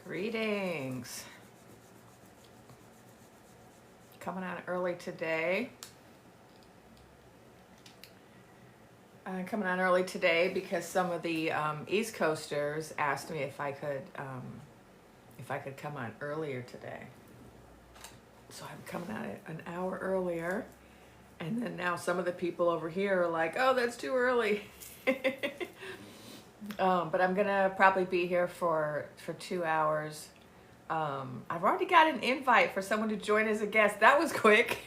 Greetings. Coming on early today. Coming on early today because some of the East Coasters asked me if I could come on earlier today. So I'm coming on it an hour earlier, and then now some of the people over here are like, "Oh, that's too early." But I'm gonna probably be here for 2 hours. I've already got an invite for someone to join as a guest. That was quick.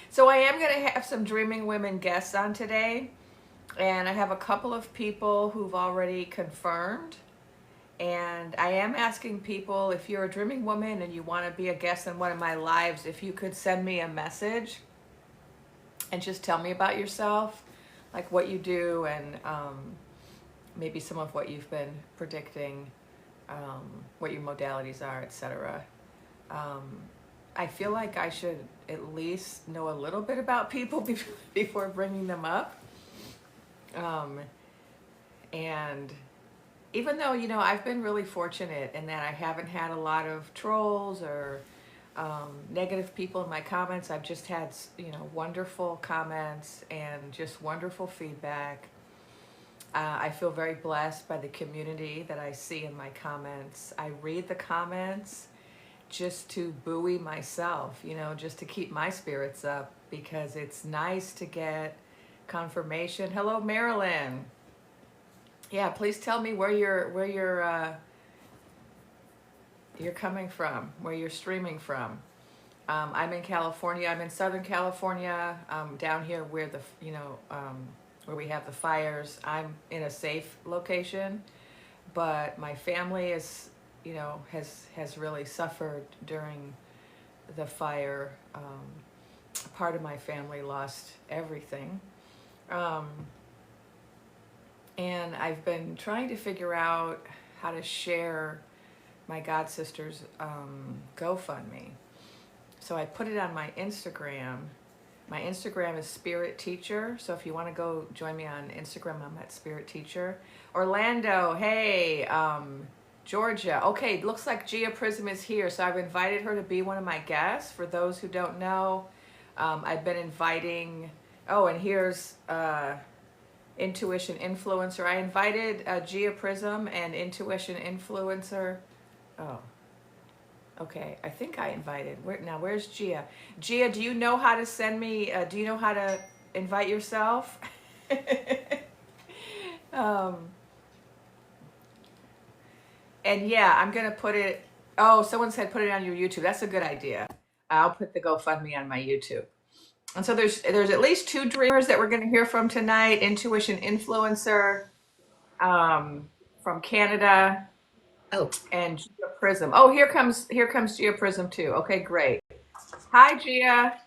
So I am gonna have some Dreaming Women guests on today, and I have a couple of people who've already confirmed. And I am asking people, if you're a dreaming woman and you want to be a guest in one of my lives, if you could send me a message and just tell me about yourself, like what you do, and maybe some of what you've been predicting, what your modalities are, etc. I feel like I should at least know a little bit about people before bringing them up. And even though, I've been really fortunate in that I haven't had a lot of trolls or negative people in my comments. I've just had, wonderful comments and just wonderful feedback. I feel very blessed by the community that I see in my comments. I read the comments just to buoy myself, just to keep my spirits up, because it's nice to get confirmation. Hello, Marilyn. Yeah, please tell me where you're coming from, where you're streaming from. I'm in California. I'm in Southern California. Down here where where we have the fires. I'm in a safe location, but my family is, has really suffered during the fire. Part of my family lost everything. And I've been trying to figure out how to share my God sister's GoFundMe. So I put it on my Instagram. My Instagram is Spirit Teacher. So if you want to go join me on Instagram, I'm at Spirit Teacher. Orlando, hey, Georgia. Okay, looks like Gia Prism is here. So I've invited her to be one of my guests. For those who don't know, I've been inviting, and here's Intuition Influencer. I invited Gia Prism and Intuition Influencer. Oh, okay. I think I invited. Where's Gia? Gia, do you know how to send me? Do you know how to invite yourself? And yeah, I'm gonna put it. Oh, someone said put it on your YouTube. That's a good idea. I'll put the GoFundMe on my YouTube. And so there's at least 2 dreamers that we're going to hear from tonight. Intuition Influencer from Canada. Oh, and Gia Prism. Oh, here comes Gia Prism too. Okay, great. Hi, Gia.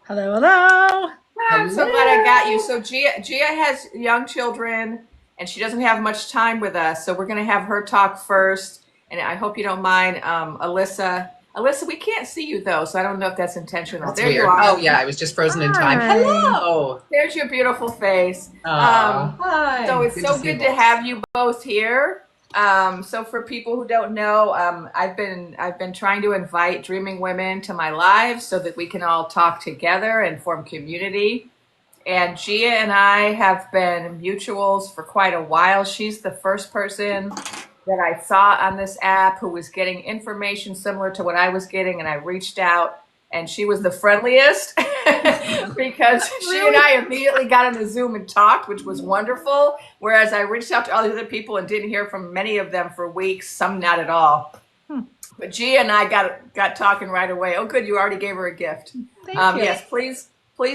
Hello, hello. I'm so glad I got you. So Gia has young children, and she doesn't have much time with us. So we're going to have her talk first. And I hope you don't mind, Alyssa. Alyssa, we can't see you though, so I don't know if that's intentional. That's there weird. you are. Oh yeah, I was just frozen in time. Hi. Hello. There's your beautiful face. Hi. So it's so see you good to both. have you both here. So for people who don't know, I've been trying to invite dreaming women to my lives so that we can all talk together and form community. And Gia and I have been mutuals for quite a while. She's the first person that I saw on this app who was getting information similar to what I was getting, and I reached out, and she was the friendliest because she and I immediately got on the Zoom and talked, which was wonderful. Whereas I reached out to all the other people and didn't hear from many of them for weeks, some not at all. But Gia and I got talking right away. Oh, good, you already gave her a gift. Thank you. Yes, please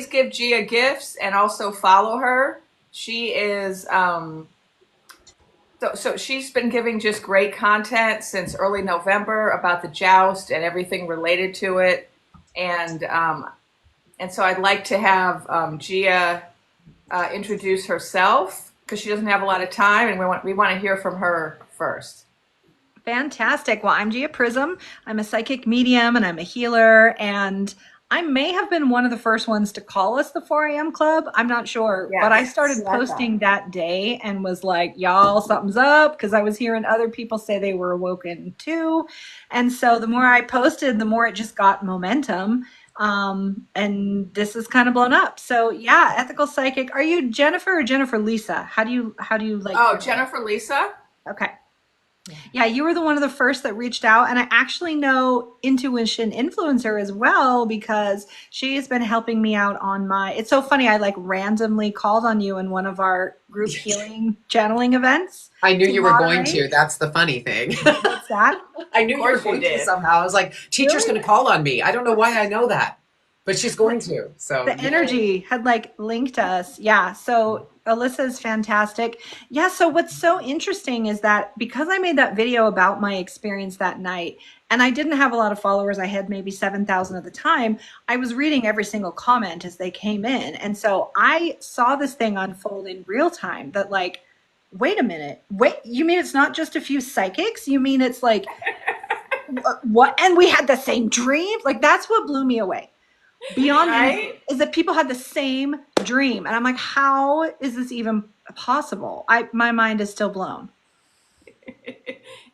give Gia gifts and also follow her. She is So she's been giving just great content since early November about the joust and everything related to it. And so I'd like to have Gia introduce herself, because she doesn't have a lot of time, and we want to hear from her first. Fantastic. Well, I'm Gia Prism. I'm a psychic medium and I'm a healer, and I may have been one of the first ones to call us the 4 a.m. club. I'm not sure. But I Yes, started that's what I thought. posting that day and was like, y'all, something's up, because I was hearing other people say they were awoken too. And so the more I posted, the more it just got momentum. And this is kind of blown up. So yeah, ethical psychic. Are you Jennifer or Jennifer Lisa? How do you like Oh, your name? Jennifer Lisa? Okay. Yeah, you were the one of the first that reached out. And I actually know Intuition Influencer as well because she has been helping me out on my. It's so funny. I like randomly called on you in one of our group healing channeling events I knew to you were going to. moderate. That's the funny thing. What's that? I Of knew you were course you going to did. somehow. I was like, teacher's Really? going to call on me. I don't know why I know that, but she's going to. So The yay. energy had like linked us. Yeah. So Alyssa's fantastic. Yeah. So what's so interesting is that because I made that video about my experience that night, and I didn't have a lot of followers, I had maybe 7,000 at the time. I was reading every single comment as they came in. And so I saw this thing unfold in real time that, like, wait a minute. Wait, you mean it's not just a few psychics? You mean it's like, what? And we had the same dream? Like, that's what blew me away beyond anything Right? is that people had the same dream, and I'm like, how is this even possible? My mind is still blown.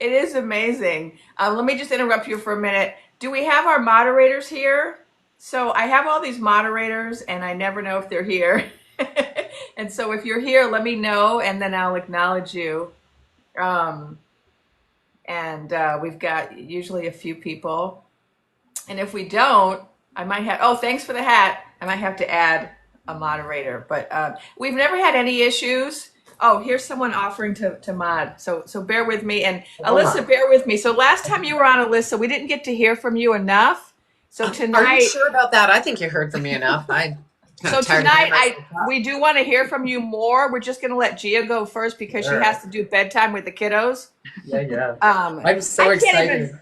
It is amazing. Let me just interrupt you for a minute. Do we have our moderators here? So I have all these moderators and I never know if they're here. And so if you're here, let me know and then I'll acknowledge you. Um, and we've got usually a few people. And if we don't, I might have, oh, thanks for the hat. I might have to add a moderator, but we've never had any issues. Oh, here's someone offering to mod. So bear with me. And Alyssa, Omar, bear with me. So last time you were on, Alyssa, we didn't get to hear from you enough. So are you tonight, sure about that? I think you heard from me enough. I kind so of tired of hearing tonight myself talk. we do want to hear from you more. We're just gonna let Gia go first because she Sure. has to do bedtime with the kiddos. Yeah. I'm so I can't even excited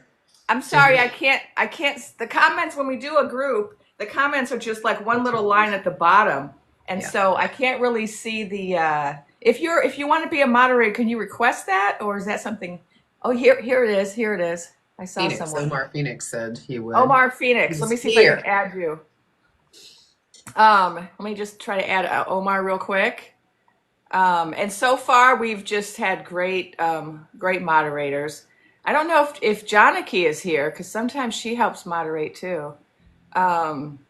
I'm to sorry, hear. I can't, the comments, when we do a group, the comments are just like one little line at the bottom. And Yeah. so I can't really see if you want to be a moderator, can you request that? Or is that something? Oh, here it is. Here it is. I saw Phoenix, someone. Omar Phoenix said he would. Omar Phoenix. Let He's me see if I can here. add you. Let me just try to add Omar real quick. And so far we've just had great moderators. I don't know if Janaki is here because sometimes she helps moderate too. Um,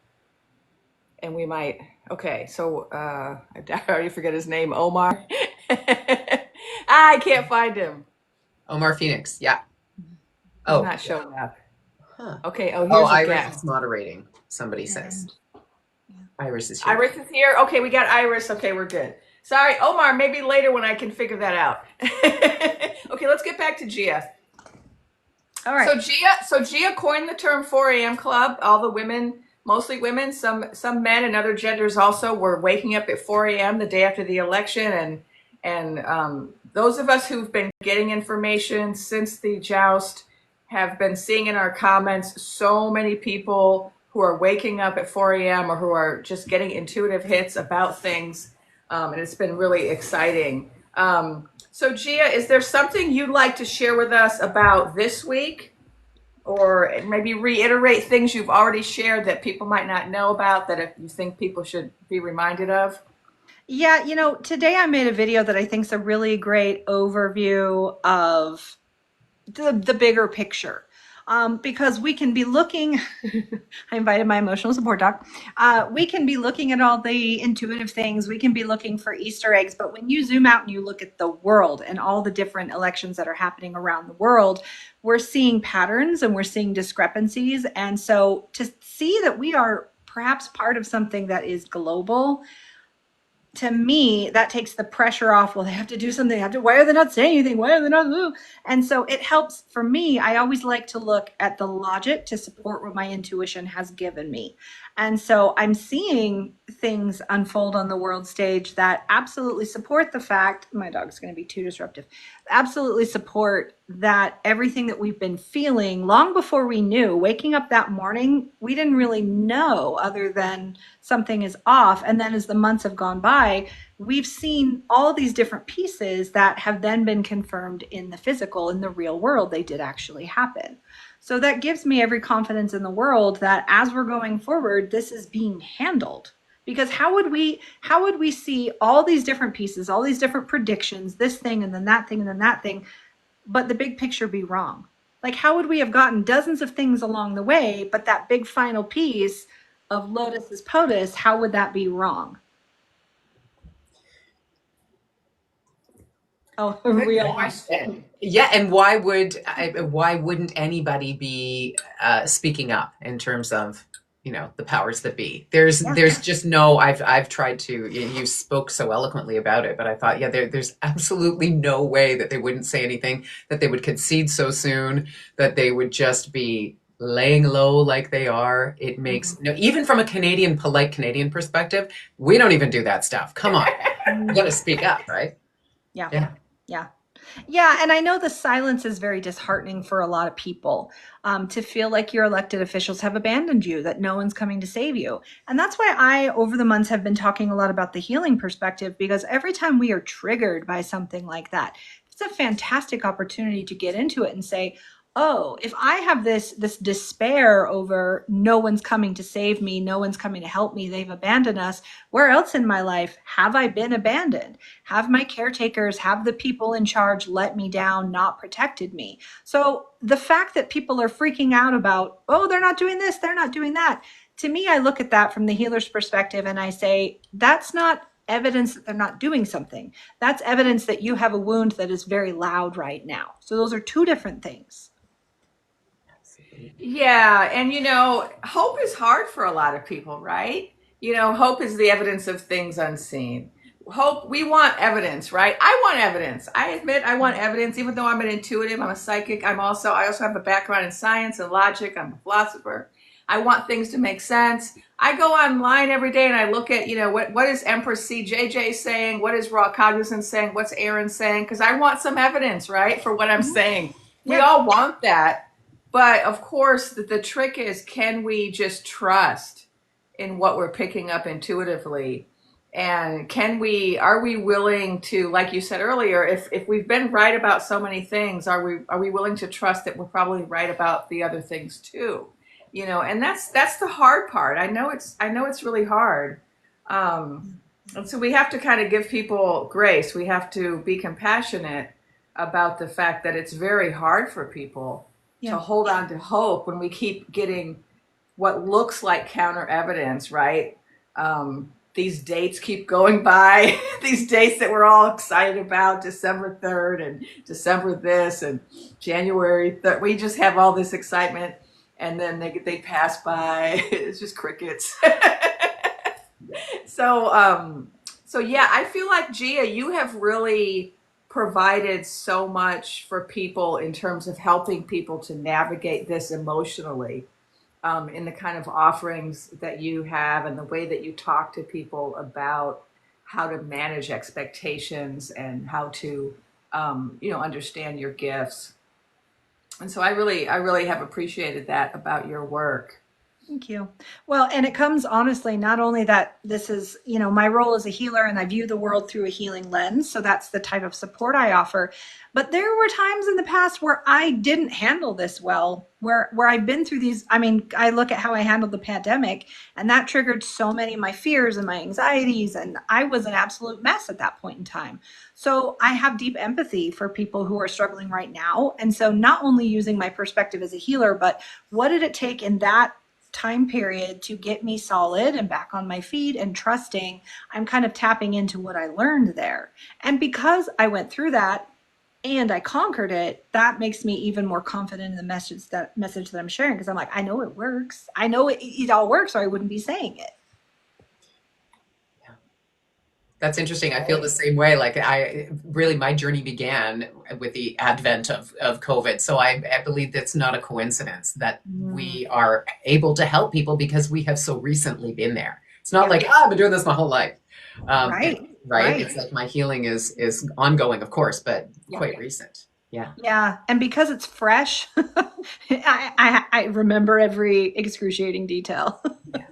and we might, okay, so I already forget his name, Omar. I can't find him. Omar Phoenix. Yeah. He's Oh, not showing up. huh. Okay, oh, Oh, here's a Iris guest. is moderating, somebody says. Iris is here. Iris is here. Okay, we got Iris. Okay, we're good. Sorry, Omar, maybe later when I can figure that out. Okay, let's get back to Gia. All right. So Gia coined the term 4 a.m. club. All the women, mostly women, some men and other genders also were waking up at 4 a.m. the day after the election, and those of us who've been getting information since the joust have been seeing in our comments so many people who are waking up at 4 a.m. or who are just getting intuitive hits about things, and it's been really exciting. So Gia, is there something you'd like to share with us about this week? Or maybe reiterate things you've already shared that people might not know about that if you think people should be reminded of? Yeah, today I made a video that I think is a really great overview of the bigger picture. Because we can be looking, I invited my emotional support doc. We can be looking at all the intuitive things. We can be looking for Easter eggs. But when you zoom out and you look at the world and all the different elections that are happening around the world, we're seeing patterns and we're seeing discrepancies. And so to see that we are perhaps part of something that is global, to me, that takes the pressure off. Well, they have to do something. They have to, why are they not saying anything? Why are they not? And so it helps for me. I always like to look at the logic to support what my intuition has given me. And so I'm seeing things unfold on the world stage that absolutely support the fact, my dog's going to be too disruptive, absolutely support that everything that we've been feeling long before we knew, waking up that morning, we didn't really know other than something is off. And then as the months have gone by, we've seen all these different pieces that have then been confirmed in the physical, in the real world. They did actually happen. So that gives me every confidence in the world that as we're going forward, this is being handled. Because how would we see all these different pieces, all these different predictions, this thing and then that thing and then that thing, but the big picture be wrong? Like, how would we have gotten dozens of things along the way, but that big final piece of Lotus's POTUS, how would that be wrong? Oh, Good real. question. Yeah, and why wouldn't anybody be speaking up in terms of, the powers that be? Yeah. There's just no. I've tried to. You spoke so eloquently about it, but I thought, yeah, there's absolutely no way that they wouldn't say anything, that they would concede so soon, that they would just be laying low like they are. It makes even from a polite Canadian perspective, we don't even do that stuff. Come on, you got to speak up, right? Yeah. Yeah. Yeah. Yeah, and I know the silence is very disheartening for a lot of people, to feel like your elected officials have abandoned you, that no one's coming to save you. And that's why I, over the months, have been talking a lot about the healing perspective, because every time we are triggered by something like that, it's a fantastic opportunity to get into it and say, oh, if I have this despair over no one's coming to save me, no one's coming to help me, they've abandoned us, where else in my life have I been abandoned? Have my caretakers, have the people in charge let me down, not protected me? So the fact that people are freaking out about, oh, they're not doing this, they're not doing that, to me, I look at that from the healer's perspective and I say, that's not evidence that they're not doing something. That's evidence that you have a wound that is very loud right now. So those are two different things. Yeah, and hope is hard for a lot of people, right? Hope is the evidence of things unseen. Hope, we want evidence, right? I want evidence. I admit I want evidence, even though I'm an intuitive, I'm a psychic. I also have a background in science and logic. I'm a philosopher. I want things to make sense. I go online every day and I look at, what is Empress CJJ saying? What is Raw Cognizant saying? What's Aaron saying? Because I want some evidence, right, for what I'm saying. We Yeah. all want that. But of course, the trick is, can we just trust in what we're picking up intuitively? And are we willing to, like you said earlier, if we've been right about so many things, are we willing to trust that we're probably right about the other things too? And that's the hard part. I know it's really hard. And so we have to kind of give people grace. We have to be compassionate about the fact that it's very hard for people to hold on to hope when we keep getting what looks like counter evidence, right? These dates keep going by, these dates that we're all excited about, December 3rd and December this and January 3rd. We just have all this excitement and then they pass by. It's just crickets. So yeah, I feel like, Gia, you have really provided so much for people in terms of helping people to navigate this emotionally, in the kind of offerings that you have and the way that you talk to people about how to manage expectations and how to, understand your gifts. And so I really have appreciated that about your work. Thank you. Well, and it comes honestly, not only that this is, my role as a healer and I view the world through a healing lens. So that's the type of support I offer. But there were times in the past where I didn't handle this well, where I've been through these. I mean, I look at how I handled the pandemic and that triggered so many of my fears and my anxieties. And I was an absolute mess at that point in time. So I have deep empathy for people who are struggling right now. And so not only using my perspective as a healer, but what did it take in that time period to get me solid and back on my feet and trusting? I'm kind of tapping into what I learned there. And because I went through that and I conquered it, that makes me even more confident in the message that I'm sharing, because I'm like, I know it works. I know it all works, or I wouldn't be saying it. That's interesting. I feel the same way. Like my journey began with the advent of COVID. So I believe that's not a coincidence that we are able to help people because we have so recently been there. It's not like, I've been doing this my whole life. Right. It's like my healing is ongoing, of course, but quite recent. Yeah. Yeah. And because it's fresh, I remember every excruciating detail. Yeah.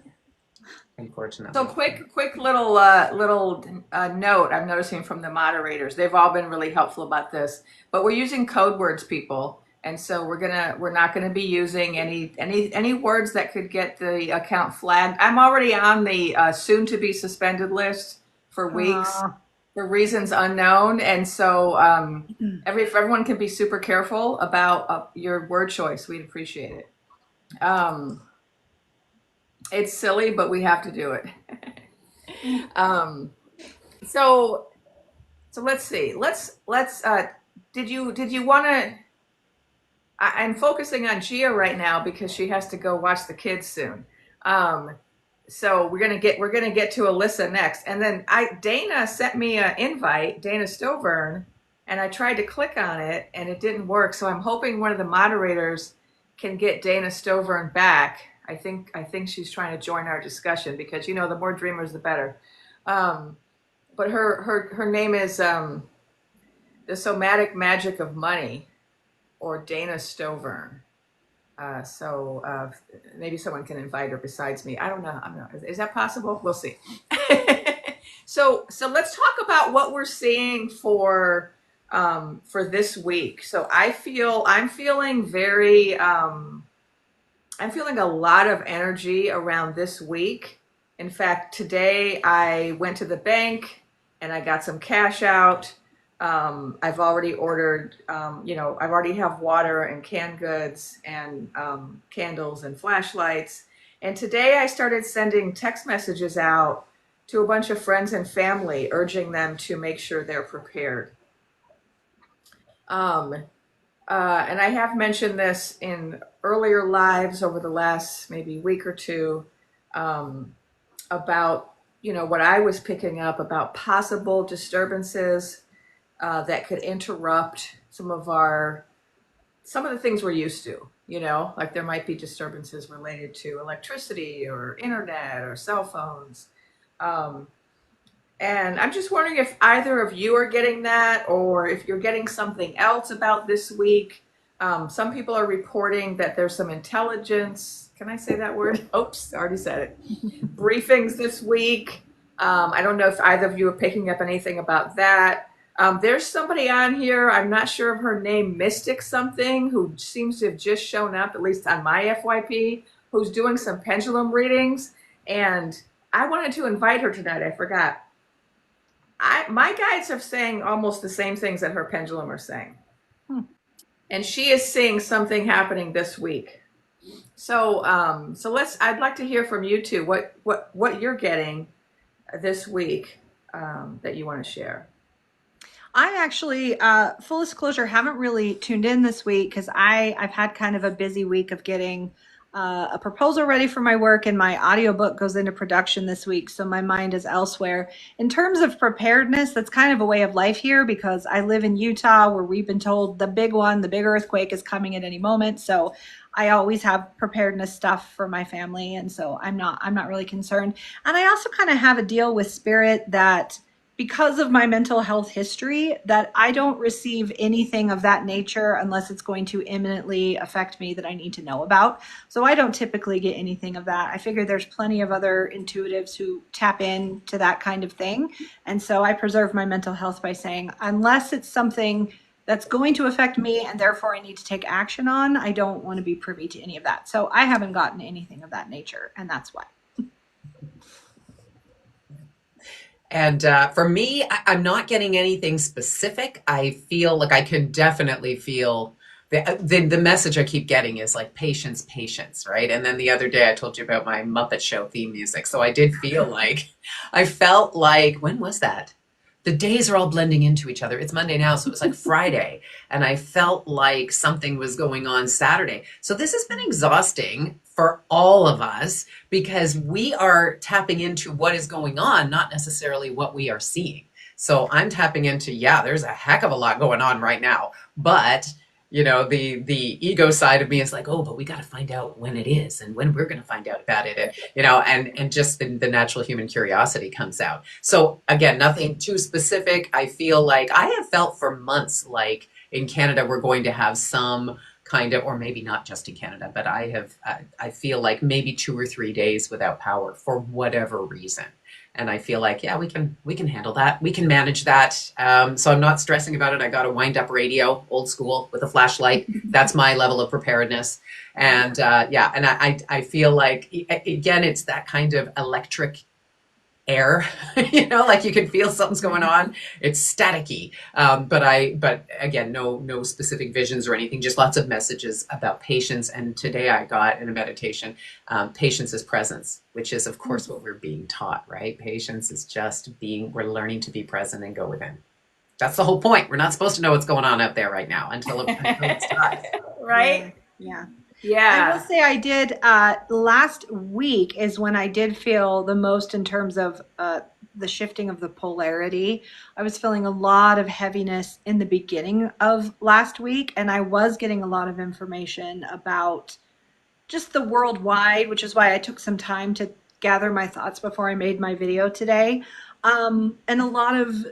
Unfortunately. So quick little note I'm noticing from the moderators. They've all been really helpful about this, but we're using code words, people. And so we're not gonna be using any words that could get the account flagged. I'm already on the soon to be suspended list for weeks for reasons unknown, and so if everyone can be super careful about your word choice, we'd appreciate it. It's silly, but we have to do it. So let's see. Did you want to? I'm focusing on Gia right now because she has to go watch the kids soon. So we're gonna get to Alyssa next, and then Dana sent me an invite, Dana Stovern, and I tried to click on it and it didn't work. So I'm hoping one of the moderators can get Dana Stovern back. I think she's trying to join our discussion because the more dreamers the better. But her name is The Somatic Magic of Money, or Dana Stovern. So maybe someone can invite her besides me. I don't know. Is that possible? We'll see. So let's talk about what we're seeing for this week. So I'm feeling a lot of energy around this week. In fact, today I went to the bank and I got some cash out. I've already ordered, I already have water and canned goods and candles and flashlights. And today I started sending text messages out to a bunch of friends and family, urging them to make sure they're prepared. And I have mentioned this in earlier lives over the last maybe week or two, about, what I was picking up about possible disturbances that could interrupt some of the things we're used to, like there might be disturbances related to electricity or internet or cell phones. And I'm just wondering if either of you are getting that, or if you're getting something else about this week. Some people are reporting that there's some intelligence. Can I say that word? Oops, I already said it. Briefings this week. I don't know if either of you are picking up anything about that. There's somebody on here, I'm not sure of her name, Mystic something, who seems to have just shown up, at least on my FYP, who's doing some pendulum readings. And I wanted to invite her tonight. I forgot. My guides are saying almost the same things that her pendulum are saying. And she is seeing something happening this week. So I'd like to hear from you two what you're getting this week that you want to share. I actually, full disclosure, haven't really tuned in this week because I've had kind of a busy week of getting a proposal ready for my work, and my audiobook goes into production this week. So my mind is elsewhere. In terms of preparedness, that's kind of a way of life here because I live in Utah, where we've been told the big earthquake is coming at any moment. So I always have preparedness stuff for my family. And so I'm not really concerned. And I also kind of have a deal with spirit that, because of my mental health history, that I don't receive anything of that nature unless it's going to imminently affect me that I need to know about. So I don't typically get anything of that. I figure there's plenty of other intuitives who tap into that kind of thing. And so I preserve my mental health by saying, unless it's something that's going to affect me and therefore I need to take action on, I don't want to be privy to any of that. So I haven't gotten anything of that nature, and that's why. And for me, I'm not getting anything specific. I feel like I can definitely feel the message I keep getting is like patience, right? And then the other day I told you about my Muppet Show theme music. So I did feel like, I felt like, when was that? The days are all blending into each other. It's Monday now, so it was like Friday. And I felt like something was going on Saturday. So this has been exhausting for all of us because we are tapping into what is going on, not necessarily what we are seeing. So I'm tapping into, there's a heck of a lot going on right now. But the ego side of me is like, oh, but we got to find out when it is and when we're going to find out about it. And just the natural human curiosity comes out. So again, nothing too specific. I feel like I have felt for months like in Canada, we're going to have some kind of, or maybe not just in Canada, but I feel like maybe 2 or 3 days without power for whatever reason. And I feel like, yeah, we can handle that. We can manage that. So I'm not stressing about it. I got a wind up radio, old school, with a flashlight. That's my level of preparedness. And yeah, and I feel like, again, it's that kind of electric air, like you can feel something's going on. It's staticky. But again, no specific visions or anything, just lots of messages about patience. And today I got in a meditation, patience is presence, which is of course what we're being taught, right? Patience is just we're learning to be present and go within. That's the whole point. We're not supposed to know what's going on out there right now until it's time. Right? Yeah. Yeah. I will say I did last week is when I did feel the most in terms of the shifting of the polarity. I was feeling a lot of heaviness in the beginning of last week, and I was getting a lot of information about just the worldwide, which is why I took some time to gather my thoughts before I made my video today. And a lot of,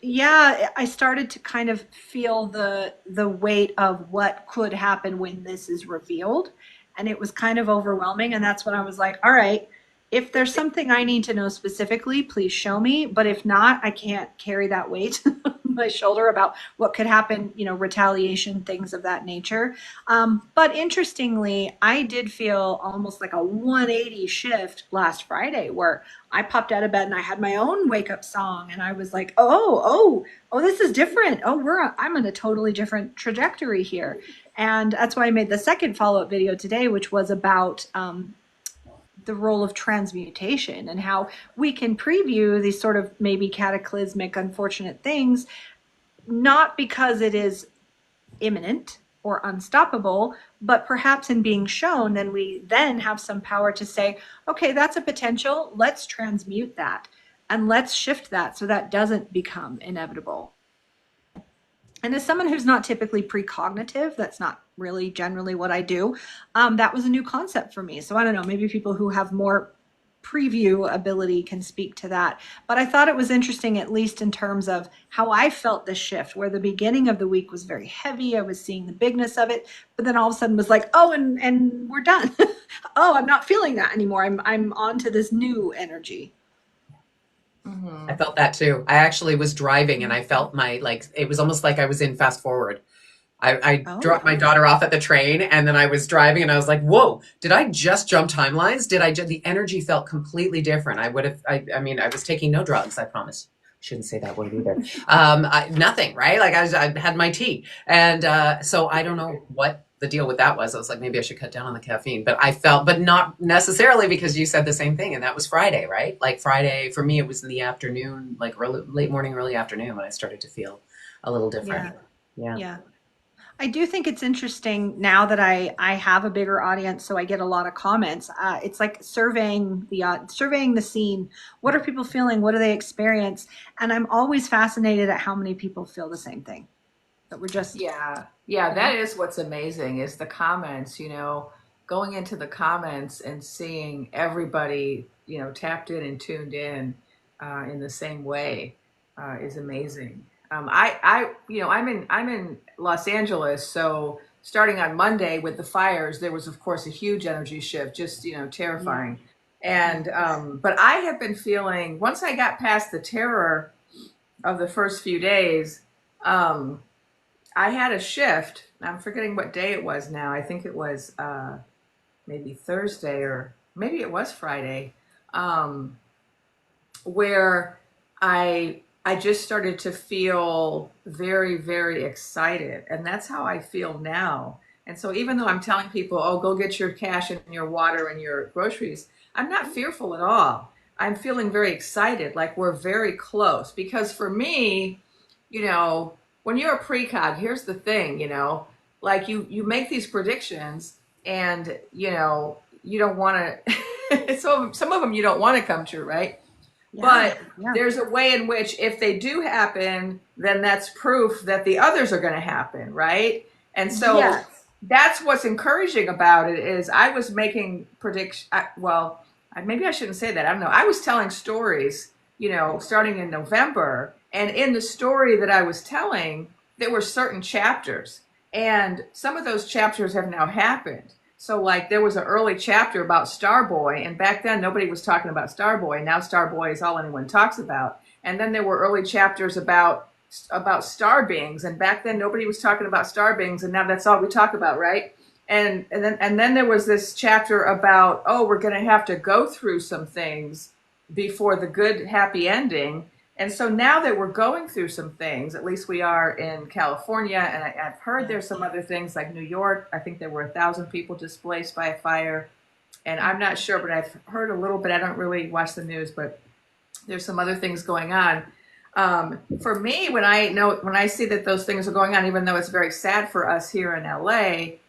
yeah, I started to kind of feel the weight of what could happen when this is revealed. And it was kind of overwhelming. And that's when I was like, all right, if there's something I need to know specifically, please show me. But if not, I can't carry that weight on my shoulder about what could happen, retaliation, things of that nature. But interestingly, I did feel almost like a 180 shift last Friday where I popped out of bed and I had my own wake up song and I was like, oh, this is different. Oh, I'm on a totally different trajectory here. And that's why I made the second follow-up video today, which was about the role of transmutation and how we can preview these sort of maybe cataclysmic, unfortunate things, not because it is imminent or unstoppable, but perhaps in being shown, then we then have some power to say, okay, that's a potential, let's transmute that and let's shift that so that doesn't become inevitable. And as someone who's not typically precognitive, that's not really generally what I do, that was a new concept for me. So I don't know, maybe people who have more preview ability can speak to that. But I thought it was interesting, at least in terms of how I felt this shift, where the beginning of the week was very heavy. I was seeing the bigness of it, but then all of a sudden was like, oh, and we're done. Oh, I'm not feeling that anymore. I'm on to this new energy. I felt that too. I actually was driving and I felt it was almost like I was in fast forward. I dropped my daughter off at the train and then I was driving and I was like, whoa, did I just jump timelines? The energy felt completely different. I was taking no drugs, I promise. Shouldn't say that word either. Nothing, right? Like I had my tea. And so I don't know what the deal with that was. I was like, maybe I should cut down on the caffeine, but not necessarily because you said the same thing. And that was Friday, right? Like Friday for me, it was in the afternoon, like late morning, early afternoon when I started to feel a little different. Yeah. I do think it's interesting now that I have a bigger audience, so I get a lot of comments. It's like surveying the scene. What are people feeling? What do they experience? And I'm always fascinated at how many people feel the same thing. That we're just that is what's amazing is the comments. Going into the comments and seeing everybody tapped in and tuned in the same way is amazing. I'm in Los Angeles, so starting on Monday with the fires, there was of course a huge energy shift, just terrifying. And but I have been feeling once I got past the terror of the first few days, I had a shift. I'm forgetting what day it was now. I think it was maybe Thursday or maybe it was Friday, where I just started to feel very, very excited. And that's how I feel now. And so even though I'm telling people, oh, go get your cash and your water and your groceries, I'm not fearful at all. I'm feeling very excited, like we're very close. Because for me, when you're a precog, here's the thing, like you make these predictions and, you don't want to, some of them you don't want to come true, right? But there's a way in which if they do happen, then that's proof that the others are going to happen, right? And so that's what's encouraging about it is I was making predictions. Well, maybe I shouldn't say that. I don't know. I was telling stories, starting in November. And in the story that I was telling, there were certain chapters. And some of those chapters have now happened. So like there was an early chapter about Starboy, and back then nobody was talking about Starboy. Now Starboy is all anyone talks about. And then there were early chapters about star beings, and back then nobody was talking about star beings, and now that's all we talk about, right? And then there was this chapter about, oh, we're going to have to go through some things before the good happy ending. And so now that we're going through some things, at least we are in California, and I've heard there's some other things like New York. I think there were 1,000 people displaced by a fire, and I'm not sure, but I've heard a little bit. I don't really watch the news, but there's some other things going on. For me, when I see that those things are going on, even though it's very sad for us here in LA,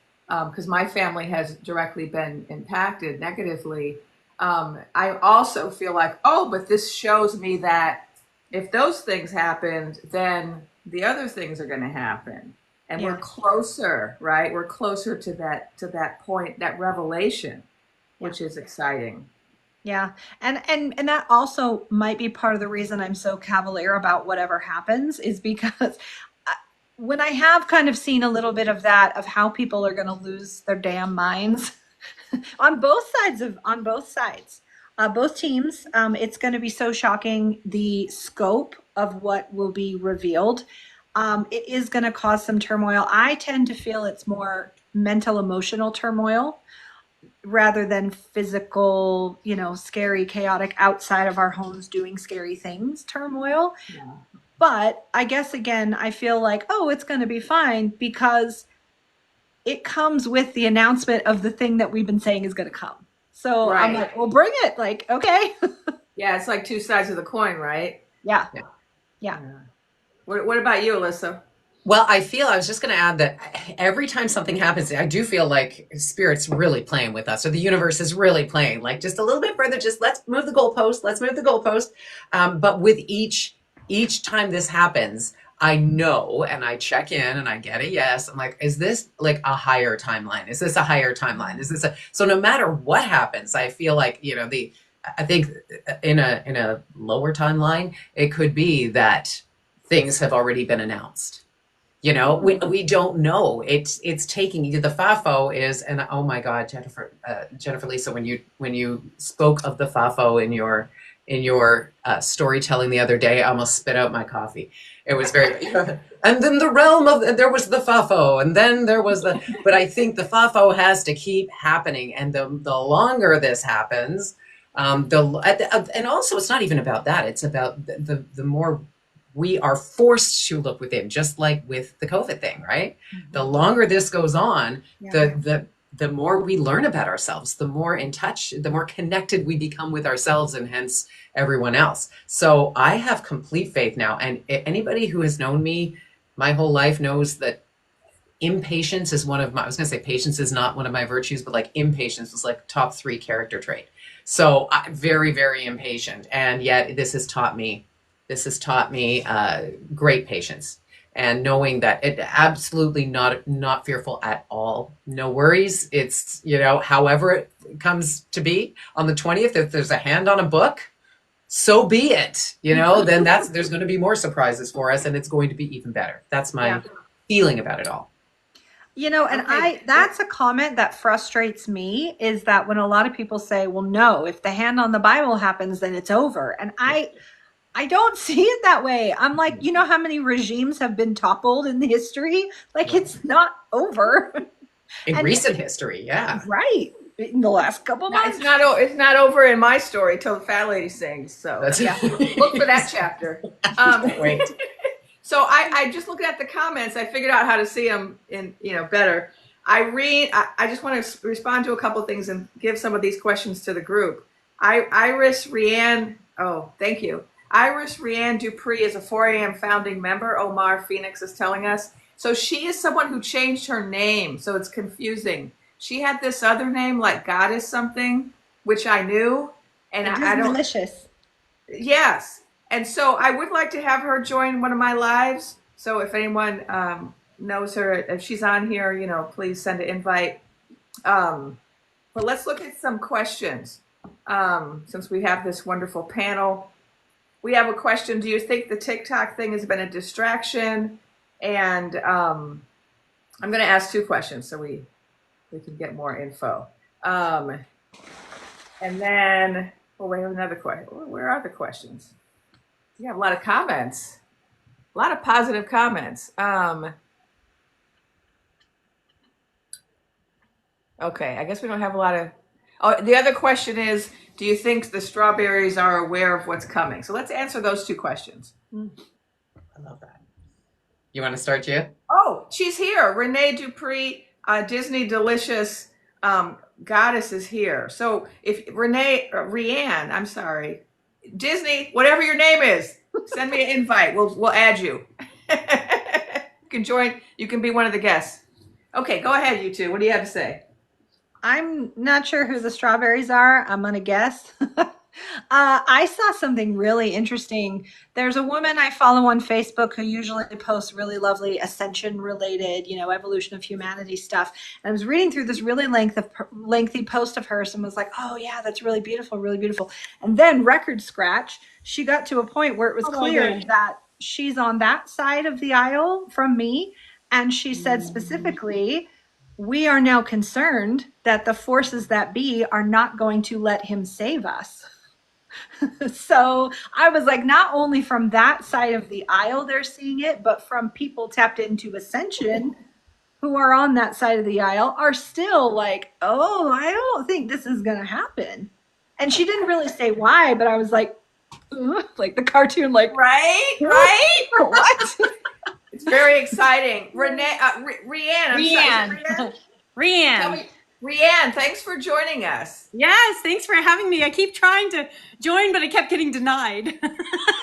because my family has directly been impacted negatively, I also feel like, oh, but this shows me that if those things happened, then the other things are going to happen, and we're closer, right? We're closer to that point, that revelation, which is exciting. Yeah. And that also might be part of the reason I'm so cavalier about whatever happens, is because when I have kind of seen a little bit of that, of how people are going to lose their damn minds on both sides, both teams, it's going to be so shocking, the scope of what will be revealed. It is going to cause some turmoil. I tend to feel it's more mental, emotional turmoil rather than physical, scary, chaotic, outside of our homes doing scary things turmoil. Yeah. But I guess, again, I feel like, oh, it's going to be fine because it comes with the announcement of the thing that we've been saying is going to come. So I'm Right. like, well, bring it. Like, okay. Yeah, it's like two sides of the coin, right? Yeah. Yeah. Yeah. What about you, Alyssa? Well, I was just going to add that every time something happens, I do feel like Spirit's really playing with us, or the universe is really playing, like just a little bit further, just let's move the goalpost, let's move the goalpost. But with each time this happens, I know, and I check in and I get a yes. I'm like, is this like a higher timeline? Is this a higher timeline? So no matter what happens, I feel like, I think in a lower timeline, it could be that things have already been announced. We don't know. It's taking the FAFO is, and oh my God, Jennifer Lisa, when you spoke of the FAFO in your storytelling the other day, I almost spit out my coffee. It was very, and then the realm of, there was the FAFO, and then there was but I think the FAFO has to keep happening, and the longer this happens, and also it's not even about that. It's about the more we are forced to look within, just like with the COVID thing, right? Mm-hmm. The longer this goes on, the more we learn about ourselves, the more in touch, the more connected we become with ourselves, and hence everyone else. So I have complete faith now. And anybody who has known me my whole life knows that impatience is one of my, I was going to say patience is not one of my virtues, but like impatience was like top 3 character trait. So I'm very, very impatient. And yet this has taught me great patience, and knowing that it absolutely not fearful at all. No worries. It's, however it comes to be on the 20th, if there's a hand on a book, so be it, then there's going to be more surprises for us, and it's going to be even better. That's my feeling about it all. And that's a comment that frustrates me, is that when a lot of people say, well, no, if the hand on the Bible happens, then it's over. And I don't see it that way. I'm like, how many regimes have been toppled in the history? Like, it's not over. In recent history, yeah. Right. In the last couple months. It's not over in my story till the fat lady sings. So look for that chapter. Wait. So I just looked at the comments. I figured out how to see them in better. I just want to respond to a couple things and give some of these questions to the group. Iris Rianne. Oh, thank you. Iris Renee Dupri is a 4 a.m. founding member, Omar Phoenix is telling us. So she is someone who changed her name, so it's confusing. She had this other name, like Goddess something, which I knew. And I don't... Delicious. Yes. And so I would like to have her join one of my lives. So if anyone knows her, if she's on here, please send an invite. But let's look at some questions. Since we have this wonderful panel. We have a question. Do you think the TikTok thing has been a distraction? And I'm going to ask 2 questions. So we we can get more info. And then, oh, we have another question. Where are the questions? You have a lot of comments, a lot of positive comments. Okay, I guess we don't have a lot of. Oh, the other question is, do you think the strawberries are aware of what's coming? So let's answer those two questions. I love that. You want to start, Gia? Oh, she's here. Renee Dupri, Disney Delicious Goddess is here. So if Rianne, I'm sorry, Disney, whatever your name is, send me an invite. We'll add you. You can join. You can be one of the guests. Okay, go ahead, you two. What do you have to say? I'm not sure who the strawberries are. I'm going to guess. I saw something really interesting. There's a woman I follow on Facebook who usually posts really lovely ascension related, evolution of humanity stuff. And I was reading through this really lengthy post of hers and was like, oh yeah, that's really beautiful, really beautiful. And then record scratch, she got to a point where it was clear that she's on that side of the aisle from me. And she said specifically, we are now concerned that the forces that be are not going to let him save us. So I was like, not only from that side of the aisle they're seeing it, but from people tapped into ascension who are on that side of the aisle are still like, oh, I don't think this is going to happen. And she didn't really say why, but I was like the cartoon, like, right. What? It's very exciting. Renee, Rianne. Rianne. Rianne, thanks for joining us. Yes, thanks for having me. I keep trying to join, but I kept getting denied.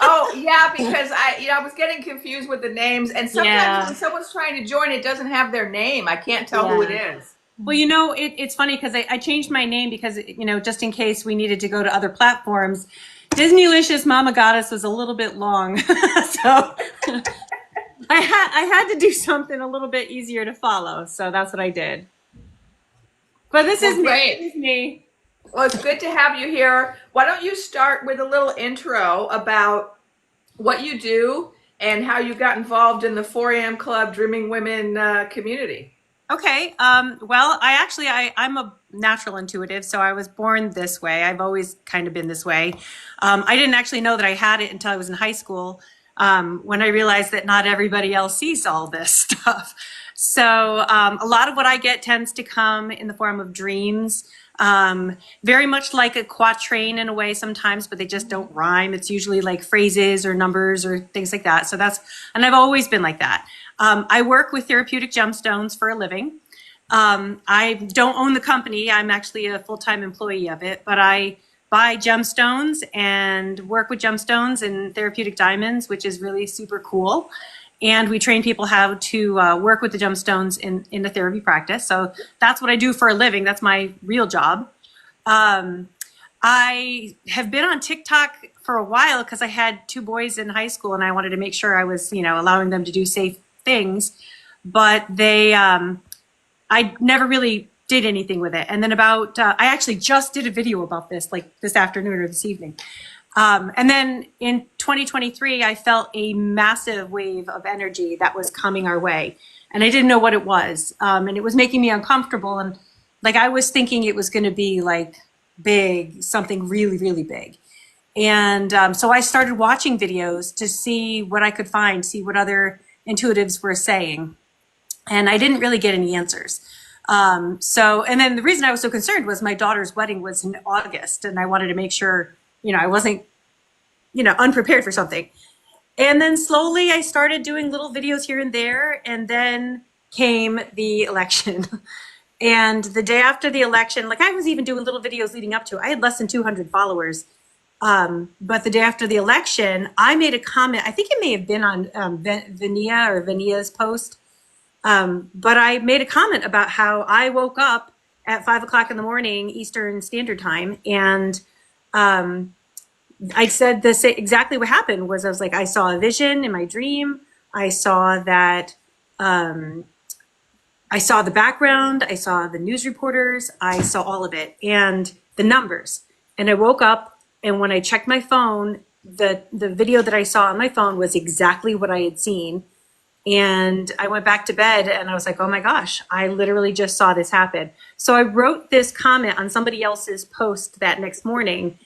Oh, yeah, because I was getting confused with the names, and sometimes when someone's trying to join, it doesn't have their name. I can't tell who it is. Well, it's funny because I changed my name because, just in case we needed to go to other platforms. Disneylicious Mama Goddess was a little bit long, so I had to do something a little bit easier to follow. So that's what I did. But this is great. This is me. Well, it's good to have you here. Why don't you start with a little intro about what you do and how you got involved in the 4 a.m. Club Dreaming Women community? Okay. Well, I'm a natural intuitive, so I was born this way. I've always kind of been this way. I didn't actually know that I had it until I was in high school, when I realized that not everybody else sees all this stuff. So a lot of what I get tends to come in the form of dreams, very much like a quatrain in a way sometimes, but they just don't rhyme. It's usually like phrases or numbers or things like that. And I've always been like that. I work with therapeutic gemstones for a living. I don't own the company. I'm actually a full-time employee of it, but I buy gemstones and work with gemstones and therapeutic diamonds, which is really super cool. And we train people how to work with the gemstones in a therapy practice. So that's what I do for a living. That's my real job. I have been on TikTok for a while because I had 2 boys in high school and I wanted to make sure I was, allowing them to do safe things. But I never really did anything with it. And then I actually just did a video about this, like this afternoon or this evening. And then in 2023, I felt a massive wave of energy that was coming our way. And I didn't know what it was. And it was making me uncomfortable. And like, I was thinking it was going to be like big, something really, really big. And so I started watching videos to see what I could find, see what other intuitives were saying. And I didn't really get any answers. And then the reason I was so concerned was my daughter's wedding was in August. And I wanted to make sure I wasn't, unprepared for something. And then slowly I started doing little videos here and there. And then came the election. And the day after the election, like I was even doing little videos leading up to it. I had less than 200 followers. But the day after the election, I made a comment. I think it may have been on Vania's post. But I made a comment about how I woke up at 5 o'clock in the morning, Eastern Standard Time. And I said this exactly what happened was I was like, I saw a vision in my dream. I saw that, I saw the background. I saw the news reporters. I saw all of it and the numbers. And I woke up and when I checked my phone, the video that I saw on my phone was exactly what I had seen. And I went back to bed and I was like, oh my gosh, I literally just saw this happen. So I wrote this comment on somebody else's post that next morning,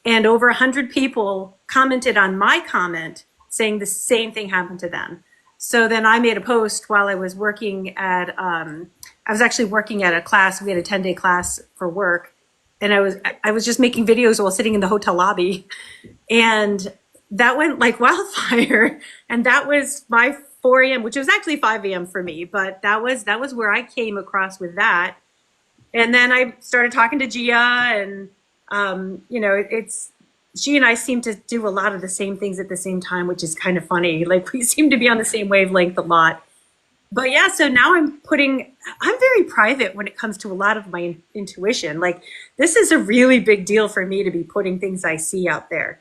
and over 100 people commented on my comment saying the same thing happened to them. So then I made a post while I was working at, I was actually working at a class. We had a 10-day class for work. And I was just making videos while sitting in the hotel lobby. And that went like wildfire. And that was my 4 a.m., which was actually 5 a.m. for me. But that was where I came across with that. And then I started talking to Gia, and, she and I seem to do a lot of the same things at the same time, which is kind of funny. Like, we seem to be on the same wavelength a lot. But yeah, so now I'm very private when it comes to a lot of my intuition. Like, this is a really big deal for me to be putting things I see out there.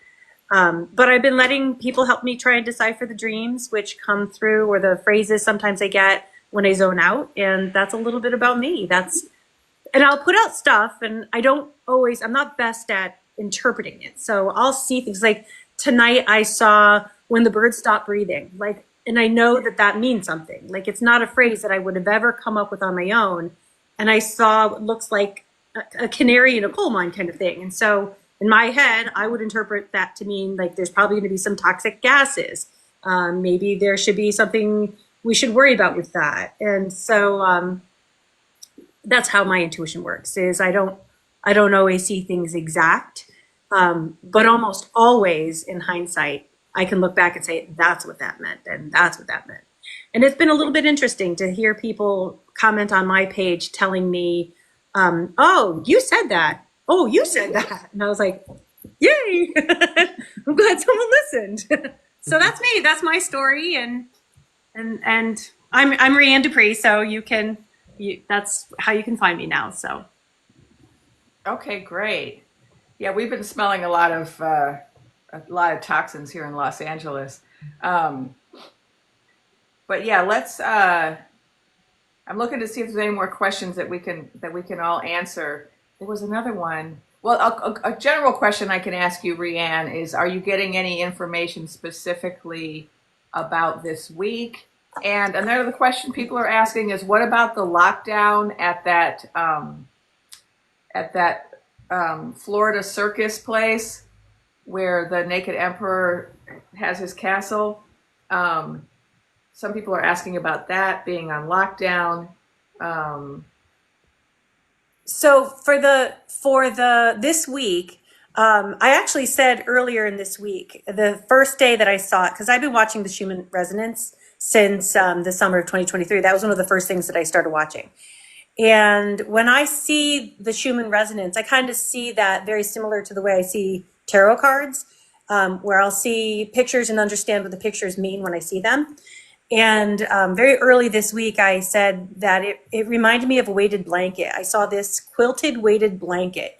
But I've been letting people help me try and decipher the dreams which come through, or the phrases sometimes I get when I zone out. And that's a little bit about me. And I'll put out stuff, and I'm not best at interpreting it. So I'll see things like tonight I saw when the birds stop breathing, and I know that means something. Like, it's not a phrase that I would have ever come up with on my own. And I saw what looks like a canary in a coal mine kind of thing. And so in my head, I would interpret that to mean like there's probably going to be some toxic gases. Maybe there should be something we should worry about with that. And so that's how my intuition works. Is I don't always see things exact, but almost always in hindsight, I can look back and say, that's what that meant, and that's what that meant. And it's been a little bit interesting to hear people comment on my page telling me, oh, you said that. Oh, you said that. And I was like, yay, I'm glad someone listened. So that's me. That's my story. And I'm Renee Dupri, so that's how you can find me now. So. Okay, great. Yeah, we've been smelling a lot of toxins here in Los Angeles. But yeah, I'm looking to see if there's any more questions that we can all answer. There was another one. Well, a general question I can ask you, Rianne, is: are you getting any information specifically about this week? And another question people are asking is: what about the lockdown at that Florida circus place where the Naked Emperor has his castle? Some people are asking about that being on lockdown. So for this week, I actually said earlier in this week, the first day that I saw it, because I've been watching the Schumann Resonance since the summer of 2023. That was one of the first things that I started watching. And when I see the Schumann Resonance, I kind of see that very similar to the way I see tarot cards, where I'll see pictures and understand what the pictures mean when I see them. And very early this week, I said that it reminded me of a weighted blanket. I saw this quilted weighted blanket.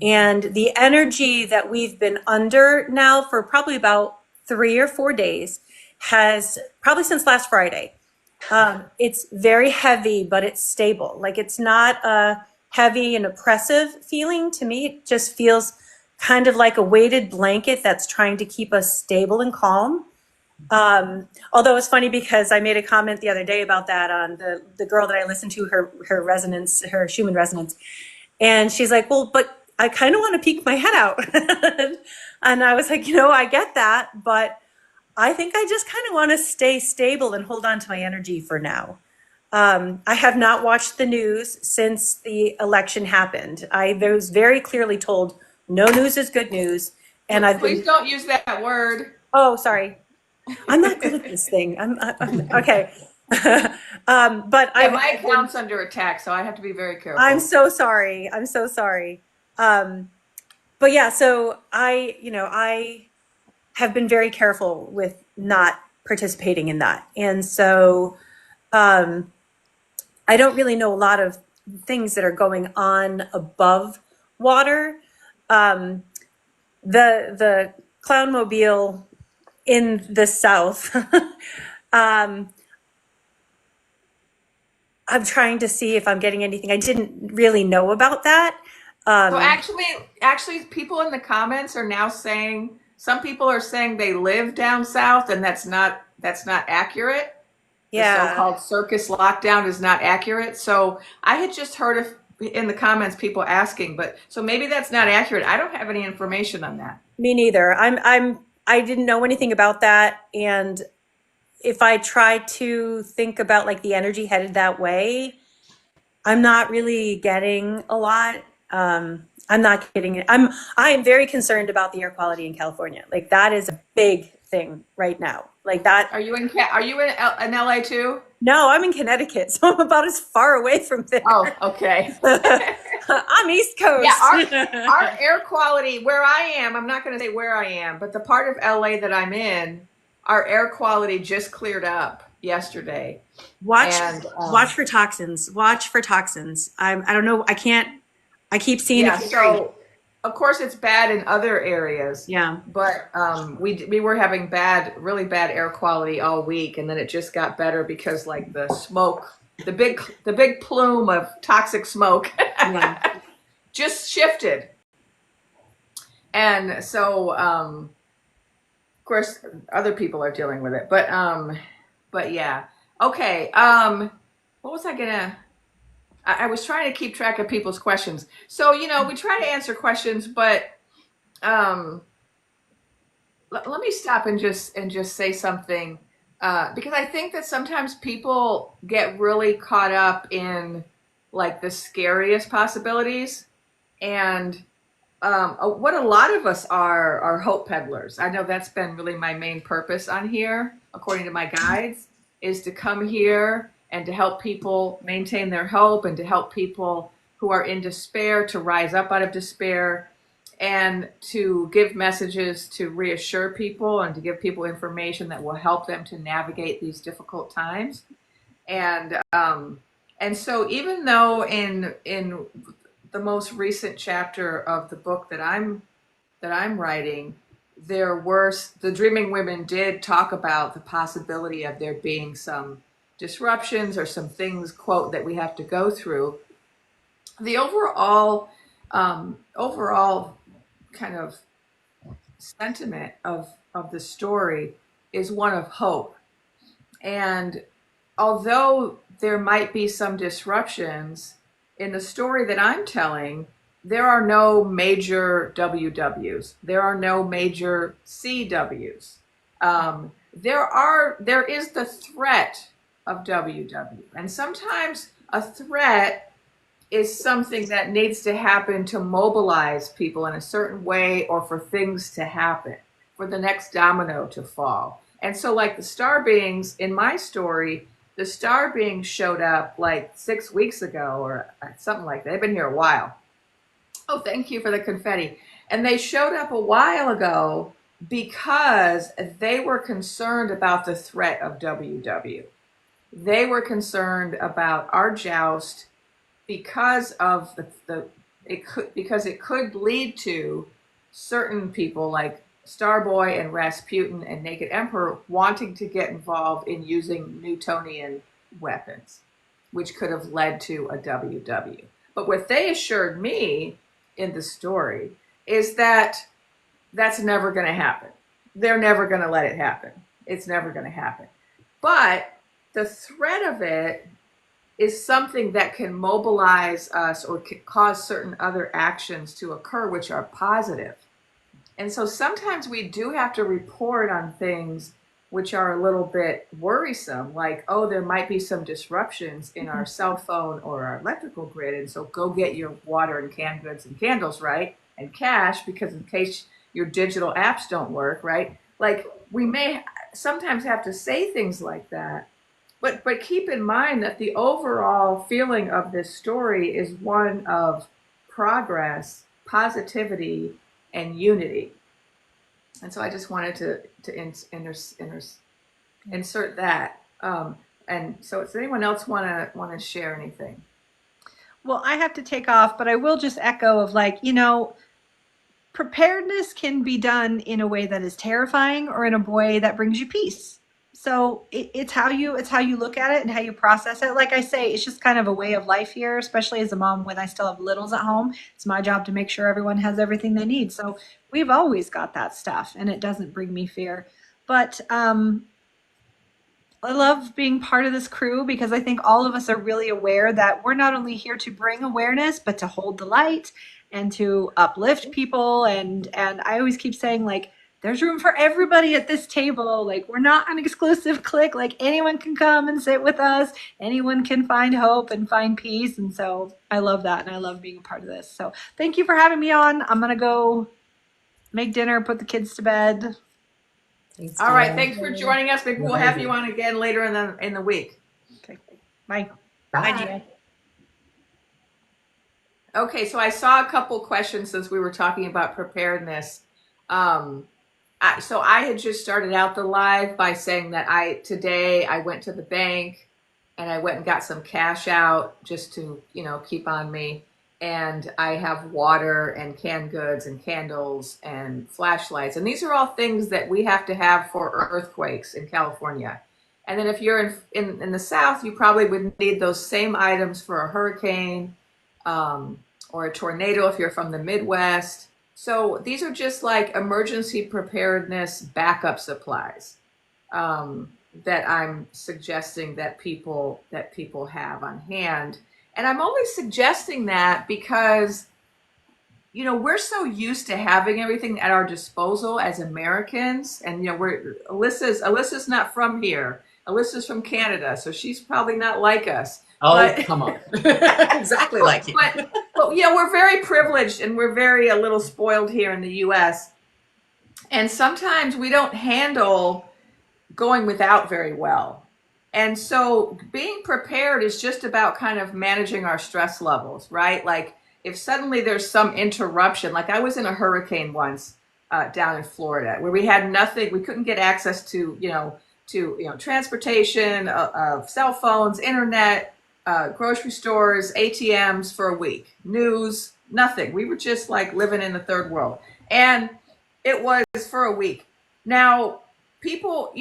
And the energy that we've been under now for probably about 3 or 4 days has, probably since last Friday, it's very heavy, but it's stable. Like, it's not a heavy and oppressive feeling to me. It just feels kind of like a weighted blanket that's trying to keep us stable and calm. Although it's funny because I made a comment the other day about that on the girl that I listened to, her resonance, her Schumann resonance. And she's like, well, but I kind of want to peek my head out. And I was like, I get that, but I think I just kind of want to stay stable and hold on to my energy for now. I have not watched the news since the election happened. I was very clearly told no news is good news. And Please don't use that word. Oh, sorry. I'm not good at this thing. I'm okay. But my account's under attack, so I have to be very careful. I'm so sorry. But yeah, so I have been very careful with not participating in that. And so I don't really know a lot of things that are going on above water. The Clownmobile in the South, I'm trying to see if I'm getting anything. I didn't really know about that. So actually, people in the comments are now saying, some people are saying they live down south, and that's not accurate. the Yeah. so-called circus lockdown is not accurate. So I had just heard of in the comments people asking, but so maybe that's not accurate. I don't have any information on that. Me neither. I didn't know anything about that. And if I try to think about like the energy headed that way, I'm not really getting a lot. I'm not getting it. I am very concerned about the air quality in California. Like that is a big thing right now. Like that. Are you in LA too? No, I'm in Connecticut, so I'm about as far away from Oh, there. okay. I'm East Yeah, Coast. our air quality where I am, I'm not going to say where I am, but the part of LA that I'm in, our air quality just cleared up yesterday. Watch, And watch for toxins. Watch for toxins. I don't know. I can't. I keep seeing yeah, it. so of course it's bad in other areas. Yeah. But we were having really bad air quality all week, and then it just got better because like the smoke, the big plume of toxic smoke Yeah. just shifted. And so of course other people are dealing with it. But yeah. Okay. What was I gonna I was trying to keep track of people's questions. So, we try to answer questions, but um let me stop and just say something, because I think that sometimes people get really caught up in like the scariest possibilities, and what a lot of us are hope peddlers. I know that's been really my main purpose on here, according to my guides, is to come here and to help people maintain their hope and to help people who are in despair to rise up out of despair and to give messages to reassure people and to give people information that will help them to navigate these difficult times. And so even though in the most recent chapter of the book that I'm writing, the Dreaming Women did talk about the possibility of there being some disruptions or some things, quote, that we have to go through. The overall kind of sentiment of the story is one of hope. And although there might be some disruptions in the story that I'm telling, there are no major WWs. There are no major CWs. There is the threat of WW, and sometimes a threat is something that needs to happen to mobilize people in a certain way, or for things to happen, for the next domino to fall. And so, like the star beings in my story, the star beings showed up like 6 weeks ago or something like that. They've been here a while. Oh, thank you for the confetti. And they showed up a while ago because they were concerned about the threat of WW. They were concerned about our joust because of because it could lead to certain people like Starboy and Rasputin and Naked Emperor wanting to get involved in using Newtonian weapons, which could have led to a WW. But what they assured me in the story is that that's never going to happen. They're never going to let it happen. It's never going to happen. But the threat of it is something that can mobilize us or can cause certain other actions to occur which are positive. And so sometimes we do have to report on things which are a little bit worrisome, like, oh, there might be some disruptions in our cell phone or our electrical grid, and so go get your water and canned goods and candles, right? And cash, because in case your digital apps don't work, right? Like, we may sometimes have to say things like that. But keep in mind that the overall feeling of this story is one of progress, positivity, and unity. And so I just wanted to insert that. And so, does anyone else want to share anything? Well, I have to take off, but I will just echo of like, preparedness can be done in a way that is terrifying or in a way that brings you peace. So it's how you look at it and how you process it. Like I say, it's just kind of a way of life here, especially as a mom when I still have littles at home. It's my job to make sure everyone has everything they need. So we've always got that stuff, and it doesn't bring me fear. But I love being part of this crew because I think all of us are really aware that we're not only here to bring awareness, but to hold the light and to uplift people. And I always keep saying, like, there's room for everybody at this table. Like, we're not an exclusive clique. Like, anyone can come and sit with us. Anyone can find hope and find peace. And so I love that. And I love being a part of this. So thank you for having me on. I'm going to go make dinner, put the kids to bed. Thanks, All right, Jen. thanks for joining us. Maybe we'll have you on again later in the week. Okay. Bye. Bye. Bye. Okay, so I saw a couple questions since we were talking about preparedness. So I had just started out the live by saying that today I went to the bank and I went and got some cash out just to, keep on me. And I have water and canned goods and candles and flashlights. And these are all things that we have to have for earthquakes in California. And then if you're in the South, you probably would need those same items for a hurricane or a tornado if you're from the Midwest. So these are just like emergency preparedness backup supplies that I'm suggesting that people have on hand. And I'm only suggesting that because, we're so used to having everything at our disposal as Americans. And, Alyssa's not from here. Alyssa's from Canada, so she's probably not like us. Oh, come on. Exactly like you. But we're very privileged and we're a little spoiled here in the U.S. And sometimes we don't handle going without very well. And so being prepared is just about kind of managing our stress levels, right? Like if suddenly there's some interruption, like I was in a hurricane once down in Florida where we had nothing, we couldn't get access to, transportation, cell phones, internet, grocery stores, ATMs for a week, news, nothing. We were just like living in the third world. And it was for a week. Now, people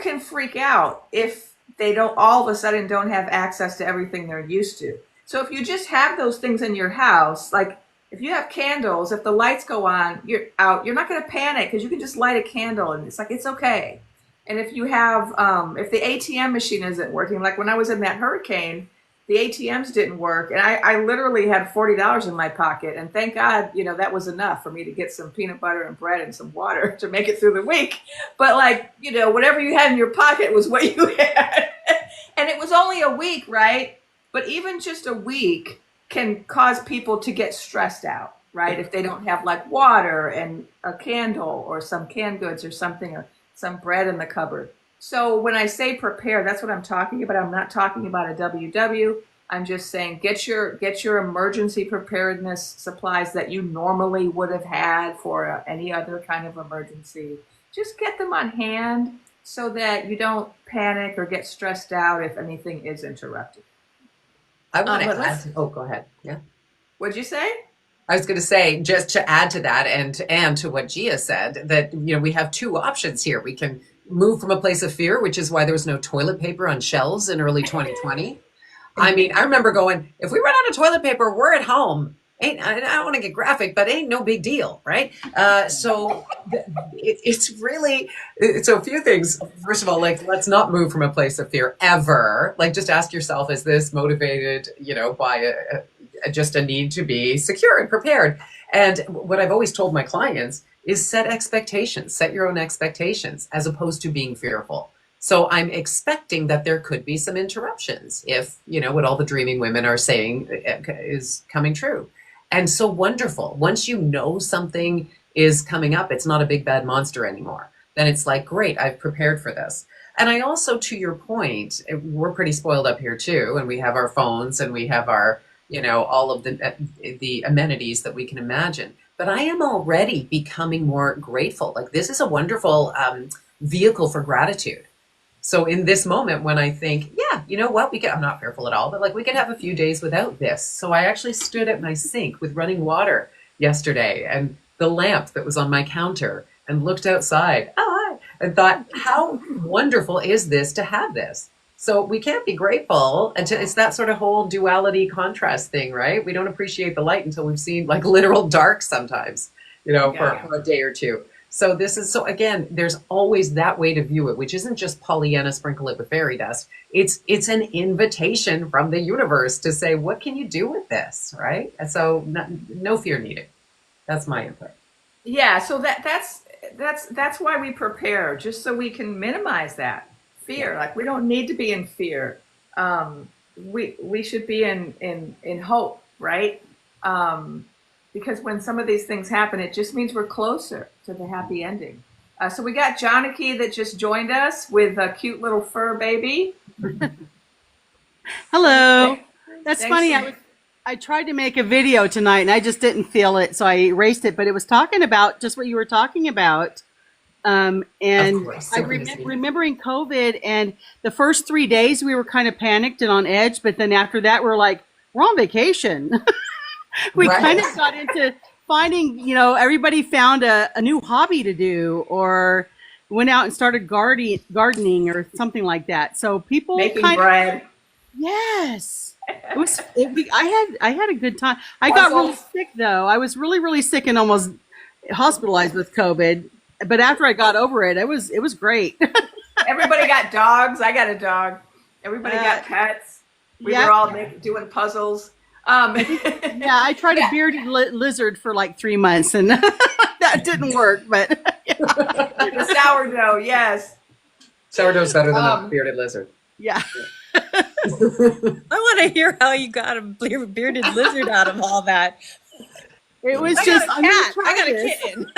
can freak out if they don't all of a sudden don't have access to everything they're used to. So if you just have those things in your house, like if you have candles, if the lights go on, you're not going to panic because you can just light a candle and it's okay. And if you have, if the ATM machine isn't working, like when I was in that hurricane, the ATMs didn't work. And I literally had $40 in my pocket. And thank God, that was enough for me to get some peanut butter and bread and some water to make it through the week. But whatever you had in your pocket was what you had. And it was only a week, right? But even just a week can cause people to get stressed out, right? If they don't have like water and a candle or some canned goods or something, or some bread in the cupboard. So when I say prepare, that's what I'm talking about. I'm not talking about a WW. I'm just saying get your emergency preparedness supplies that you normally would have had for any other kind of emergency. Just get them on hand so that you don't panic or get stressed out if anything is interrupted. I want to add. Oh, go ahead. Yeah. What'd you say? I was going to say, just to add to that and to what Gia said, that, we have two options here. We can move from a place of fear, which is why there was no toilet paper on shelves in early 2020. I mean, I remember going, if we run out of toilet paper, we're at home. I don't want to get graphic, but ain't no big deal, right? So it's a few things. First of all, like, let's not move from a place of fear ever. Like, just ask yourself, is this motivated, by just a need to be secure and prepared? And what I've always told my clients is set expectations, set your own expectations as opposed to being fearful. So I'm expecting that there could be some interruptions if, what all the dreaming women are saying is coming true. And so wonderful. Once you know something is coming up, it's not a big bad monster anymore. Then it's like, great, I've prepared for this. And I also, to your point, we're pretty spoiled up here too. And we have our phones and we have our, all of the amenities that we can imagine. But I am already becoming more grateful. Like, this is a wonderful vehicle for gratitude. So in this moment when I think, yeah, you know what, I'm not fearful at all, but like we could have a few days without this. So I actually stood at my sink with running water yesterday and the lamp that was on my counter and looked outside and thought, how wonderful is this to have this? So we can't be grateful until it's that sort of whole duality contrast thing, right? We don't appreciate the light until we've seen like literal dark sometimes, for a day or two. So so again, there's always that way to view it, which isn't just Pollyanna sprinkle it with fairy dust. It's an invitation from the universe to say, what can you do with this, right? And so no fear needed. That's my input. Yeah, so that's why we prepare, just so we can minimize that fear. Like we don't need to be in fear. We should be in hope, right? Because when some of these things happen, it just means we're closer to the happy ending. So we got Johniki that just joined us with a cute little fur baby. Hello. That's Thanks funny. I tried to make a video tonight and I just didn't feel it, so I erased it. But it was talking about just what you were talking about. And I remembering COVID, and the first 3 days we were kind of panicked and on edge, but then after that we're like, we're on vacation. We kind of got into finding, everybody found a new hobby to do, or went out and started gardening or something like that. So people making bread. Yes. I had a good time. I got really sick though. I was really, really sick and almost hospitalized with COVID. But after I got over it, it was great. Everybody got dogs. I got a dog. Everybody got pets. We were all doing puzzles. Yeah, I tried a bearded lizard for like 3 months, and that didn't work. But the sourdough, yes. Sourdough's better than a bearded lizard. Yeah. I want to hear how you got a bearded lizard out of all that. It was I just got a cat. I got a kitten.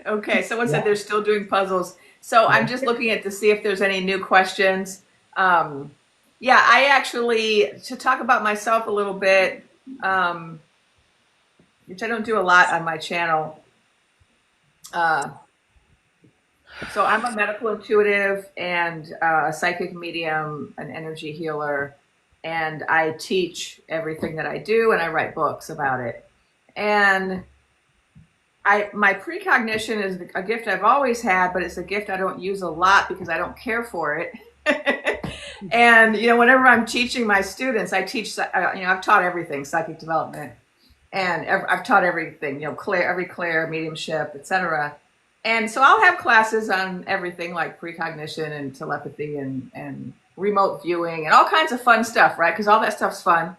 Okay, someone said they're still doing puzzles. So I'm just looking at to see if there's any new questions. I actually, to talk about myself a little bit, which I don't do a lot on my channel. So I'm a medical intuitive and a psychic medium, an energy healer, and I teach everything that I do, and I write books about it. And my precognition is a gift I've always had, but it's a gift I don't use a lot because I don't care for it. And whenever I'm teaching my students, I teach. I've taught everything: psychic development, and I've taught everything. Every clair, mediumship, etc. And so I'll have classes on everything like precognition and telepathy and remote viewing and all kinds of fun stuff, right? Because all that stuff's fun.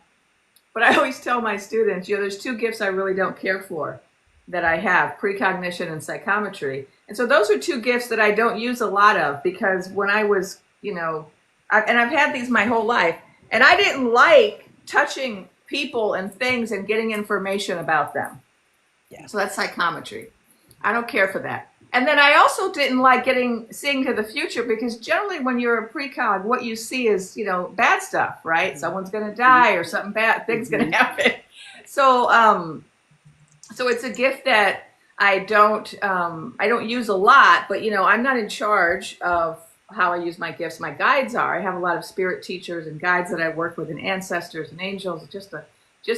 But I always tell my students, there's two gifts I really don't care for that I have: precognition and psychometry. And so those are two gifts that I don't use a lot of, because when I was, and I've had these my whole life, and I didn't like touching people and things and getting information about them. Yeah. So that's psychometry. I don't care for that. And then I also didn't like seeing to the future, because generally when you're a precog, what you see is, bad stuff, right? Someone's going to die or something bad, thing's going to happen. So, so it's a gift that I don't use a lot, but I'm not in charge of how I use my gifts. My guides are. I have a lot of spirit teachers and guides that I work with, and ancestors and angels, just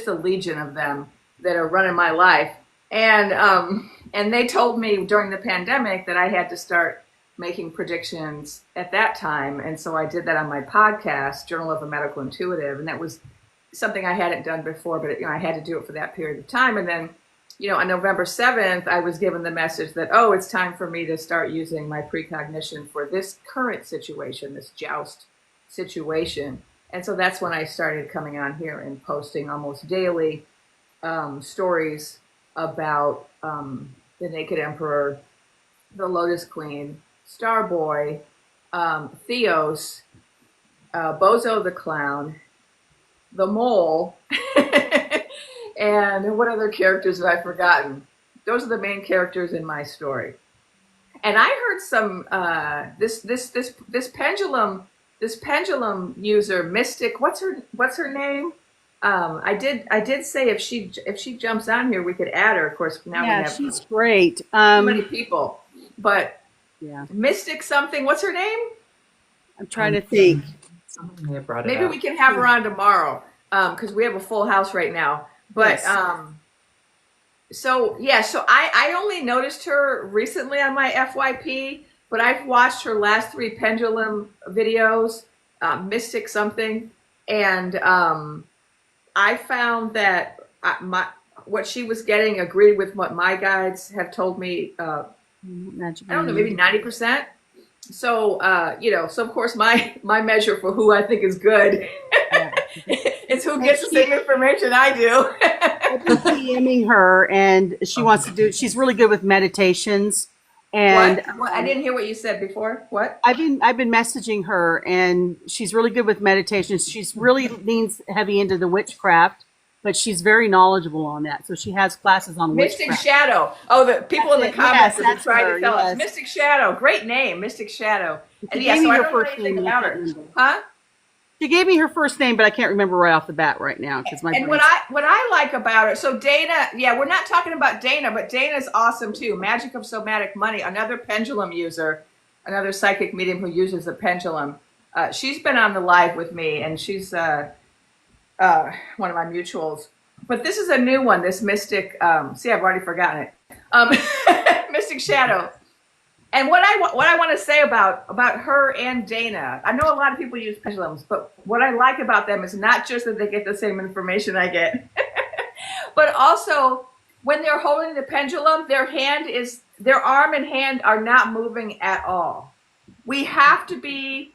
a legion of them that are running my life. And they told me during the pandemic that I had to start making predictions at that time. And so I did that on my podcast, Journal of a Medical Intuitive. And that was something I hadn't done before, but I had to do it for that period of time. And then, on November 7th, I was given the message that, it's time for me to start using my precognition for this current situation, this joust situation. And so that's when I started coming on here and posting almost daily stories about the Naked Emperor, the Lotus Queen, Starboy, Theos, Bozo the Clown, the Mole, and what other characters have I forgotten? Those are the main characters in my story. And I heard some this pendulum user, Mystic. What's her name? I did say if she jumps on here, we could add her. Of course, now we have she's great. Too many people, but Mystic something. What's her name? I'm trying to think. Maybe we can have her on tomorrow, because we have a full house right now. But so I only noticed her recently on my FYP, but I've watched her last 3 pendulum videos, Mystic something. And I found that what she was getting agreed with what my guides have told me. I don't know, maybe 90%. So so of course my measure for who I think is good is who gets the same information I do. I've been DMing her, and she wants to do. She's really good with meditations. And what? I didn't hear what you said before. What? I've been messaging her, and she's really good with meditations. She's really leans heavy into the witchcraft, but she's very knowledgeable on that. So she has classes on Mystic witchcraft. Shadow. Oh, the people in the comments have been trying to tell us. Yes. Mystic Shadow. Great name, Mystic Shadow. And She gave me so I her don't know first anything name, about but I her. can't remember. Huh? She gave me her first name, but I can't remember right off the bat right now because my And brain's- what I like about her, so Dana, we're not talking about Dana, but Dana's awesome too. Magic of Somatic Money, another pendulum user, another psychic medium who uses the pendulum. She's been on the live with me, and she's one of my mutuals. But this is a new one, this Mystic, see, I've already forgotten it. Mystic Shadow. And what I want to say about her and Dana, I know a lot of people use pendulums, but what I like about them is not just that they get the same information I get, but also when they're holding the pendulum, their arm and hand are not moving at all. We have to be,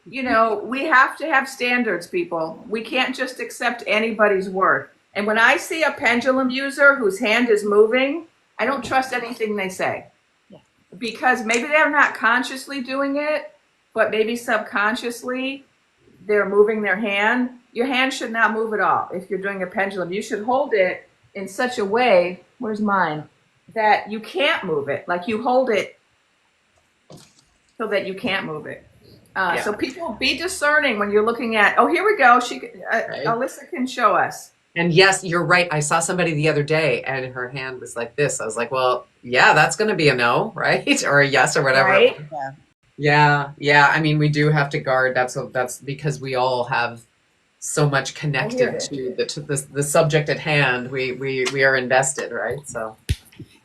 we have to have standards, people. We can't just accept anybody's word. And when I see a pendulum user whose hand is moving, I don't trust anything they say. Because maybe they're not consciously doing it, but maybe subconsciously they're moving their hand. Your hand should not move at all. If you're doing a pendulum, you should hold it in such a way, where's mine, that you can't move it. Like you hold it so that you can't move it. So people, be discerning when you're looking at, oh, here we go. Alyssa can show us. And yes, you're right. I saw somebody the other day and her hand was like this. I was like, well, yeah, that's going to be a no, right? Or a yes or whatever. Right? Yeah. I mean, we do have to guard. That's because we all have so much connected to the subject at hand. We are invested, right? So.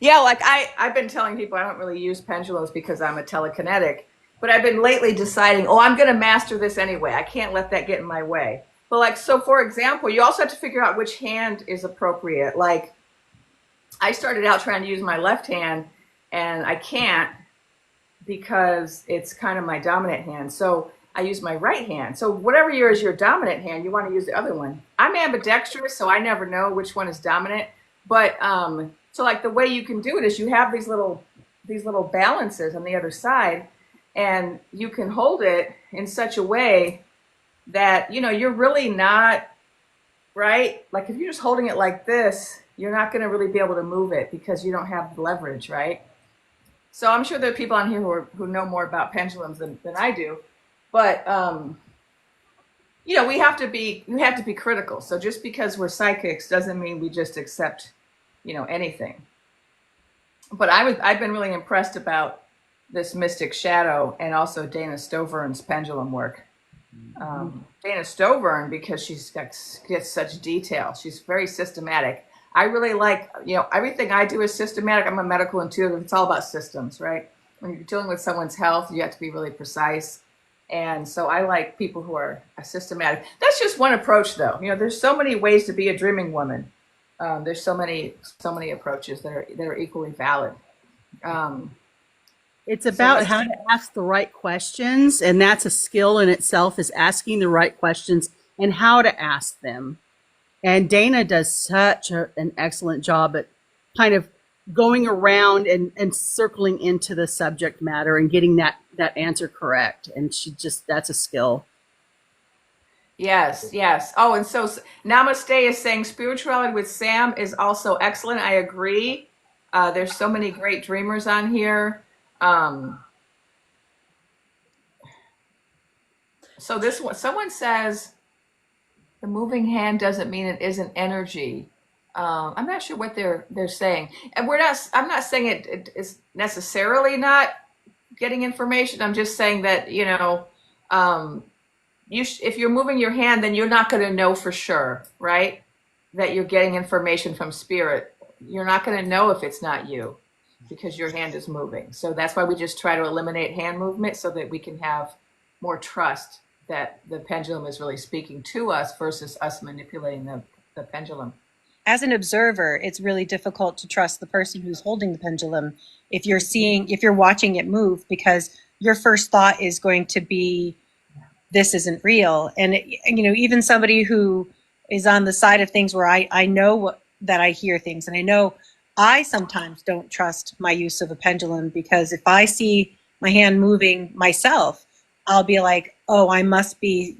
Yeah, like I've been telling people I don't really use pendulums because I'm a telekinetic, but I've been lately deciding, I'm going to master this anyway. I can't let that get in my way. But so for example, you also have to figure out which hand is appropriate. Like I started out trying to use my left hand and I can't because it's kind of my dominant hand. So I use my right hand. So whatever is your dominant hand, you want to use the other one. I'm ambidextrous, so I never know which one is dominant. But so like the way you can do it is you have these little balances on the other side, and you can hold it in such a way that, you're really not, right? Like if you're just holding it like this, you're not going to really be able to move it because you don't have leverage, right? So I'm sure there are people on here who know more about pendulums than I do. But, we have to be critical. So just because we're psychics doesn't mean we just accept, anything. But I've been really impressed about this Mystic Shadow and also Dana Stovern's pendulum work. Dana Stovern, because she's gets such detail. She's very systematic. I really like, everything I do is systematic. I'm a medical intuitive. It's all about systems, right? When you're dealing with someone's health, you have to be really precise. And so I like people who are systematic. That's just one approach, though. There's so many ways to be a dreaming woman. There's so many approaches that are equally valid. It's about how to ask the right questions, and that's a skill in itself, is asking the right questions and how to ask them. And Dana does such an excellent job at kind of going around and circling into the subject matter and getting that answer correct. And that's a skill. Yes. Oh, and so Namaste is saying spirituality with Sam is also excellent. I agree. There's so many great dreamers on here. So this one, someone says the moving hand doesn't mean it isn't energy. I'm not sure what they're saying, and I'm not saying it is necessarily not getting information. I'm just saying that if you're moving your hand, then you're not going to know for sure, right? That you're getting information from spirit. You're not going to know if it's not you because your hand is moving. So that's why we just try to eliminate hand movement so that we can have more trust that the pendulum is really speaking to us versus us manipulating the pendulum. As an observer, it's really difficult to trust the person who's holding the pendulum if you're watching it move, because your first thought is going to be, this isn't real. And even somebody who is on the side of things where I know that I hear things, and I know I sometimes don't trust my use of a pendulum, because if I see my hand moving myself, I'll be like, oh, I must be,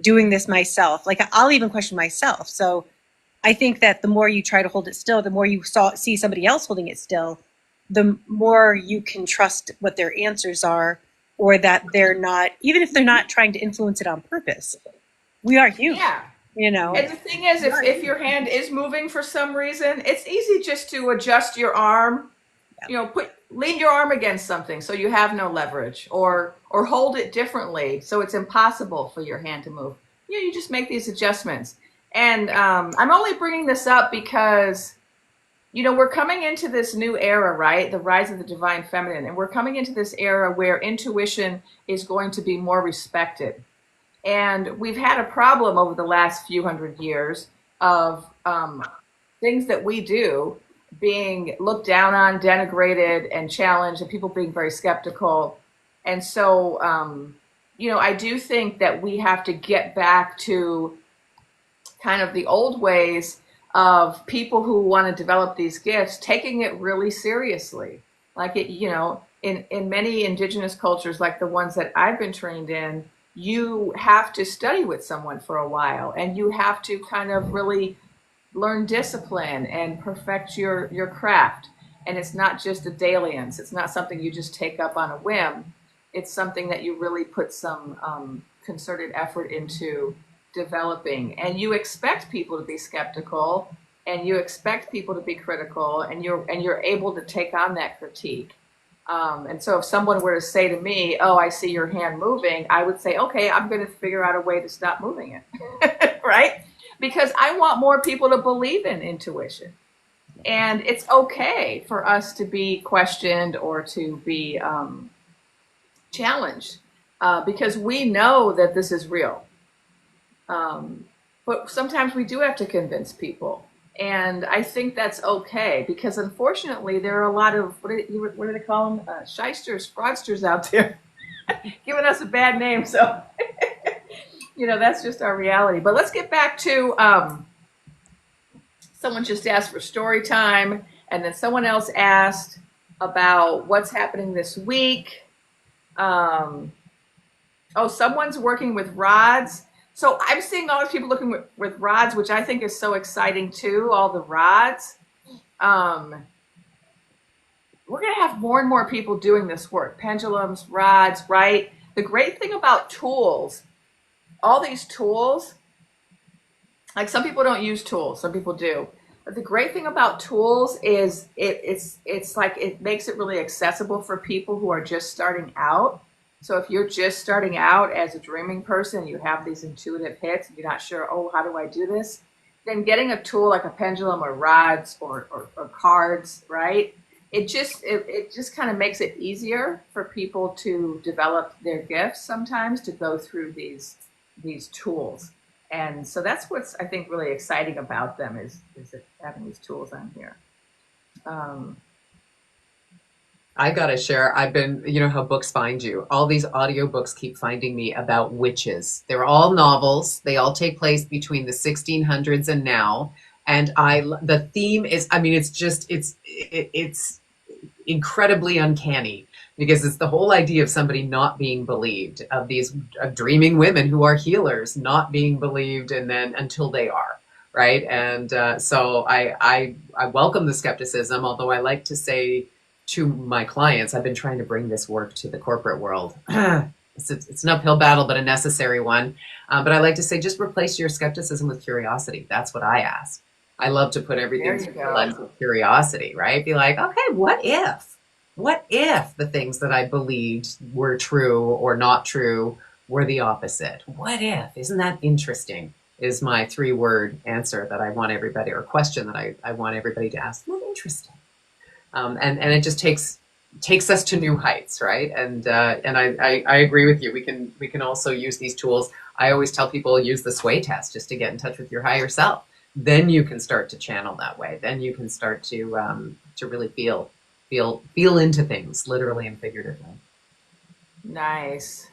doing this myself. Like, I'll even question myself. So I think that the more you try to hold it still, the more you see somebody else holding it still, the more you can trust what their answers are, or that they're not, even if they're not trying to influence it on purpose. We are human. Yeah. And the thing is, if your hand is moving for some reason, it's easy just to adjust your arm, lean your arm against something so you have no leverage, or hold it differently so it's impossible for your hand to move. You just make these adjustments. And I'm only bringing this up because, we're coming into this new era, right? The rise of the divine feminine. And we're coming into this era where intuition is going to be more respected. And we've had a problem over the last few hundred years of things that we do being looked down on, denigrated, and challenged, and people being very skeptical. And so, I do think that we have to get back to kind of the old ways of people who want to develop these gifts, taking it really seriously. Like in many indigenous cultures, like the ones that I've been trained in, you have to study with someone for a while, and you have to kind of really learn discipline and perfect your craft. And it's not just a dalliance. It's not something you just take up on a whim. It's something that you really put some concerted effort into developing. And you expect people to be skeptical, and you expect people to be critical, and you're able to take on that critique. And so if someone were to say to me, oh, I see your hand moving, I would say, okay, I'm going to figure out a way to stop moving it, right? Because I want more people to believe in intuition. And it's okay for us to be questioned or to be challenged, because we know that this is real. But sometimes we do have to convince people. And I think that's okay, because unfortunately there are a lot of, what do they call them? Shysters, fraudsters out there giving us a bad name. So, that's just our reality. But let's get back to, someone just asked for story time, and then someone else asked about what's happening this week. Someone's working with rods. So I'm seeing all these people looking with rods, which I think is so exciting too, all the rods. We're going to have more and more people doing this work. Pendulums, rods, right? The great thing about tools, all these tools, like some people don't use tools, some people do. But the great thing about tools is it's like it makes it really accessible for people who are just starting out. So if you're just starting out as a dreaming person, you have these intuitive hits, and you're not sure, oh, how do I do this? Then getting a tool like a pendulum or rods or cards, right? It just kind of makes it easier for people to develop their gifts sometimes, to go through these tools. And so that's what's, I think, really exciting about them is having these tools on here. I gotta share, I've been, how books find you. All these audiobooks keep finding me about witches. They're all novels. They all take place between the 1600s and now. And the theme is, it's incredibly uncanny, because it's the whole idea of somebody not being believed, of these dreaming women who are healers not being believed, and then until they are, right? And so I welcome the skepticism, although I like to say to my clients, I've been trying to bring this work to the corporate world. It's an uphill battle, but a necessary one. But I like to say, just replace your skepticism with curiosity. That's what I ask. I love to put everything through the lens of curiosity, right? Be like, okay, what if the things that I believed were true or not true were the opposite? What if? Isn't that interesting? Is my 3-word answer that I want everybody, or question that I want everybody to ask. Well, interesting. And it just takes takes us to new heights, right? And I agree with you. We can also use these tools. I always tell people use the sway test just to get in touch with your higher self. Then you can start to channel that way. Then you can start to really feel into things, literally and figuratively. Nice.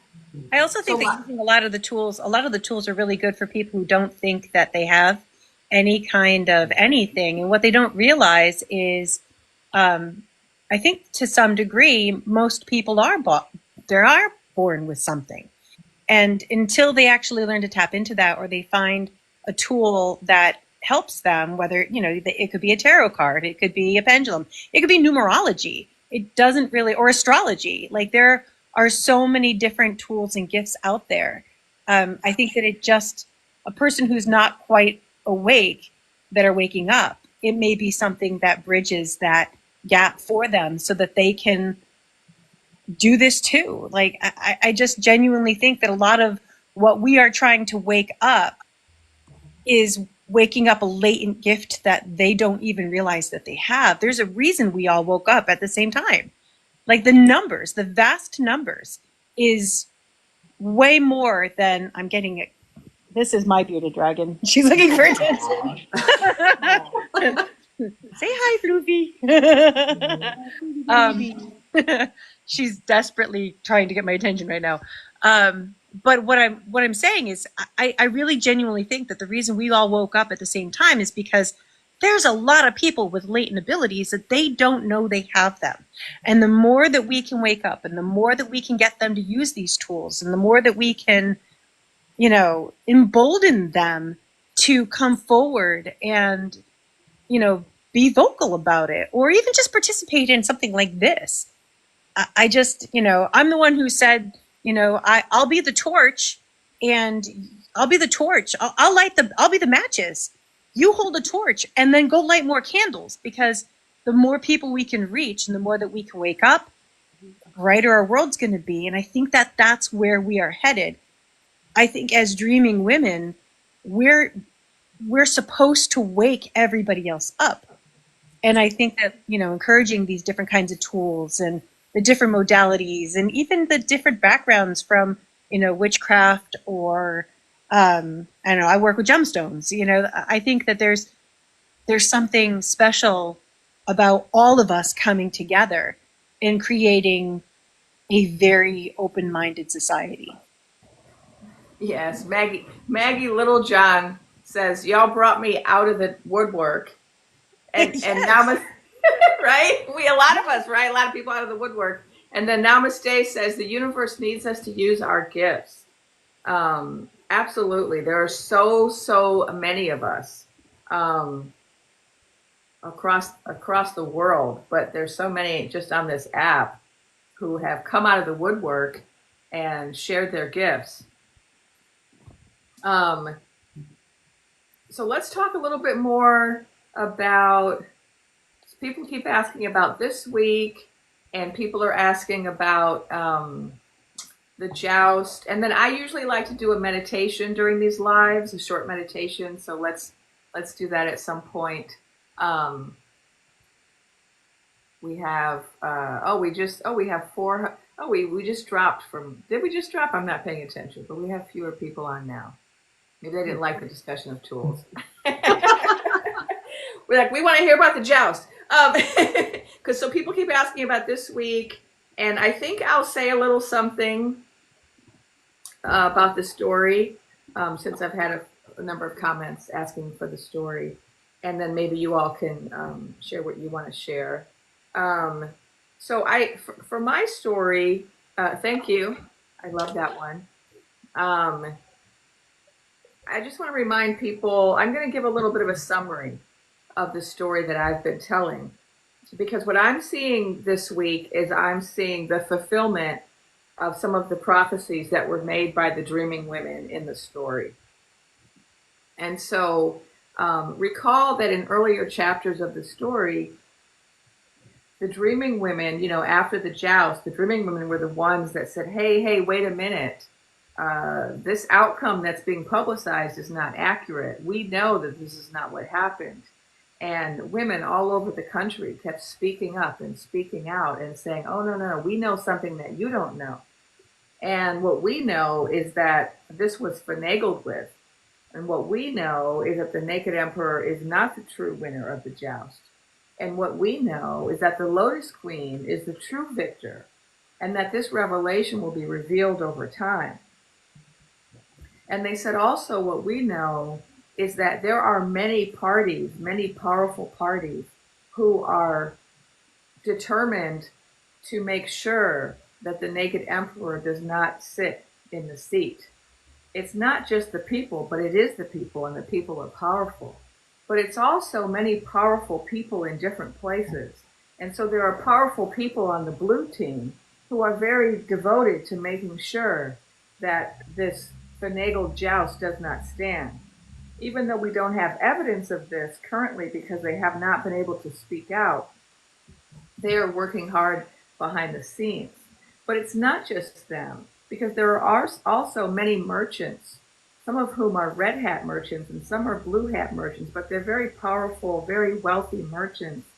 I also think that using a lot of the tools are really good for people who don't think that they have any kind of anything. And what they don't realize is, I think to some degree, most people are born with something. And until they actually learn to tap into that, or they find a tool that helps them, whether, it could be a tarot card, it could be a pendulum, it could be numerology. It doesn't really, or astrology. Like, there are so many different tools and gifts out there. I think that a person who's not quite awake, that are waking up, it may be something that bridges that gap for them so that they can do this too. Like, I just genuinely think that a lot of what we are trying to wake up is waking up a latent gift that they don't even realize that they have. There's a reason we all woke up at the same time. Like, the vast numbers is way more than I'm getting it. This is my bearded dragon. She's looking for attention. Say hi, Floofy. She's desperately trying to get my attention right now. But what I'm saying is, I really genuinely think that the reason we all woke up at the same time is because there's a lot of people with latent abilities that they don't know they have them. And the more that we can wake up, and the more that we can get them to use these tools, and the more that we can, embolden them to come forward and, be vocal about it, or even just participate in something like this. I just, I'm the one who said, I'll be the torch, and I'll be the torch. I'll be the matches. You hold a torch and then go light more candles, because the more people we can reach and the more that we can wake up, the brighter our world's going to be. And I think that that's where we are headed. I think as dreaming women, we're supposed to wake everybody else up. And I think that, encouraging these different kinds of tools and the different modalities, and even the different backgrounds from, witchcraft, or, I don't know, I work with gemstones. I think that there's something special about all of us coming together and creating a very open-minded society. Yes, Maggie Littlejohn says, y'all brought me out of the woodwork. And Yes. And namaste, right? A lot of us, right? A lot of people out of the woodwork. And then Namaste says the universe needs us to use our gifts. Absolutely. There are so many of us across the world, but there's so many just on this app who have come out of the woodwork and shared their gifts. So let's talk a little bit more about, people keep asking about this week, and people are asking about the joust. And then I usually like to do a meditation during these lives, a short meditation. So let's do that at some point. We have we have four. Oh, we just dropped from. Did we just drop? I'm not paying attention, but we have fewer people on now. Maybe they didn't like the discussion of tools. We're like, we want to hear about the joust. Because so people keep asking about this week, and I think I'll say a little something about the story, since I've had a number of comments asking for the story, and then maybe you all can share what you want to share. So for my story, thank you. I love that one. I just want to remind people, I'm going to give a little bit of a summary of the story that I've been telling, because what I'm seeing this week is I'm seeing the fulfillment of some of the prophecies that were made by the dreaming women in the story. And so recall that in earlier chapters of the story, the dreaming women, after the joust, the dreaming women were the ones that said, hey, wait a minute. This outcome that's being publicized is not accurate. We know that this is not what happened. And women all over the country kept speaking up and speaking out and saying, oh, no, no, we know something that you don't know. And what we know is that this was finagled with. And what we know is that the Naked Emperor is not the true winner of the joust. And what we know is that the Lotus Queen is the true victor, and that this revelation will be revealed over time. And they said also what we know is that there are many parties, many powerful parties, who are determined to make sure that the Naked Emperor does not sit in the seat. It's not just the people, but it is the people, and the people are powerful. But it's also many powerful people in different places. And so there are powerful people on the blue team who are very devoted to making sure that this finagled joust does not stand. Even though we don't have evidence of this currently because they have not been able to speak out, they are working hard behind the scenes. But it's not just them, because there are also many merchants, some of whom are red hat merchants and some are blue hat merchants, but they're very powerful, very wealthy merchants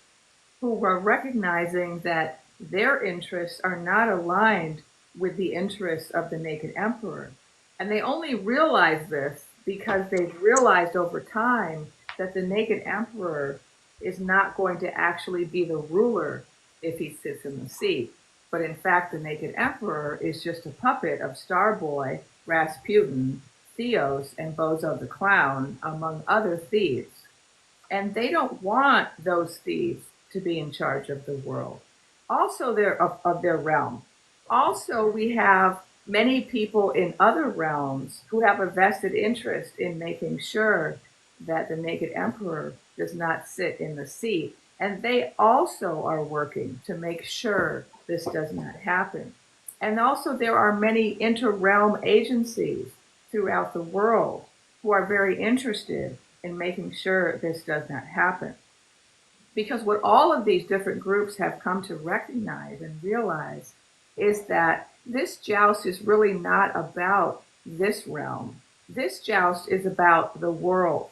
who are recognizing that their interests are not aligned with the interests of the Naked Emperor. And they only realize this because they've realized over time that the Naked Emperor is not going to actually be the ruler if he sits in the seat. But in fact, the Naked Emperor is just a puppet of Starboy, Rasputin, Theos, and Bozo the Clown, among other thieves. And they don't want those thieves to be in charge of the world, also of their realm. Also, we have many people in other realms who have a vested interest in making sure that the Naked Emperor does not sit in the seat. And they also are working to make sure this does not happen. And also, there are many inter-realm agencies throughout the world who are very interested in making sure this does not happen. Because what all of these different groups have come to recognize and realize is that this joust is really not about this realm. This joust is about the world,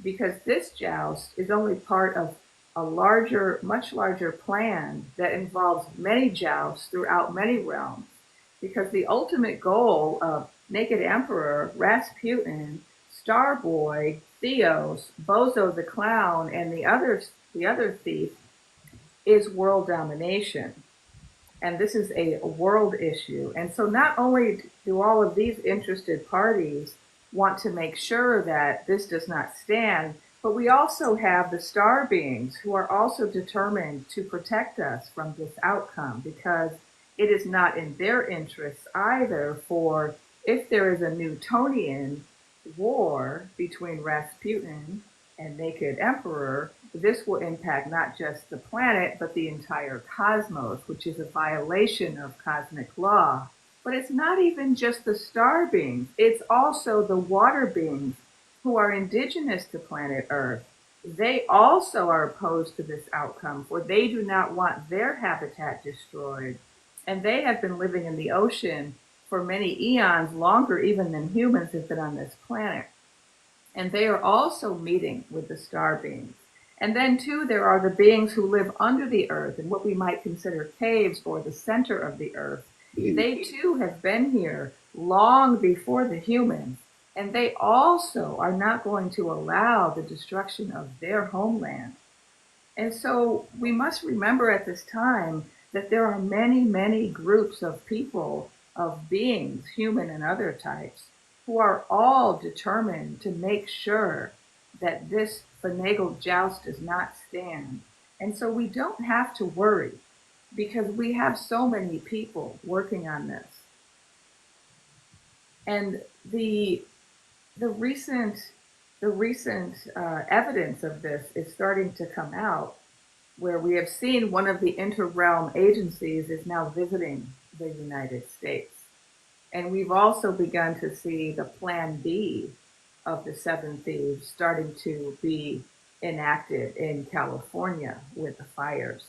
because this joust is only part of a larger, much larger plan that involves many jousts throughout many realms. Because the ultimate goal of Naked Emperor, Rasputin, Starboy, Theos, Bozo the Clown, and the other thief is world domination. And this is a world issue. And so not only do all of these interested parties want to make sure that this does not stand, but we also have the star beings who are also determined to protect us from this outcome, because it is not in their interests either for, if there is a Newtonian war between Rasputin and Naked Emperor, this will impact not just the planet, but the entire cosmos, which is a violation of cosmic law. But it's not even just the star beings, it's also the water beings who are indigenous to planet Earth. They also are opposed to this outcome, for they do not want their habitat destroyed. And they have been living in the ocean for many eons, longer even than humans have been on this planet. And they are also meeting with the star beings. And then, too, there are the beings who live under the earth in what we might consider caves or the center of the earth. They, too, have been here long before the humans. And they also are not going to allow the destruction of their homeland. And so we must remember at this time that there are many, many groups of people, of beings, human and other types, who are all determined to make sure that this finagled joust does not stand. And so we don't have to worry, because we have so many people working on this. And the recent evidence of this is starting to come out, where we have seen one of the inter-realm agencies is now visiting the United States. And we've also begun to see the Plan B of the Seven Thieves starting to be enacted in California with the fires.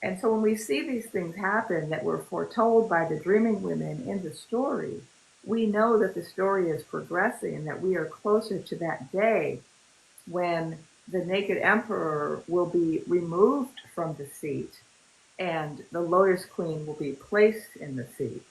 And so when we see these things happen that were foretold by the dreaming women in the story, we know that the story is progressing and that we are closer to that day when the naked emperor will be removed from the seat and the Lotus Queen will be placed in the seat.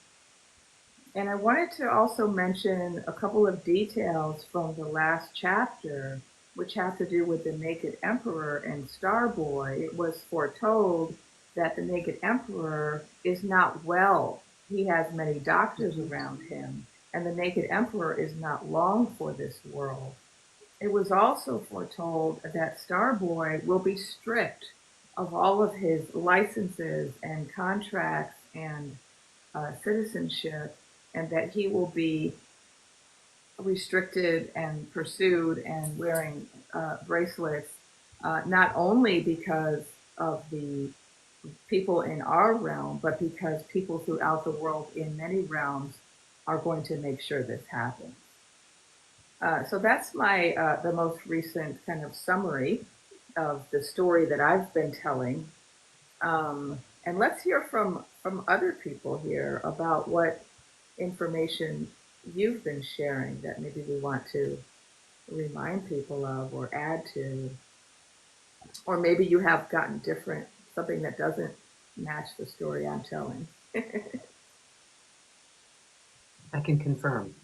And I wanted to also mention a couple of details from the last chapter, which have to do with the naked emperor and Starboy. It was foretold that the naked emperor is not well. He has many doctors around him, and the naked emperor is not long for this world. It was also foretold that Starboy will be stripped of all of his licenses and contracts and citizenship, and that he will be restricted and pursued and wearing bracelets, not only because of the people in our realm, but because people throughout the world in many realms are going to make sure this happens. So that's my the most recent kind of summary of the story that I've been telling. And let's hear from other people here about what information you've been sharing that maybe we want to remind people of or add to, or maybe you have gotten different, something that doesn't match the story I'm telling. I can confirm.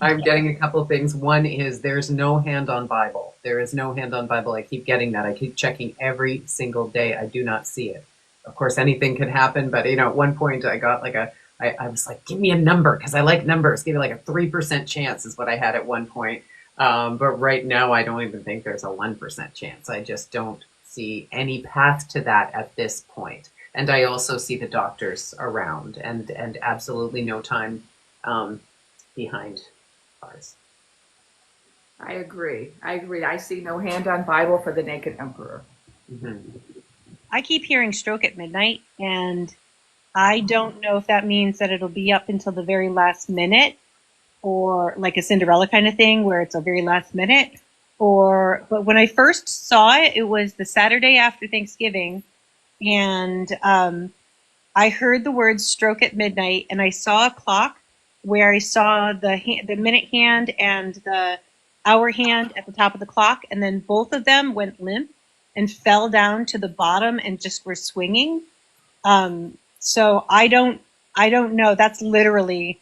I'm getting a couple of things. One is there's no hand on Bible. There is no hand on Bible. I keep getting that. I keep checking every single day. I do not see it. Of course, anything could happen, but at one point I got like I was like, give me a number because I like numbers. Give me like a 3% chance is what I had at one point. But right now I don't even think there's a 1% chance. I just don't see any path to that at this point. And I also see the doctors around and absolutely no time behind bars. I agree. I see no hand on Bible for the naked emperor. Mm-hmm. I keep hearing stroke at midnight, and I don't know if that means that it'll be up until the very last minute, or like a Cinderella kind of thing where it's a very last minute. But when I first saw it, it was the Saturday after Thanksgiving, and I heard the words stroke at midnight, and I saw a clock where I saw the minute hand and the hour hand at the top of the clock, and then both of them went limp and fell down to the bottom and just were swinging. So I don't know. That's literally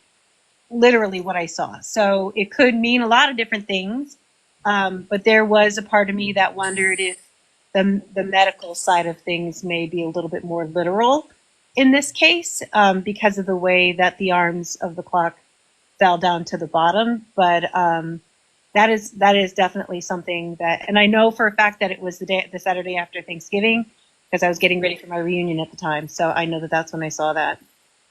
what I saw. So it could mean a lot of different things. But there was a part of me that wondered if the medical side of things may be a little bit more literal in this case, because of the way that the arms of the clock fell down to the bottom. But that is definitely something that, and I know for a fact that it was the Saturday after Thanksgiving, because I was getting ready for my reunion at the time. So I know that that's when I saw that.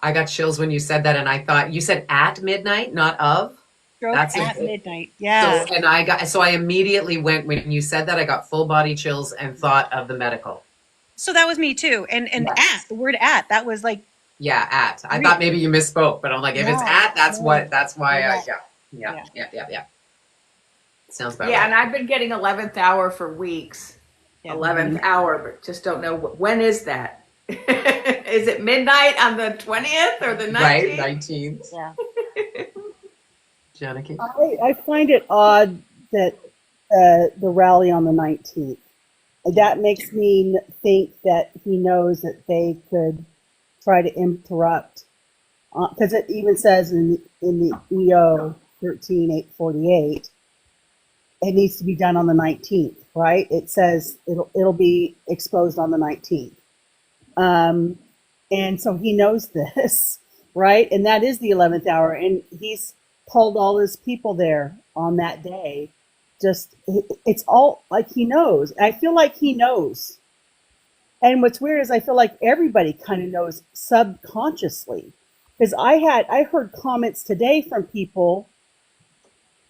I got chills when you said that, and I thought you said at midnight, not of. Stroke That's at midnight. Yeah. So I immediately went when you said that. I got full body chills and thought of the medical. So that was me too. And yes. The word at, that was like. Yeah, at. I thought maybe you misspoke, but I'm like, if it's at, that's why yeah. Sounds about right. And I've been getting 11th hour for weeks. Yeah. 11th hour, but just don't know when is that. Is it midnight on the 20th or the 19th? Right, 19th. Yeah. Janaki? I find it odd that the rally on the 19th. That makes me think that he knows that they could try to interrupt, because it even says in the EO 13848, it needs to be done on the 19th, right? It says it'll be exposed on the 19th. And so he knows this, right? And that is the 11th hour, and he's pulled all his people there on that day. It's all like he knows. I feel like he knows. And what's weird is I feel like everybody kind of knows subconsciously, because I heard comments today from people,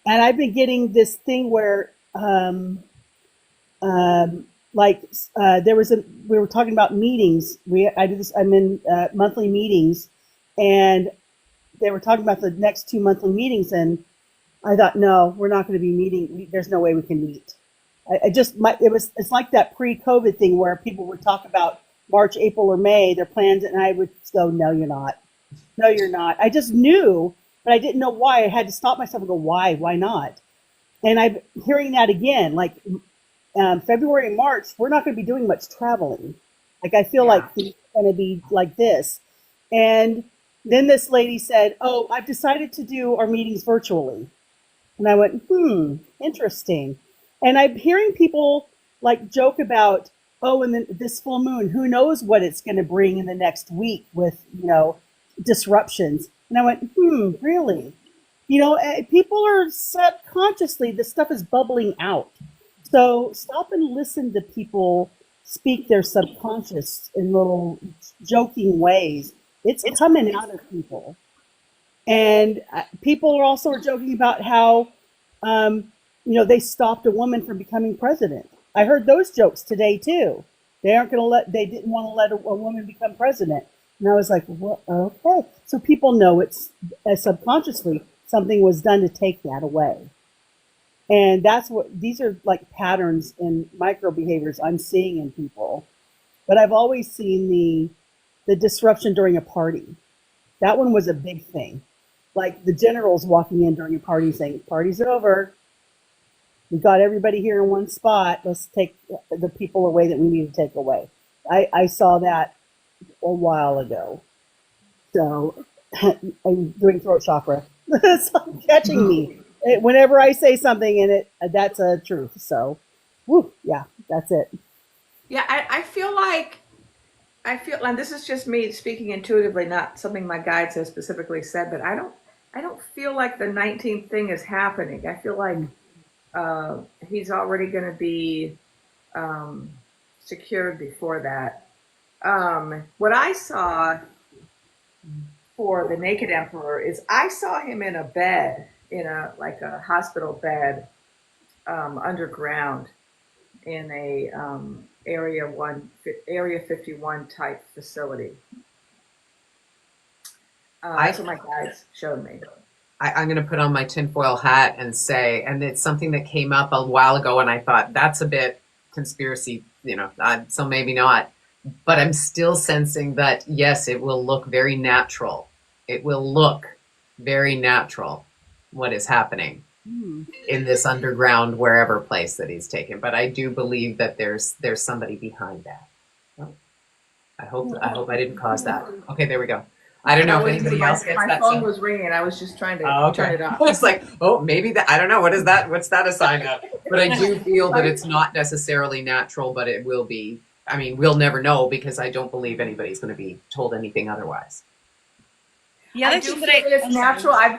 and I've been getting this thing where we were talking about meetings. I'm in monthly meetings, and they were talking about the next 2 monthly meetings, and I thought, no, we're not going to be meeting. There's no way we can meet. It's like that pre-COVID thing where people would talk about March, April, or May, their plans, and I would go, no, you're not. No, you're not. I just knew, but I didn't know why. I had to stop myself and go, why not? And I'm hearing that again, like February and March, we're not going to be doing much traveling. Like, I feel like it's going to be like this. And then this lady said, oh, I've decided to do our meetings virtually. And I went, interesting. And I'm hearing people like joke about, oh, and then this full moon, who knows what it's going to bring in the next week with, disruptions. And I went, really? People are subconsciously, this stuff is bubbling out. So stop and listen to people speak their subconscious in little joking ways. It's coming out of people. And people are also joking about how, they stopped a woman from becoming president. I heard those jokes today too. They didn't want to let a woman become president. And I was like, well, okay. So people know it's subconsciously something was done to take that away. And these are like patterns and micro behaviors I'm seeing in people. But I've always seen the disruption during a party. That one was a big thing. Like the generals walking in during a party saying, party's over. We got everybody here in one spot. Let's take the people away that we need to take away. I saw that a while ago. So I'm doing throat chakra. It's catching me. Whenever I say something in it, that's a truth. So, yeah, that's it. Yeah, I feel, and this is just me speaking intuitively, not something my guides have specifically said, but I don't feel like the 19th thing is happening. I feel like he's already going to be secured before that. What I saw for the Naked Emperor is I saw him in a bed, in a hospital bed, underground in a Area 51 type facility. That's what my guides showed me. I'm going to put on my tinfoil hat and say, and it's something that came up a while ago, and I thought that's a bit conspiracy, so maybe not. But I'm still sensing that, yes, it will look very natural. It will look very natural, what is happening in this underground wherever place that he's taken. But I do believe that there's somebody behind that. Oh, I hope I didn't cause that. Okay, there we go. I don't know if anybody else gets that. My phone was ringing. I was just trying to turn it off. It's like, maybe that. I don't know. What is that? What's that a sign of? But I do feel that it's not necessarily natural, but it will be. I mean, we'll never know because I don't believe anybody's going to be told anything otherwise. Yeah, I do feel it's natural. I've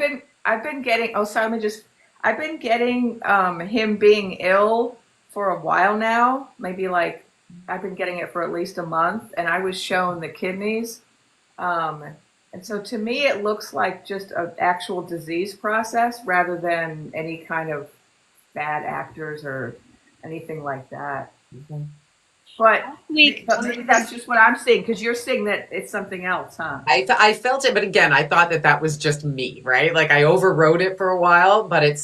been getting. Oh, sorry. I've been getting him being ill for a while now. Maybe I've been getting it for at least a month, and I was shown the kidneys. And so to me, it looks like just an actual disease process rather than any kind of bad actors or anything like that. Mm-hmm. But maybe that's just what I'm seeing, because you're seeing that it's something else, huh? I felt it, but again, I thought that was just me, right? Like I overrode it for a while, but it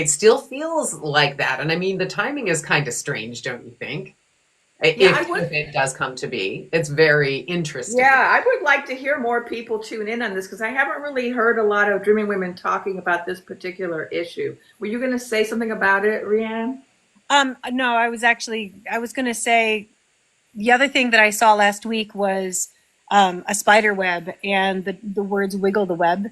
still feels like that. And I mean, the timing is kind of strange, don't you think? If it does come to be, it's very interesting. Yeah, I would like to hear more people tune in on this because I haven't really heard a lot of Dreaming Women talking about this particular issue. Were you going to say something about it, Rianne? No, I was going to say the other thing that I saw last week was a spider web and the words wiggle the web.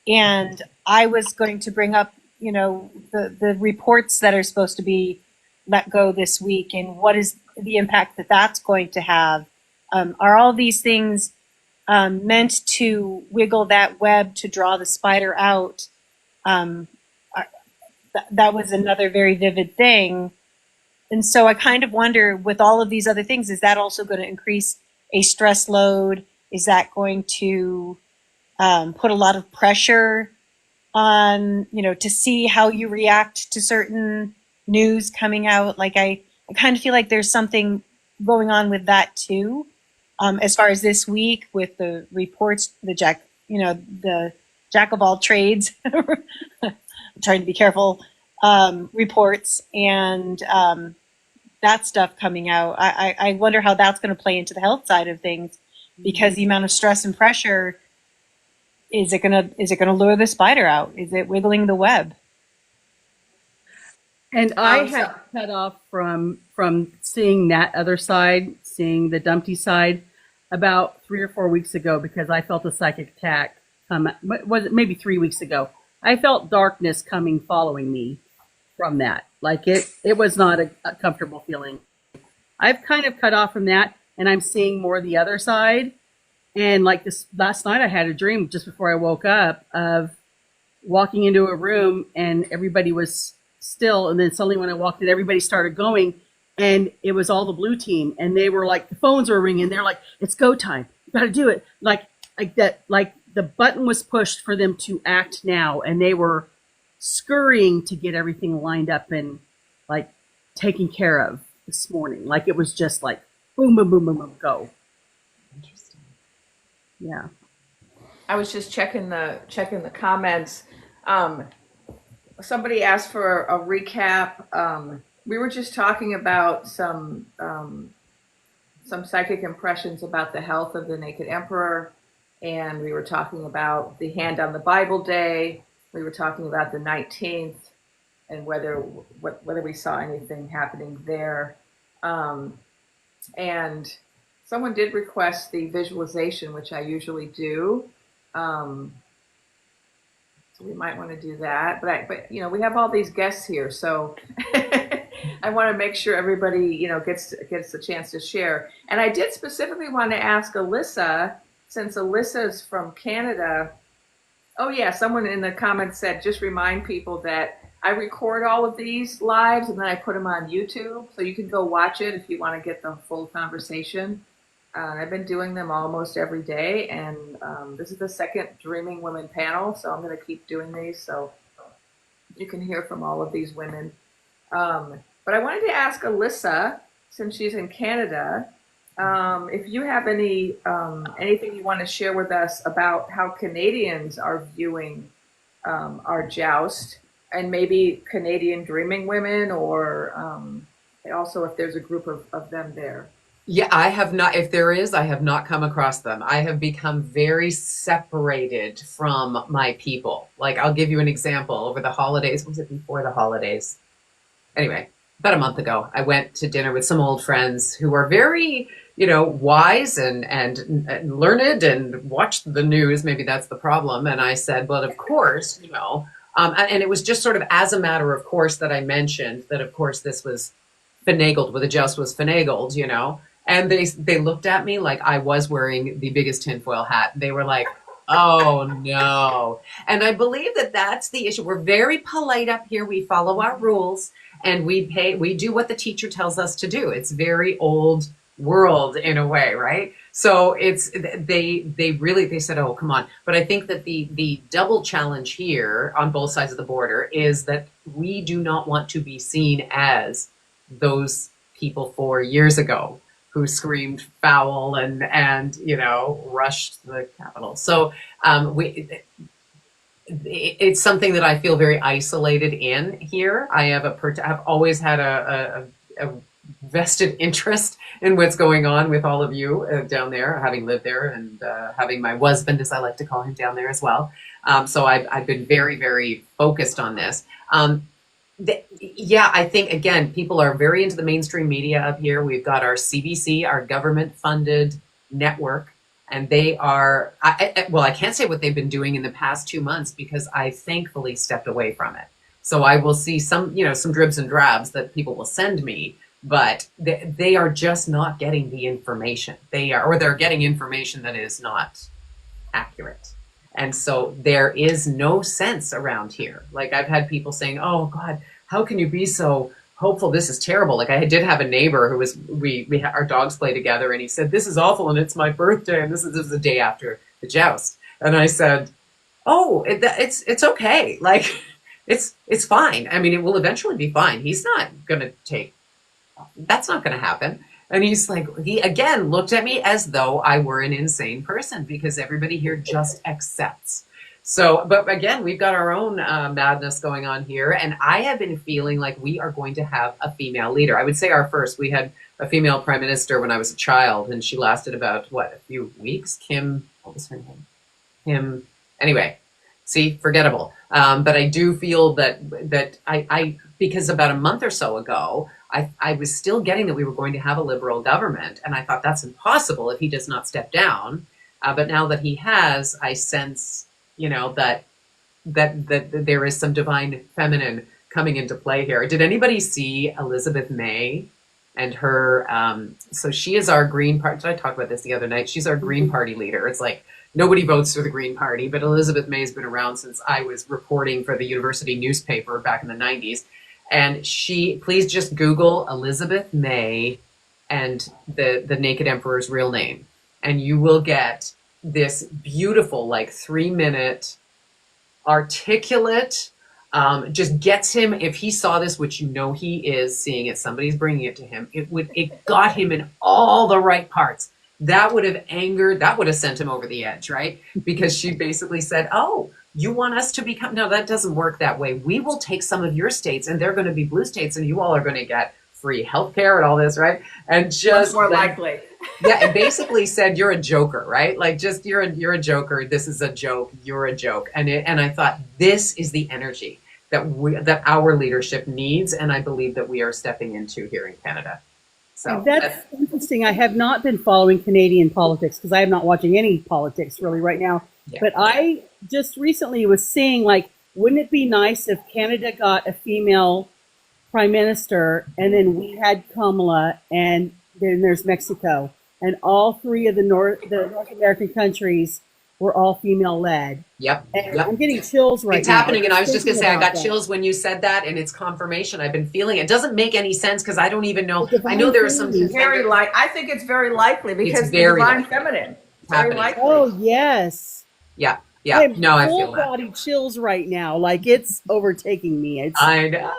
And I was going to bring up, the reports that are supposed to be let go this week and what is the impact that that's going to have. Are all these things meant to wiggle that web to draw the spider out? That was another very vivid thing. And so I kind of wonder, with all of these other things, is that also going to increase a stress load? Is that going to put a lot of pressure on, to see how you react to certain news coming out? Like I kind of feel like there's something going on with that too. As far as this week with the reports, the jack of all trades, I'm trying to be careful, reports and that stuff coming out. I wonder how that's going to play into the health side of things, because the amount of stress and pressure, is it going to lure the spider out? Is it wiggling the web? And I had cut off from seeing that other side, seeing the Dumpty side, about 3 or 4 weeks ago because I felt a psychic attack come. Was it maybe 3 weeks ago? I felt darkness coming, following me from that. Like it was not a comfortable feeling. I've kind of cut off from that, and I'm seeing more the other side. And like this last night, I had a dream just before I woke up of walking into a room and everybody was still, and then suddenly when I walked in, everybody started going, and it was all the blue team, and they were like, the phones were ringing. They're like, "It's go time. You got to do it." Like that. Like the button was pushed for them to act now, and they were scurrying to get everything lined up and like taken care of this morning. Like it was just like boom, boom, boom, boom, boom, go. Interesting. Yeah. I was just checking the comments. Somebody asked for a recap. We were just talking about some psychic impressions about the health of the Naked Emperor, and we were talking about the Hand on the Bible Day. We were talking about the 19th and whether we saw anything happening there. And someone did request the visualization, which I usually do. So we might want to do that, but you know, we have all these guests here, so I want to make sure everybody, you know, gets a chance to share. And I did specifically want to ask Alyssa, since Alyssa's from Canada. Oh yeah, someone in the comments said, just remind people that I record all of these lives and then I put them on YouTube, so you can go watch it if you want to get the full conversation. I've been doing them almost every day, and this is the second Dreaming Women panel, so I'm going to keep doing these so you can hear from all of these women. But I wanted to ask Alyssa, since she's in Canada, if you have anything you want to share with us about how Canadians are viewing our joust, and maybe Canadian Dreaming Women, or also if there's a group of them there. Yeah, I have not, if there is, I have not come across them. I have become very separated from my people. Like, I'll give you an example. Over the holidays, was it before the holidays? Anyway, about a month ago, I went to dinner with some old friends who are very, you know, wise and learned and watched the news. Maybe that's the problem. And I said, well, of course, you know, and it was just sort of as a matter of course that I mentioned that, of course, this was finagled, where the joust was finagled, you know. And they looked at me like I was wearing the biggest tinfoil hat. They were like, oh no. And I believe that that's the issue. We're very polite up here. We follow our rules and we do what the teacher tells us to do. It's very old world in a way, right? So it's, they said, oh, come on. But I think that the double challenge here on both sides of the border is that we do not want to be seen as those people 4 years ago who screamed foul and you know, rushed the Capitol. So it's something that I feel very isolated in here. I've always had a vested interest in what's going on with all of you down there, having lived there and having my husband, as I like to call him, down there as well. So I've been very, very focused on this. Yeah, I think, again, people are very into the mainstream media up here. We've got our CBC, our government-funded network, and they are, well, I can't say what they've been doing in the past 2 months because I thankfully stepped away from it. So I will see some, you know, some dribs and drabs that people will send me, but they are just not getting the information. They're getting information that is not accurate. And so there is no sense around here. Like, I've had people saying, oh God, how can you be so hopeful? This is terrible. Like, I did have a neighbor who was, our dogs play together, and he said, this is awful and it's my birthday. And this is the day after the joust. And I said, oh, it's okay. Like, it's fine. I mean, it will eventually be fine. He's not going to that's not going to happen. And he's like, he again looked at me as though I were an insane person because everybody here just accepts. So, but again, we've got our own madness going on here. And I have been feeling like we are going to have a female leader. I would say our first. We had a female prime minister when I was a child, and she lasted about, a few weeks? What was her name? Anyway. See, forgettable. But I do feel that I because about a month or so ago, I was still getting that we were going to have a liberal government, and I thought that's impossible if he does not step down. But now that he has, I sense, that there is some divine feminine coming into play here. Did anybody see Elizabeth May and her? So she is our Green Party. Did I talk about this the other night? She's our Green Party leader. It's like nobody votes for the Green Party, but Elizabeth May has been around since I was reporting for the university newspaper back in the 90s. And please just Google Elizabeth May and the Naked Emperor's real name, and you will get this beautiful, like 3-minute articulate, just gets him, if he saw this, which he is seeing it, somebody's bringing it to him, it got him in all the right parts. That would have sent him over the edge, right? Because she basically said, oh, you want us to become, no, that doesn't work that way. We will take some of your states and they're going to be blue states and you all are going to get free healthcare and all this, right? And just more likely. yeah, it basically said you're a joker, right? Like just you're a joker. This is a joke. You're a joke. And I thought this is the energy that our leadership needs, and I believe that we are stepping into here in Canada. So that's interesting. I have not been following Canadian politics because I am not watching any politics really right now. Yeah. But I just recently was seeing, like, wouldn't it be nice if Canada got a female prime minister, and then we had Kamala, and then there's Mexico, and all three of the North American countries were all female led. Yep. And I'm getting chills right now. It's happening, and I was just going to say, I got chills when you said that, and it's confirmation. I've been feeling it. It doesn't make any sense because I don't even know. I know there is some I think it's very likely because it's very the divine feminine. Very likely. Oh yes. Yeah. I feel that. Full body chills right now. Like it's overtaking me. I know.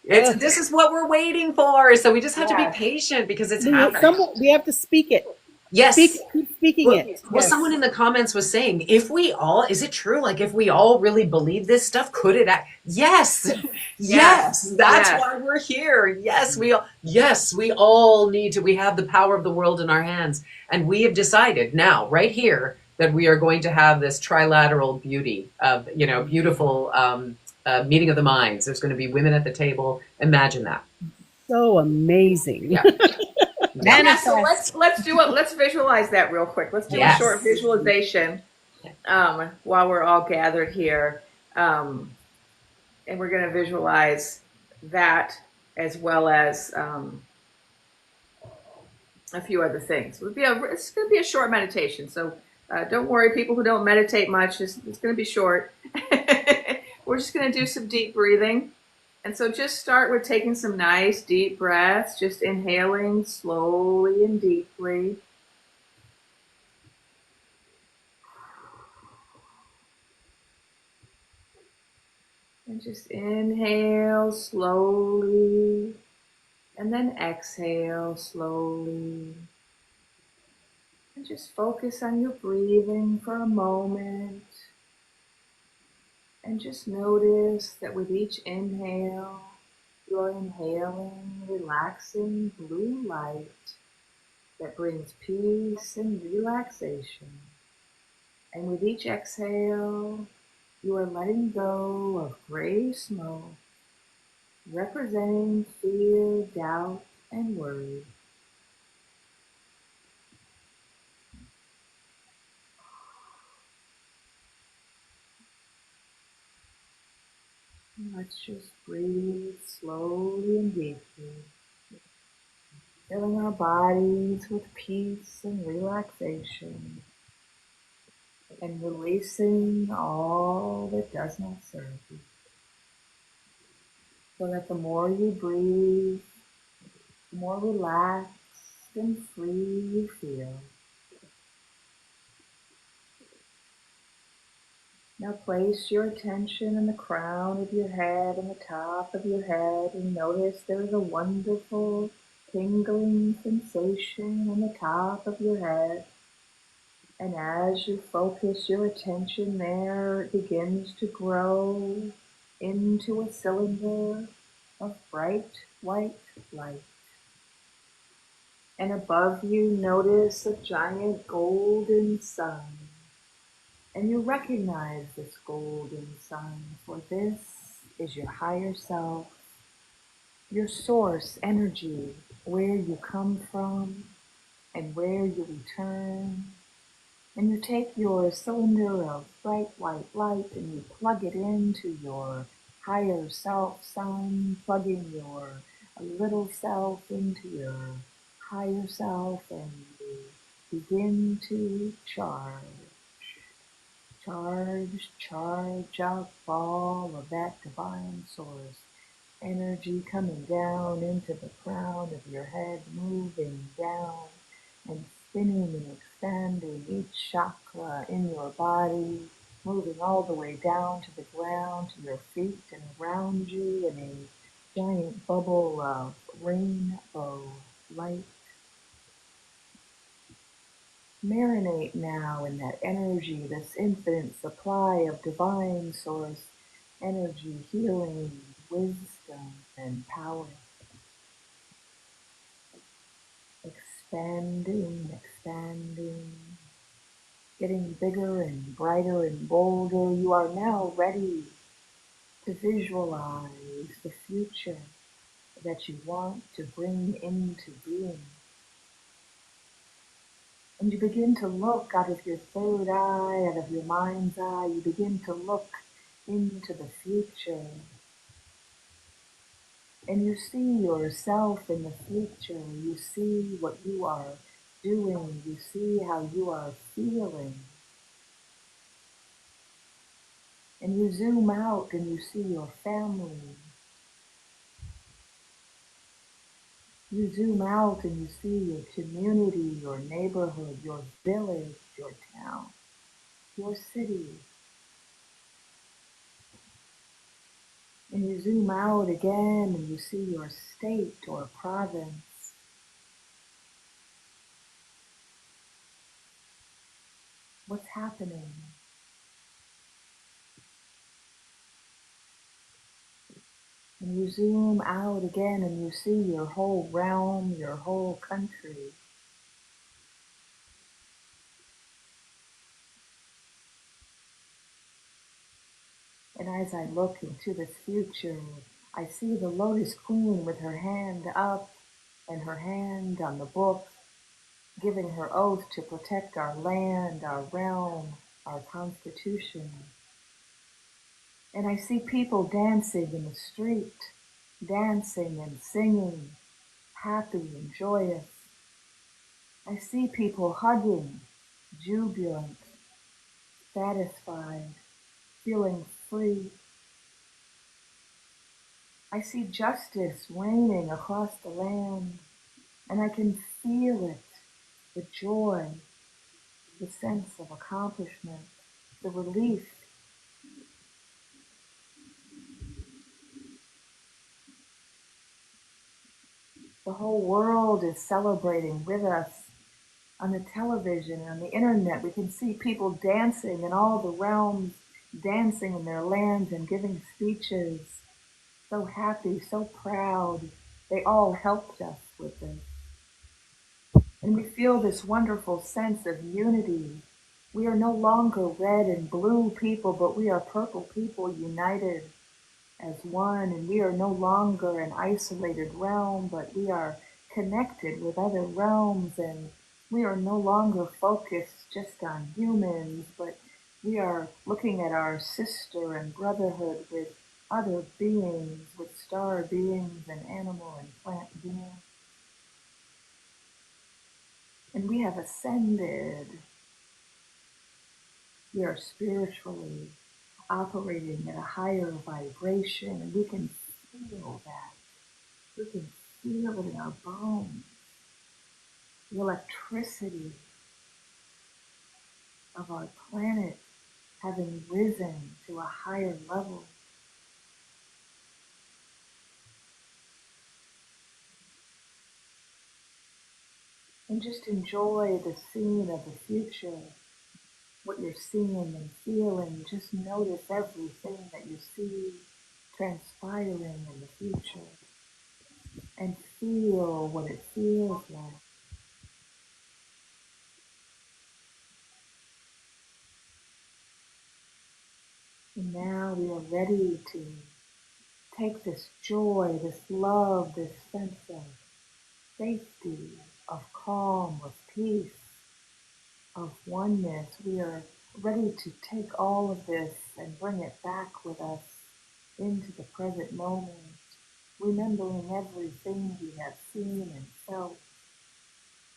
This is what we're waiting for. So we just have to be patient because it's happening. We have to speak it. Yes. Keep speaking it. Well, someone in the comments was saying, is it true? Like, if we all really believe this stuff, could it act? Yes. Yes. That's why we're here. Yes, we all need to. We have the power of the world in our hands. And we have decided now, right here, that we are going to have this trilateral beauty of, beautiful meeting of the minds. There's going to be women at the table. Imagine that. So amazing. Yeah. So let's do it. Let's visualize that real quick. Let's do a short visualization while we're all gathered here, and we're going to visualize that as well as a few other things. It's going to be a short meditation, so don't worry, people who don't meditate much. It's going to be short. We're just going to do some deep breathing. And so just start with taking some nice deep breaths, just inhaling slowly and deeply. And just inhale slowly, and then exhale slowly. And just focus on your breathing for a moment. And just notice that with each inhale, you're inhaling relaxing blue light that brings peace and relaxation. And with each exhale, you are letting go of gray smoke, representing fear, doubt, and worry. Let's just breathe slowly and deeply, filling our bodies with peace and relaxation, and releasing all that does not serve you. So that the more you breathe, the more relaxed and free you feel. Now place your attention in the crown of your head and the top of your head, and notice there is a wonderful tingling sensation on the top of your head. And as you focus your attention there, it begins to grow into a cylinder of bright white light. And above you, notice a giant golden sun. And you recognize this golden sun, for this is your higher self, your source energy, where you come from and where you return. And you take your cylinder of bright white light and you plug it into your higher self sun, plugging your little self into your higher self, and you begin to charge up all of that divine source energy coming down into the crown of your head, moving down and spinning and expanding each chakra in your body, moving all the way down to the ground, to your feet and around you in a giant bubble of rainbow light. Marinate now in that energy, this infinite supply of divine source energy, healing, wisdom, and power. Expanding, getting bigger and brighter and bolder. You are now ready to visualize the future that you want to bring into being. And you begin to look out of your third eye, out of your mind's eye, you begin to look into the future. And you see yourself in the future. You see what you are doing. You see how you are feeling. And you zoom out and you see your family. You zoom out and you see your community, your neighborhood, your village, your town, your city. And you zoom out again and you see your state or province. What's happening? And you zoom out again and you see your whole realm, your whole country. And as I look into this future, I see the Lotus Queen with her hand up and her hand on the book, giving her oath to protect our land, our realm, our constitution. And I see people dancing in the street, dancing and singing, happy and joyous. I see people hugging, jubilant, satisfied, feeling free. I see justice reigning across the land, and I can feel it, the joy, the sense of accomplishment, the relief. The whole world is celebrating with us. On the television and on the internet, we can see people dancing in all the realms, dancing in their lands and giving speeches. So happy, so proud. They all helped us with this. And we feel this wonderful sense of unity. We are no longer red and blue people, but we are purple people united as one. And we are no longer an isolated realm, but we are connected with other realms. And we are no longer focused just on humans, but we are looking at our sister and brotherhood with other beings, with star beings and animal and plant beings. And we have ascended. We are spiritually operating at a higher vibration, and we can feel that. We can feel it in our bones. The electricity of our planet having risen to a higher level. And just enjoy the scene of the future, what you're seeing and feeling. Just notice everything that you see transpiring in the future and feel what it feels like. And now we are ready to take this joy, this love, this sense of safety, of calm, of peace, of oneness. We are ready to take all of this and bring it back with us into the present moment, remembering everything we have seen and felt,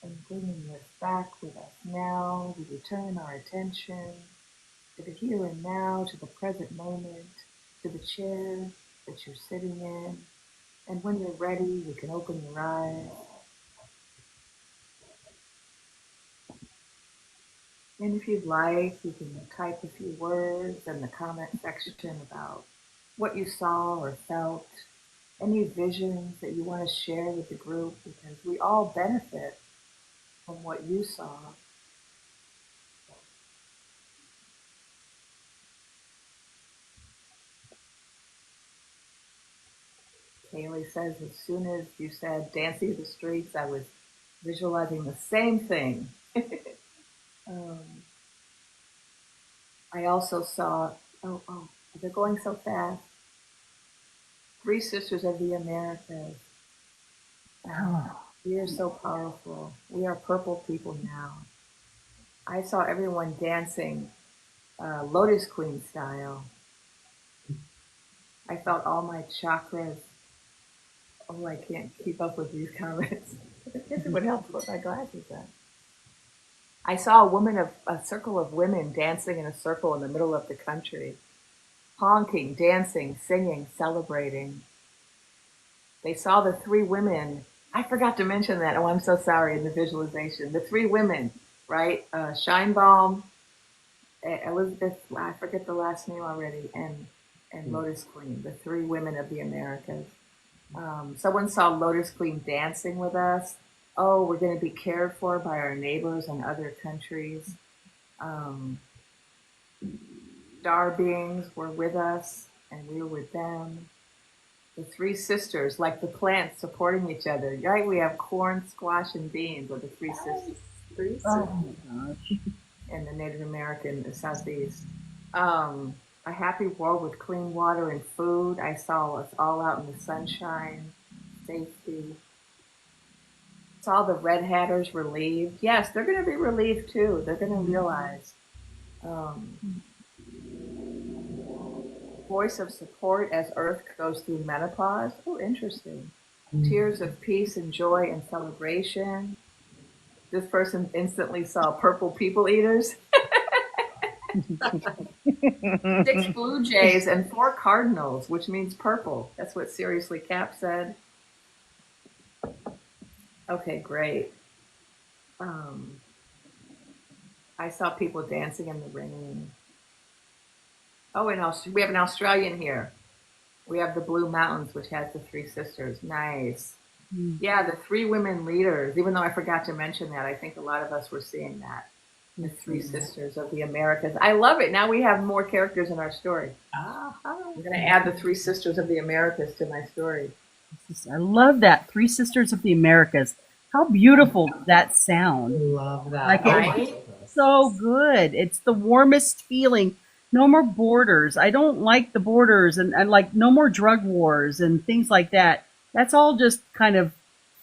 and bringing this back with us now. We return our attention to the here and now, to the present moment, to the chair that you're sitting in. And when you're ready, you can open your eyes. And if you'd like, you can type a few words in the comment section about what you saw or felt, any visions that you want to share with the group, because we all benefit from what you saw. Kaylee says, as soon as you said dancing in the streets, I was visualizing the same thing. I also saw, they're going so fast. Three Sisters of the Americas. We are so powerful. We are purple people now. I saw everyone dancing Lotus Queen style. I felt all my chakras. Oh, I can't keep up with these comments. It would help to put my glasses on. I saw a circle of women dancing in a circle in the middle of the country, honking, dancing, singing, celebrating. They saw the three women. I forgot to mention that. Oh, I'm so sorry in the visualization. The three women, right? Shinebalm, Elizabeth, I forget the last name already, and Lotus Queen, the three women of the Americas. Someone saw Lotus Queen dancing with us. Oh, we're going to be cared for by our neighbors in other countries. Star beings were with us, and we were with them. The three sisters, like the plants supporting each other, right? We have corn, squash, and beans are the three sisters. Oh my gosh. In the Native American, the Southeast. A happy world with clean water and food. I saw us all out in the sunshine, safety. Saw the Red Hatters relieved. Yes, they're going to be relieved too. They're going to realize. Voice of support as Earth goes through menopause. Oh, interesting. Tears of peace and joy and celebration. This person instantly saw purple people eaters. 6 blue jays and 4 cardinals, which means purple. That's what Seriously Cap said. Okay, great. I saw people dancing in the rain. Oh, we have an Australian here. We have the Blue Mountains, which has the three sisters. Nice. Yeah, the three women leaders. Even though I forgot to mention that, I think a lot of us were seeing that. The three sisters of the Americas. I love it. Now we have more characters in our story. I'm going to add the three sisters of the Americas to my story. I love that. Three Sisters of the Americas. How beautiful does that sound? Love that. Like, right? It's so good. It's the warmest feeling. No more borders. I don't like the borders, and like no more drug wars and things like that. That's all just kind of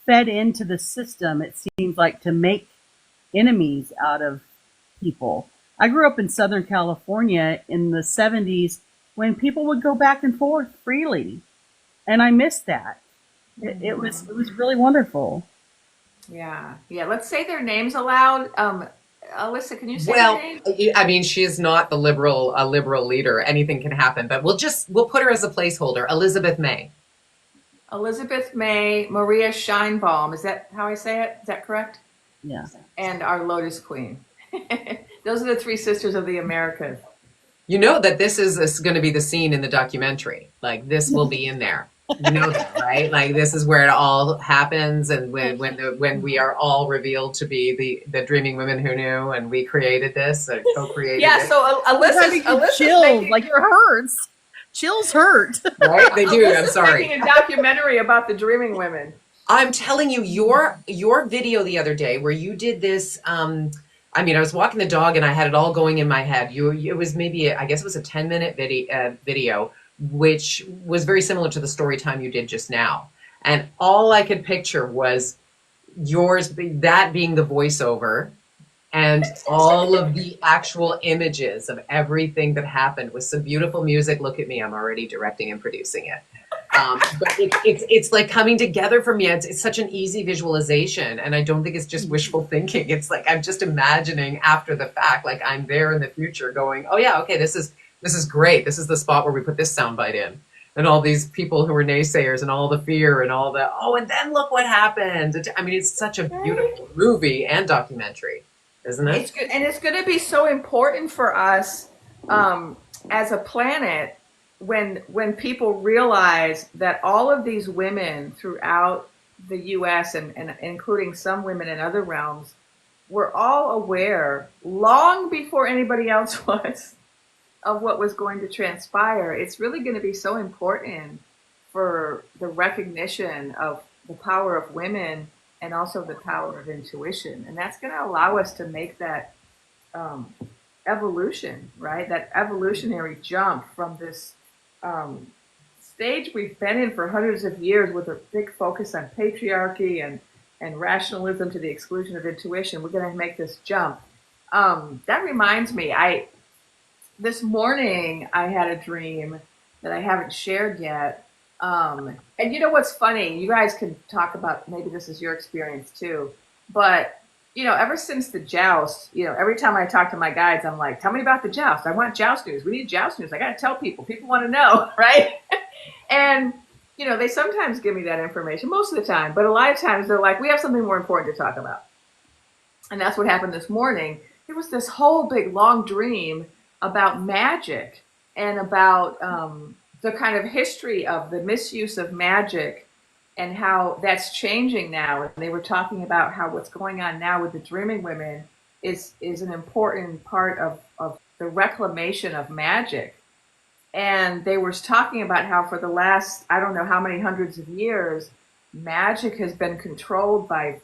fed into the system, it seems like, to make enemies out of people. I grew up in Southern California in the 70s when people would go back and forth freely. And I missed that. It was really wonderful. Yeah. Let's say their names aloud. Alyssa, can you say their names? I mean, she is not a liberal leader. Anything can happen, but we'll put her as a placeholder. Elizabeth May. Elizabeth May, Maria Shinebalm. Is that how I say it? Is that correct? Yeah. And our Lotus Queen. Those are the three sisters of the Americas. You know that this is going to be the scene in the documentary. Like, this will be in there. You know that, right? Like, this is where it all happens, and when we are all revealed to be the dreaming women who knew, and we created this, co-created. Yeah. it. So Alyssa's chills, like it hurts. Chills hurt. Right? They do. I'm sorry. Making a documentary about the dreaming women. I'm telling you, your video the other day where you did this I mean, I was walking the dog and I had it all going in my head. It was maybe, I guess it was a 10-minute video, which was very similar to the story time you did just now. And all I could picture was that being the voiceover, and all of the actual images of everything that happened with some beautiful music. Look at me, I'm already directing and producing it. But it's like coming together for me. It's such an easy visualization, and I don't think it's just wishful thinking. It's like I'm just imagining after the fact, like I'm there in the future going, oh yeah, okay, this is great. This is the spot where we put this soundbite in. And all these people who were naysayers and all the fear and all the, oh, and then look what happened. I mean, it's such a beautiful movie and documentary, isn't it? It's good, and it's going to be so important for us as a planet when people realize that all of these women throughout the U.S. and including some women in other realms were all aware long before anybody else was of what was going to transpire. It's really going to be so important for the recognition of the power of women and also the power of intuition. And that's going to allow us to make that evolution, right? That evolutionary jump from this stage we've been in for hundreds of years with a big focus on patriarchy and rationalism to the exclusion of intuition. We're going to make this jump. That reminds me, this morning I had a dream that I haven't shared yet. And you know what's funny? You guys can talk about, maybe this is your experience too, but you know, ever since the joust, you know, every time I talk to my guides, I'm like, tell me about the joust. I want joust news. We need joust news. I got to tell people. People want to know, right? And, you know, they sometimes give me that information, most of the time, but a lot of times they're like, we have something more important to talk about. And that's what happened this morning. There was this whole big long dream about magic and about the kind of history of the misuse of magic and how that's changing now. And they were talking about how what's going on now with the dreaming women is an important part of the reclamation of magic. And they were talking about how for the last, I don't know how many hundreds of years, magic has been controlled by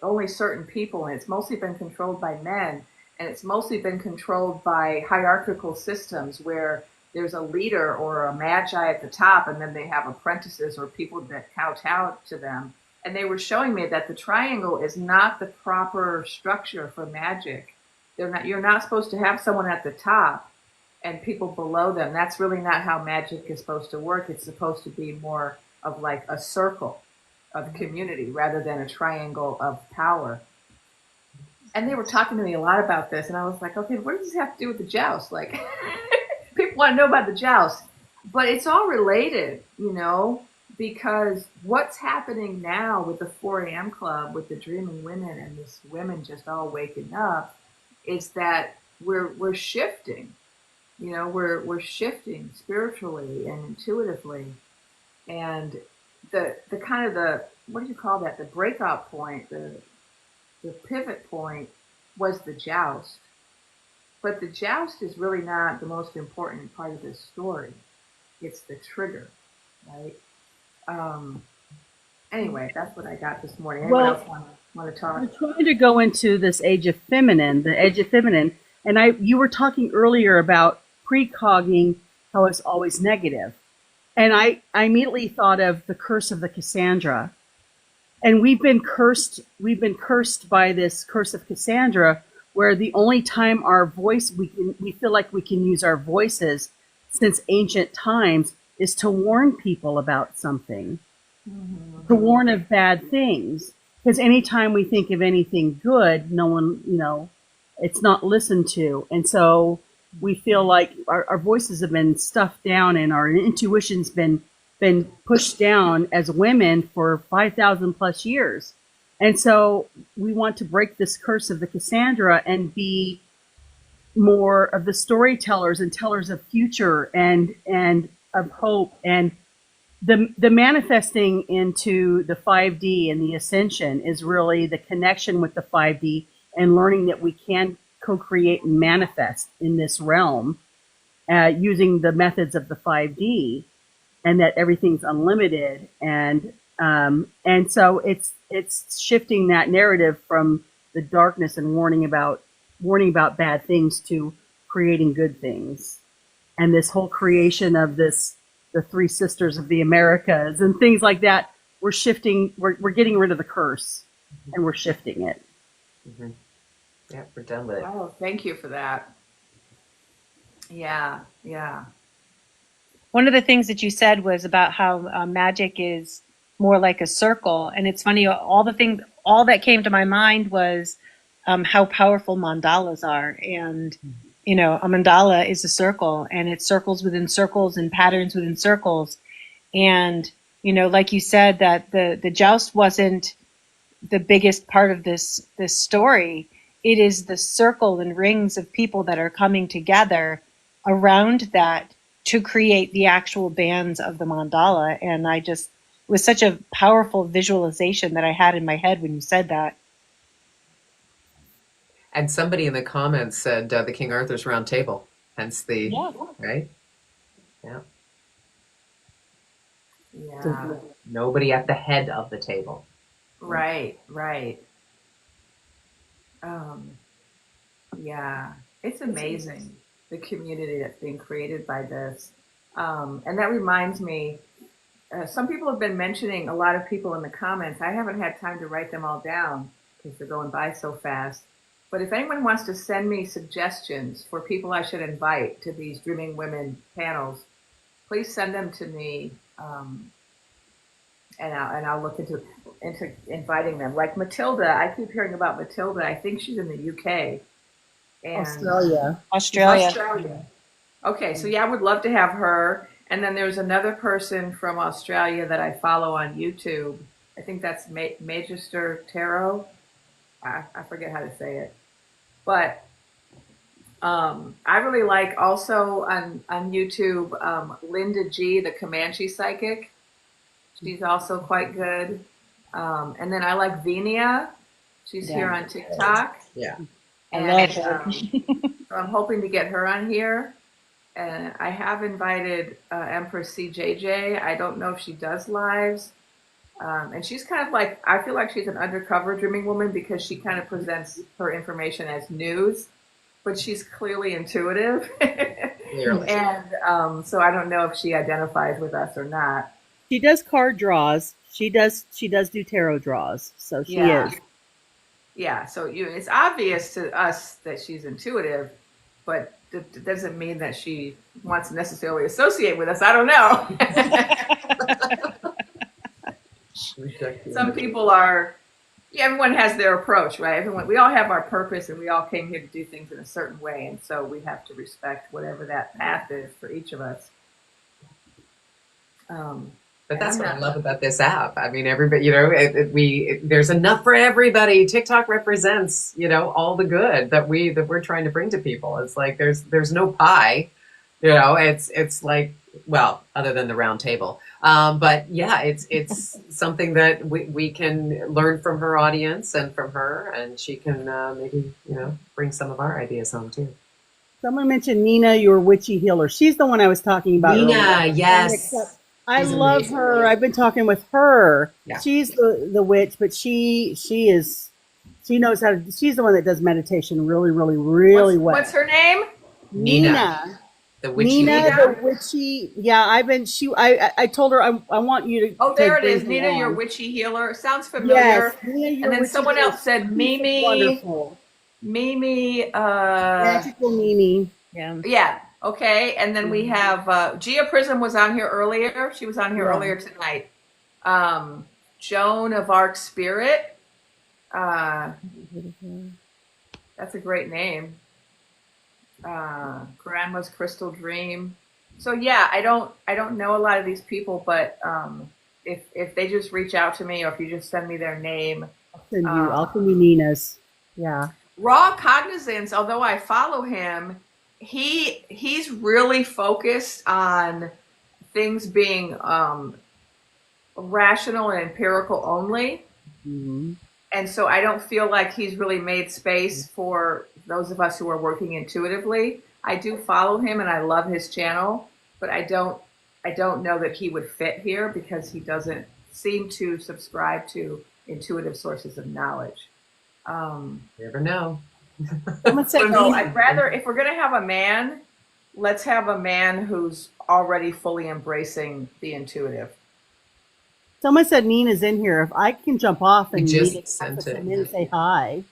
only certain people, and it's mostly been controlled by men, and it's mostly been controlled by hierarchical systems where there's a leader or a magi at the top, and then they have apprentices or people that kowtow to them. And they were showing me that the triangle is not the proper structure for magic. You're not supposed to have someone at the top and people below them. That's really not how magic is supposed to work. It's supposed to be more of like a circle of community rather than a triangle of power. And they were talking to me a lot about this, and I was like, okay, what does this have to do with the joust? Like, people want to know about the joust, but it's all related, you know, because what's happening now with the 4 a.m. club, with the dreaming women and this women just all waking up, is that we're shifting, you know, we're shifting spiritually and intuitively, and the kind of the, what do you call that? The breakout point, the pivot point was the joust. But the joust is really not the most important part of this story. It's the trigger, right? Anyway, that's what I got this morning. Anyone else want to talk? We're trying to go into this age of feminine, the age of feminine. And you were talking earlier about precogging, how it's always negative. And I immediately thought of the curse of the Cassandra. And we've been cursed by this curse of Cassandra, where the only time our voice, we feel like we can use our voices since ancient times is to warn people about something, to warn of bad things. Because anytime we think of anything good, no one, you know, it's not listened to. And so we feel like our voices have been stuffed down and our intuition's been pushed down as women for 5,000 plus years. And so we want to break this curse of the Cassandra and be more of the storytellers and tellers of future and of hope, and the manifesting into the 5D and the ascension is really the connection with the 5D and learning that we can co-create and manifest in this realm using the methods of the 5D, and that everything's unlimited. And so it's shifting that narrative from the darkness and warning about bad things to creating good things. And this whole creation of the three sisters of the Americas and things like that, we're getting rid of the curse and we're shifting it. Mm-hmm. Yeah, we're done with it. Oh, thank you for that. Yeah, yeah. One of the things that you said was about how magic is more like a circle, and it's funny. All that came to my mind was how powerful mandalas are, and a mandala is a circle, and it's circles within circles and patterns within circles, and like you said, that the joust wasn't the biggest part of this story. It is the circle and rings of people that are coming together around that to create the actual bands of the mandala. And it was such a powerful visualization that I had in my head when you said that. And somebody in the comments said the King Arthur's Round Table, hence the, right? Yeah. Yeah. Nobody at the head of the table. Right. Yeah, it's amazing, the community that's being created by this. And that reminds me, some people have been mentioning, a lot of people in the comments, I haven't had time to write them all down because they're going by so fast. But if anyone wants to send me suggestions for people I should invite to these Dreaming Women panels, please send them to me, and I'll look into inviting them. Like Matilda, I keep hearing about Matilda. I think she's in the UK. And Australia. Okay, so yeah, I would love to have her. And then there's another person from Australia that I follow on YouTube. I think that's Magister Tarot. I forget how to say it. But I really like also on YouTube Linda G, the Comanche Psychic. She's also quite good. And then I like Venia. She's here on TikTok. Yeah. And, I love her. So I'm hoping to get her on here. And I have invited Empress CJJ. I don't know if she does lives. And she's kind of like, I feel like she's an undercover dreaming woman because she kind of presents her information as news, but she's clearly intuitive. Clearly. And so I don't know if she identifies with us or not. She does card draws. She does do tarot draws. So she is. Yeah, so it's obvious to us that she's intuitive, but it doesn't mean that she wants to necessarily associate with us. I don't know. Some people are, everyone has their approach, right? We all have our purpose, and we all came here to do things in a certain way, and so we have to respect whatever that path is for each of us. But that's what I love about this app. I mean, everybody, there's enough for everybody. TikTok represents, all the good that we're trying to bring to people. It's like there's no pie, it's like, well, other than the round table. But yeah, it's something that we can learn from her audience and from her, and she can maybe, bring some of our ideas home too. Someone mentioned Nina, your witchy healer. She's the one I was talking about. Nina, earlier. yes. I love her. I've been talking with her. Yeah. She's the witch, but she knows how to. She's the one that does meditation really, really, really well. What's her name? Nina. The witchy. Nina, the witchy. Yeah, I told her I want you to. Oh, there it is. Nina, your witchy healer. Sounds familiar. Yes, Nina, and then someone else said Mimi. Wonderful. Mimi. Magical Mimi. Yeah. Yeah. Okay, and then we have Gia Prism was on here earlier. She was on here earlier tonight. Joan of Arc Spirit. That's a great name. Grandma's Crystal Dream. So yeah, I don't know a lot of these people, but if they just reach out to me, or if you just send me their name, I'll send you Nina's. Yeah. Raw Cognizance. Although I follow him. He's really focused on things being rational and empirical only. Mm-hmm. And so I don't feel like he's really made space for those of us who are working intuitively. I do follow him and I love his channel, but I don't know that he would fit here because he doesn't seem to subscribe to intuitive sources of knowledge. You never know. Someone said So I'd rather, if we're gonna have a man, let's have a man who's already fully embracing the intuitive. Someone said Nina's in here. If I can jump off We and Nina just wants to sent come it. in and say hi.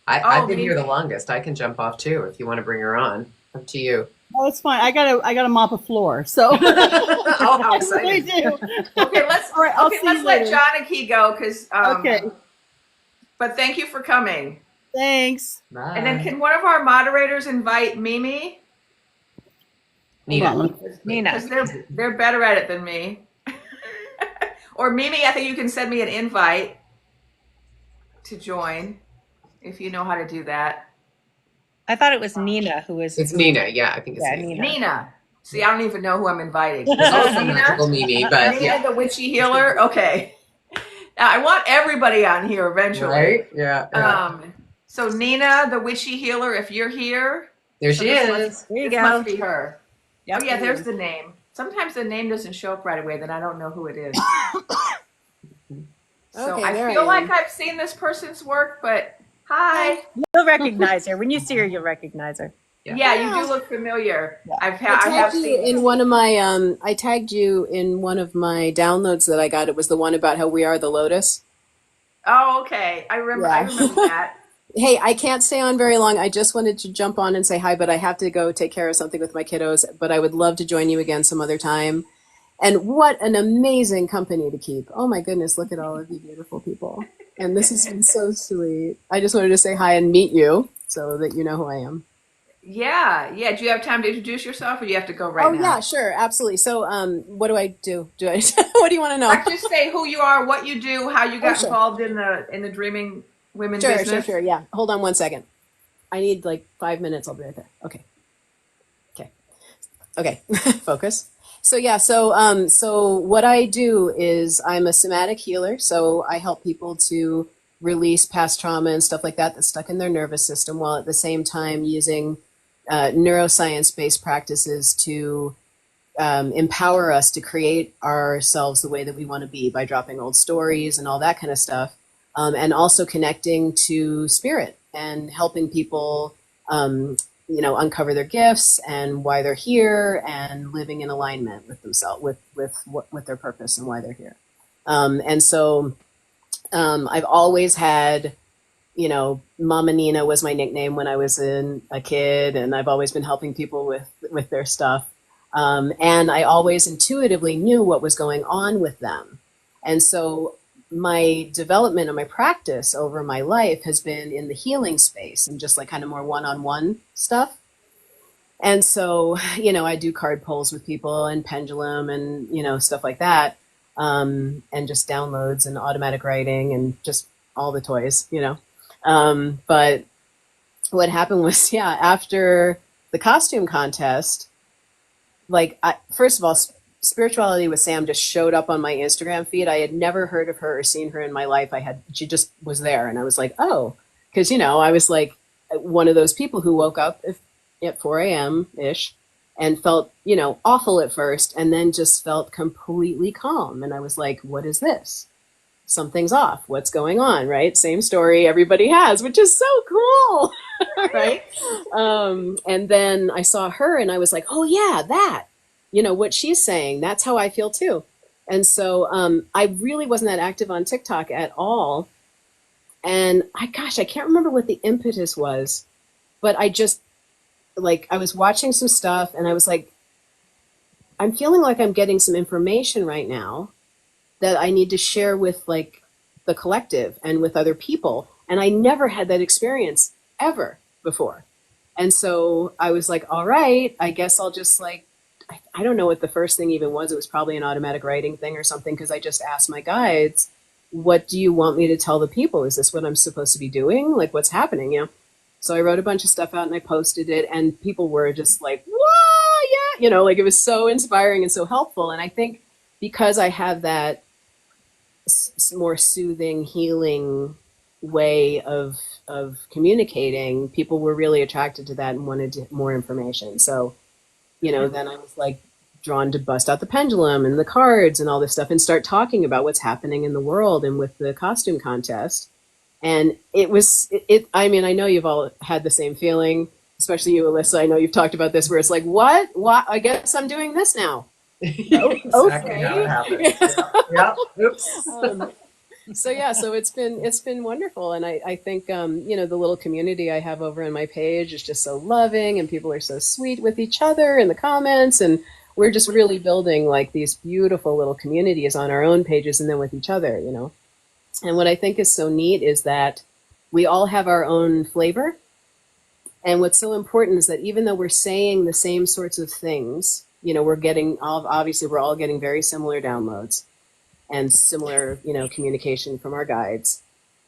I've been Nina. here the longest. I can jump off too if you want to bring her on. Up to you. Oh, it's fine. I gotta mop a floor. So Oh, how I exciting! do. Okay, let's All right, I'll okay, see let's you let later. Jonathan go because Okay. But thank you for coming. Thanks. Bye. And then can one of our moderators invite Mimi? Nina. Because they're better at it than me. Or Mimi, I think you can send me an invite to join if you know how to do that. I thought it was Nina who was. It's Nina. Yeah, I think it's Yeah, Nina. Nina. See, I don't even know who I'm inviting. There's also Nina? magical Mimi, but Nina, yeah. the witchy healer. Okay. Now, I want everybody on here eventually. Right? Yeah. So Nina, the witchy healer, if you're here, There she is. There you this go. must be her. Yep. Oh yeah, there's the name. Sometimes the name doesn't show up right away, then I don't know who it is. So Okay, I there feel I like am. I've seen this person's work, but hi. You'll recognize her. When you see her, you'll recognize her. Yeah, you do look familiar. Yeah. I I have tagged you seen. in one of my I tagged you in one of my downloads that I got. It was the one about how we are the Lotus. Oh, okay. I remember that. Hey, I can't stay on very long. I just wanted to jump on and say hi, but I have to go take care of something with my kiddos. But I would love to join you again some other time. And what an amazing company to keep. Oh my goodness, look at all of you beautiful people. And this has been so sweet. I just wanted to say hi and meet you so that you know who I am. Yeah. Do you have time to introduce yourself, or do you have to go right now? Yeah, sure, absolutely. So, what do I do? What do you want to know? Just say who you are, what you do, how you got involved in the dreaming women business. Sure. Yeah. Hold on one second. I need like 5 minutes. I'll be right there. Okay. Focus. So what I do is I'm a somatic healer. So I help people to release past trauma and stuff like that that's stuck in their nervous system, while at the same time using neuroscience-based practices to empower us to create ourselves the way that we want to be by dropping old stories and all that kind of stuff. And also connecting to spirit and helping people, uncover their gifts and why they're here, and living in alignment with themselves, with their purpose and why they're here. I've always had, Mama Nina was my nickname when I was a kid, and I've always been helping people with their stuff. And I always intuitively knew what was going on with them. And so my development and my practice over my life has been in the healing space and just like kind of more one-on-one stuff. And so, I do card pulls with people and pendulum and, stuff like that. And just downloads and automatic writing and just all the toys, But what happened was, after the costume contest, first of all, Spirituality with Sam just showed up on my Instagram feed. I had never heard of her or seen her in my life. She just was there, and I was like, oh, because I was like one of those people who woke up at 4 a.m. ish and felt awful at first, and then just felt completely calm. And I was like, what is this? Something's off. What's going on? Right? Same story everybody has, which is so cool, right? And then I saw her, and I was like, oh yeah, that. What she's saying, that's how I feel too. And so I really wasn't that active on TikTok at all. And I can't remember what the impetus was, but I just I was watching some stuff, and I was like, I'm feeling like I'm getting some information right now that I need to share with the collective and with other people. And I never had that experience ever before. And so I was like, all right, I guess I'll just I don't know what the first thing even was. It was probably an automatic writing thing or something, because I just asked my guides, what do you want me to tell the people? Is this what I'm supposed to be doing? What's happening? So I wrote a bunch of stuff out and I posted it, and people were just like, whoa, yeah. It was so inspiring and so helpful. And I think because I have that more soothing, healing way of communicating, people were really attracted to that and wanted more information. So then I was drawn to bust out the pendulum and the cards and all this stuff and start talking about what's happening in the world and with the costume contest. And it was, I mean, I know you've all had the same feeling, especially you, Alyssa. I know you've talked about this where it's like, what? I guess I'm doing this now. Exactly how it Okay. happened. Yeah. Oops. So yeah, so it's been wonderful, and I think you know, the little community I have over on my page is just so loving, and people are so sweet with each other in the comments, and we're just really building like these beautiful little communities on our own pages and then with each other, you know. And what I think is so neat is that we all have our own flavor, and what's so important is that even though we're saying the same sorts of things, you know, we're getting obviously we're all getting very similar downloads and similar, you know, communication from our guides.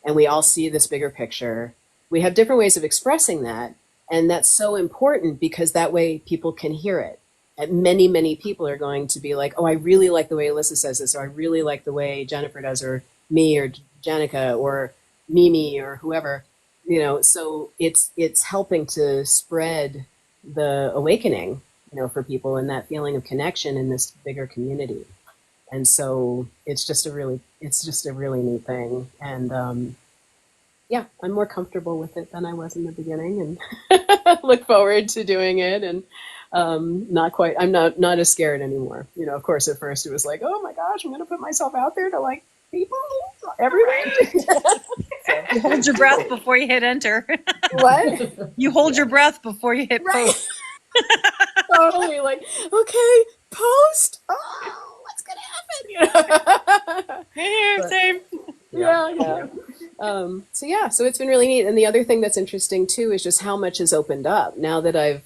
And we all see this bigger picture. We have different ways of expressing that. And that's so important because that way people can hear it. And many, many people are going to be like, oh, I really like the way Alyssa says this, or I really like the way Jennifer does, or me, or Janica, or Mimi, or whoever, you know. So it's helping to spread the awakening, you know, for people, and that feeling of connection in this bigger community. And so it's just a really neat thing. And yeah, I'm more comfortable with it than I was in the beginning, and look forward to doing it. And I'm not as scared anymore. You know, of course, at first it was like, oh my gosh, I'm going to put myself out there to like people everywhere. You hold your breath before you hit enter. What? You hold your breath before you hit post. Totally, like, okay, post. Oh, what's gonna happen? Yeah, same. Yeah. So it's been really neat. And the other thing that's interesting too is just how much has opened up now that I've,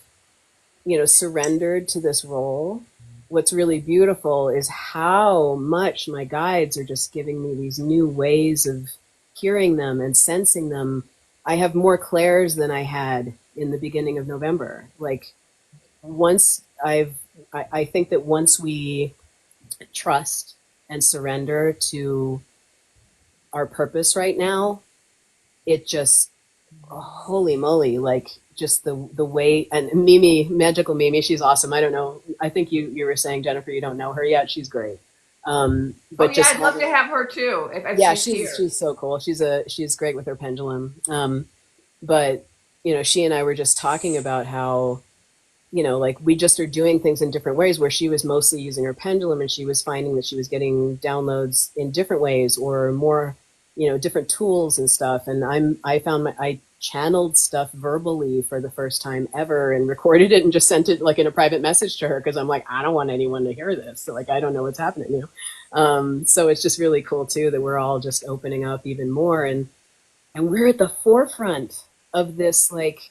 you know, surrendered to this role. What's really beautiful is how much my guides are just giving me these new ways of hearing them and sensing them. I have more clairs than I had in the beginning of November. Like once I think that once we trust and surrender to our purpose right now, it just, holy moly, like just the way. And Mimi, magical Mimi, she's awesome. I don't know, I think you were saying, Jennifer, you don't know her yet. She's great. But yeah, I'd love to have her too. If yeah, she's so cool. She's great with her pendulum. But you know, she and I were just talking about how, you know, like we just are doing things in different ways, where she was mostly using her pendulum and she was finding that she was getting downloads in different ways, or more, you know, different tools and stuff. And I channeled stuff verbally for the first time ever and recorded it and just sent it like in a private message to her, because I'm like, I don't want anyone to hear this. So, like, I don't know what's happening, you know. So it's just really cool too that we're all just opening up even more, and we're at the forefront of this like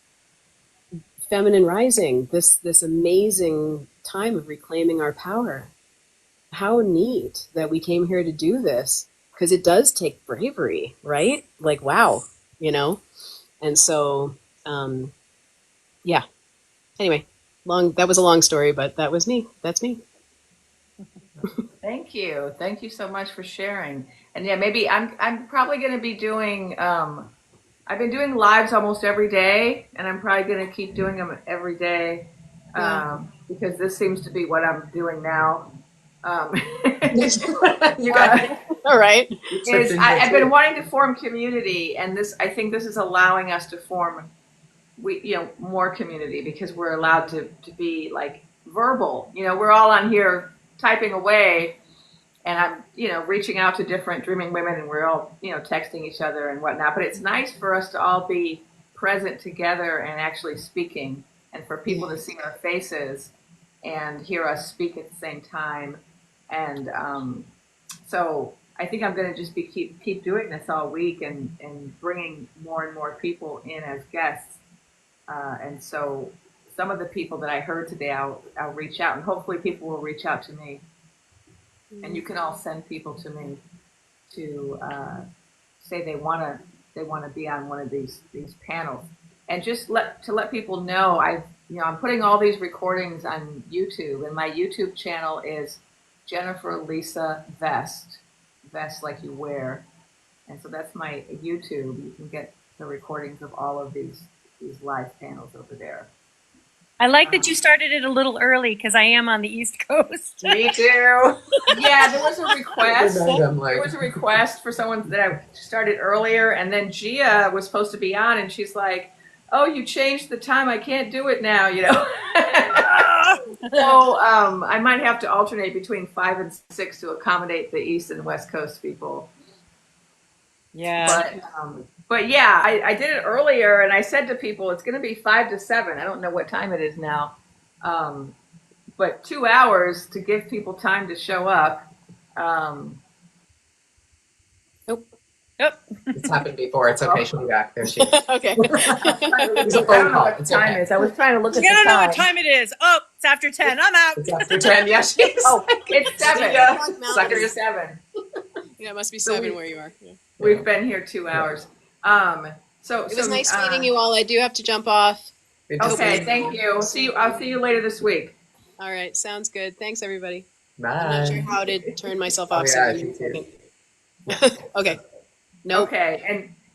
feminine rising, this amazing time of reclaiming our power. How neat that we came here to do this, because it does take bravery, right? Like, wow, you know. And so yeah, anyway, that was a long story, but that's me. Thank you so much for sharing. And yeah, maybe I'm probably going to be doing I've been doing lives almost every day, and I'm probably going to keep doing them every day because this seems to be what I'm doing now. You got it. All right. I've been wanting to form community, and I think this is allowing us to form more community, because we're allowed to be like verbal. You know, we're all on here typing away, and I'm, reaching out to different dreaming women, and we're all, texting each other and whatnot. But it's nice for us to all be present together and actually speaking, and for people to see our faces and hear us speak at the same time. And so I think I'm going to just keep doing this all week, and bringing more and more people in as guests. And so some of the people that I heard today, I'll reach out, and hopefully people will reach out to me. And you can all send people to me to say they want to be on one of these panels, and just let people know I'm putting all these recordings on YouTube, and my YouTube channel is Jennifer Lisa Vest like you wear, and so that's my YouTube. You can get the recordings of all of these live panels over there. I like that you started it a little early because I am on the East Coast. Me too. Yeah, there was a request. I'm like, There was a request for someone that I started earlier, and then Gia was supposed to be on, and she's like, "Oh, you changed the time. I can't do it now." You know. So I might have to alternate between 5 and 6 to accommodate the East and West Coast people. Yeah. But yeah, I did it earlier, and I said to people, it's going to be 5 to 7. I don't know what time it is now, but 2 hours to give people time to show up. Yep. it's happened before. It's okay. She'll be back. There she is. Okay. It's a I phone don't know call. what It's time okay. is. I was trying to look at You the don't know time. what time it is. Oh, it's after 10. I'm out. It's after 10. Yeah, she's. Oh, it's 7. Yeah. Sucker to 7. Yeah, it must be So 7 where you are. Yeah. We've been here 2 hours. So It was nice meeting you all. I do have to jump off. Good to see Okay, you. thank you. I'll see you later this week. All right, sounds good. Thanks, everybody. Bye. I'm not sure how to turn myself Oh, off. yeah, so me too. Okay. Nope. Okay,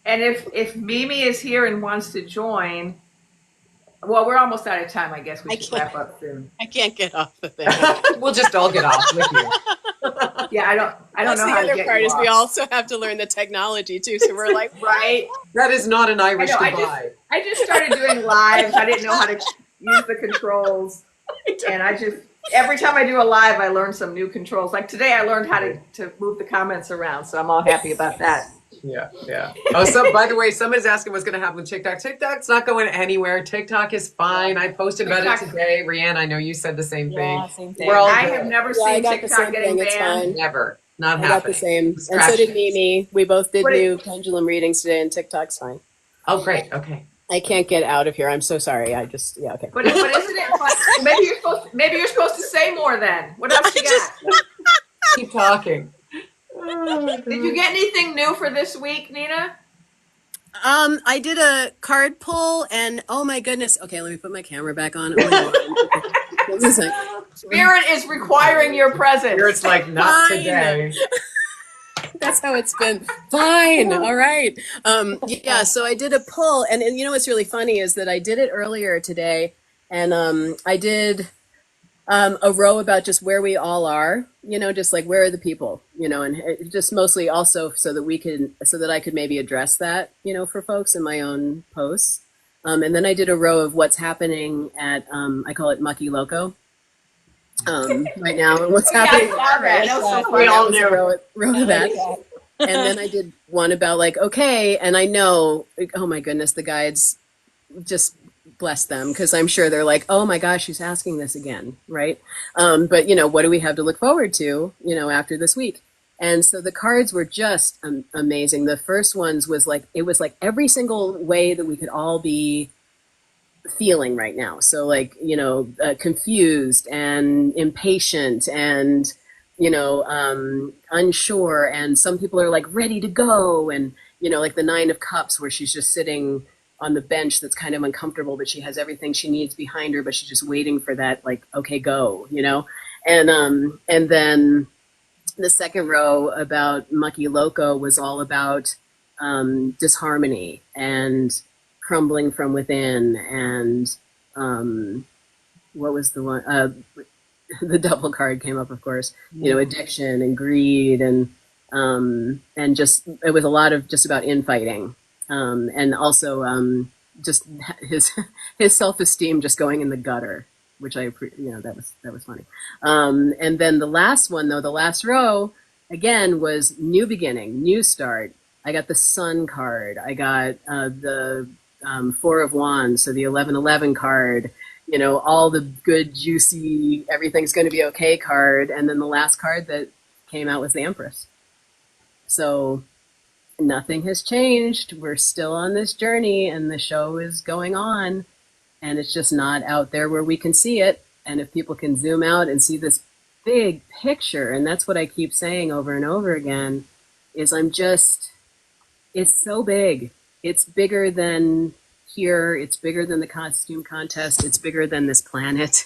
and if Mimi is here and wants to join, well, we're almost out of time. I guess we I should can't. wrap up soon. I can't get off the thing. We'll just all get off with you. Yeah, I don't That's know the how to other get part you is we off. also have to learn the technology too. So we're like, Right. That is not an Irish I know, goodbye. I just started doing lives. I didn't know how to use the controls, and every time I do a live, I learn some new controls. Like today, I learned how to move the comments around, so I'm all happy about that. Yeah, yeah. Oh, by the way, somebody's asking what's going to happen with TikTok. TikTok's not going anywhere. TikTok is fine. I posted about it today. Rianne, I know you said the same thing. Same thing. We're all I good. have never Yeah, I seen got the TikTok same getting thing. It's banned. fine. Never. Not I got happening. the same. And Scratch so did it. Mimi. We both did What new pendulum readings today, and TikTok's fine. Oh, great. Okay. I can't get out of here. I'm so sorry. I just, yeah, okay. But isn't it fun? Maybe you're supposed to say more then. What else you got? Keep talking. Did you get anything new for this week, Nina? I did a card pull, and oh my goodness. Okay, let me put my camera back on. Oh my God. This is like- Spirit is requiring your presence. Here it's like, not Fine. today. That's how it's been. Fine. All right. Yeah. So I did a pull, and you know what's really funny is that I did it earlier today, and I did a row about just where we all are. You know, just like where are the people. You know, and it just mostly also so that I could maybe address that. You know, for folks in my own posts. And then I did a row of what's happening at I call it Mucky Loco. Right now and what's happening. We all knew. Row of that. And then I did one about like, okay, and I know, oh my goodness, the guides, just bless them, because I'm sure they're like, oh my gosh, she's asking this again, right? But you know, what do we have to look forward to, you know, after this week? And so the cards were just amazing. The first ones was like, it was like every single way that we could all be feeling right now. So like, you know, confused and impatient and, you know, unsure. And some people are like ready to go. And, you know, like the 9 of Cups where she's just sitting on the bench that's kind of uncomfortable, but she has everything she needs behind her, but she's just waiting for that, like, okay, go, you know? And then the second row about Mucky Loco was all about disharmony and crumbling from within, and what was the one? The double card came up, of course. You know, addiction and greed, and just it was a lot of just about infighting, and also just his self-esteem just going in the gutter, which that was funny. And then the last one, though, the last row again was new beginning, new start. I got the Sun card. I got the 4 of Wands, so the 1111 card, you know, all the good, juicy, everything's going to be okay card. And then the last card that came out was the Empress. So nothing has changed. We're still on this journey, and the show is going on, and it's just not out there where we can see it. And if people can zoom out and see this big picture, and that's what I keep saying over and over again, is it's so big. It's bigger than here. It's bigger than the costume contest. It's bigger than this planet.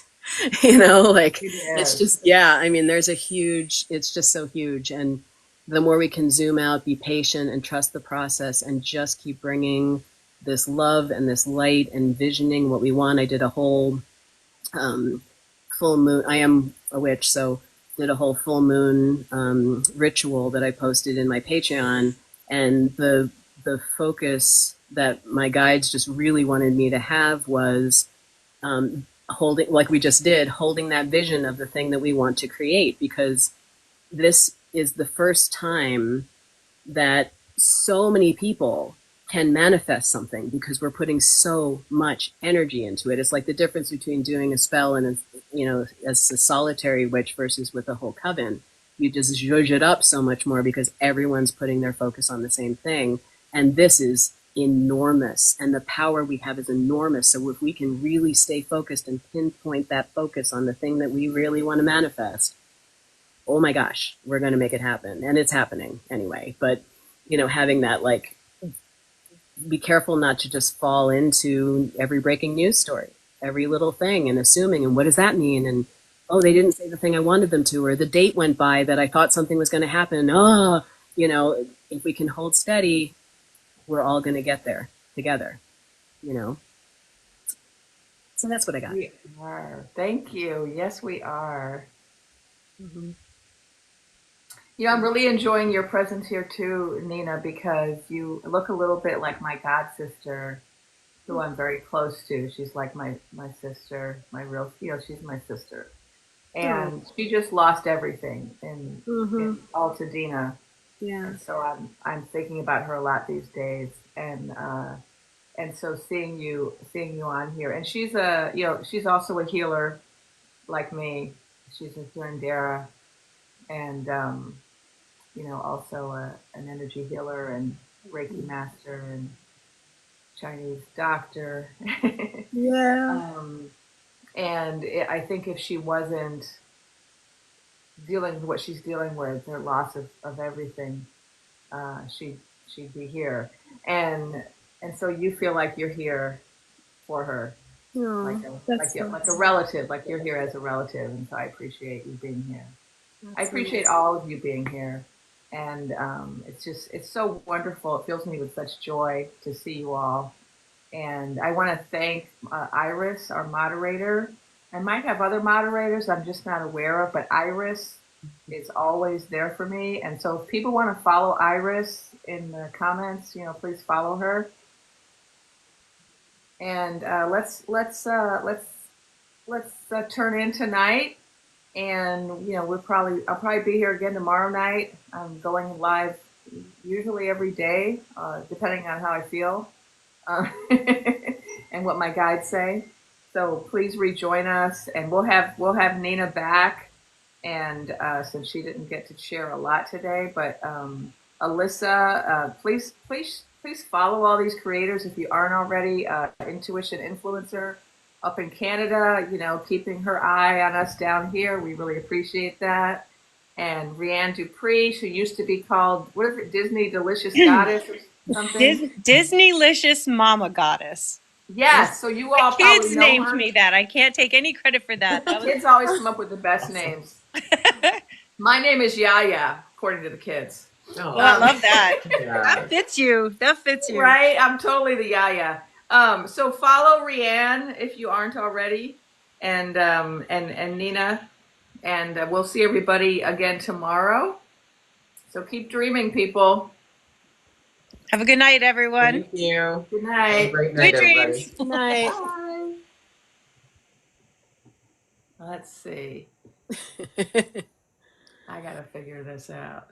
You know, like it's just, yeah, I mean, it's just so huge. And the more we can zoom out, be patient and trust the process and just keep bringing this love and this light and visioning what we want. I did a whole full moon. I am a witch, so did a whole full moon ritual that I posted in my Patreon, and the focus that my guides just really wanted me to have was holding, like we just did, holding that vision of the thing that we want to create, because this is the first time that so many people can manifest something because we're putting so much energy into it. It's like the difference between doing a spell and, as a solitary witch versus with a whole coven. You just zhuzh it up so much more because everyone's putting their focus on the same thing. And this is enormous. And the power we have is enormous. So if we can really stay focused and pinpoint that focus on the thing that we really want to manifest, oh my gosh, we're going to make it happen. And it's happening anyway. But, having that, like, be careful not to just fall into every breaking news story, every little thing, and assuming, and what does that mean? And, oh, they didn't say the thing I wanted them to, or the date went by that I thought something was going to happen. If we can hold steady, we're all going to get there together, So that's what I got. We are. Thank you. Yes, we are. Mm-hmm. I'm really enjoying your presence here too, Nina, because you look a little bit like my god sister, who I'm very close to. She's like my sister, my real, she's my sister. And she just lost everything in Altadena. Yeah. And so I'm thinking about her a lot these days. And so seeing you on here, and she's she's also a healer like me. She's a curandera, and also an energy healer and Reiki master and Chinese doctor. Yeah. And I think if she wasn't dealing with what she's dealing with, her loss of everything, she'd be here. And so you feel like you're here for her, like a relative, like you're here as a relative. And so I appreciate you being here. I appreciate all of you being here. And it's so wonderful. It fills me with such joy to see you all. And I want to thank Iris, our moderator. I might have other moderators I'm just not aware of, but Iris is always there for me. And so if people want to follow Iris in the comments, please follow her. And let's turn in tonight. And I'll probably be here again tomorrow night. I'm going live usually every day, depending on how I feel and what my guides say. So please rejoin us, and we'll have Nina back. And since she didn't get to share a lot today, but Alyssa, please follow all these creators if you aren't already. Intuition Influencer up in Canada, keeping her eye on us down here. We really appreciate that. And Renee Dupri, who used to be called, what is it, Disney Delicious Goddess or something? Disney-licious Mama Goddess. Yes, so you all kids probably know named her. me that. I can't take any credit for that. Kids always come up with the best names. My name is Yaya, according to the kids. Oh, I love that. Yeah. That fits you. Right? I'm totally the Yaya. So follow Rianne if you aren't already, and Nina, and we'll see everybody again tomorrow. So keep dreaming, people. Have a good night, everyone. Thank you. Good night. Have a great night, Sweet everybody. dreams. Good night. Bye. Let's see. I gotta figure this out.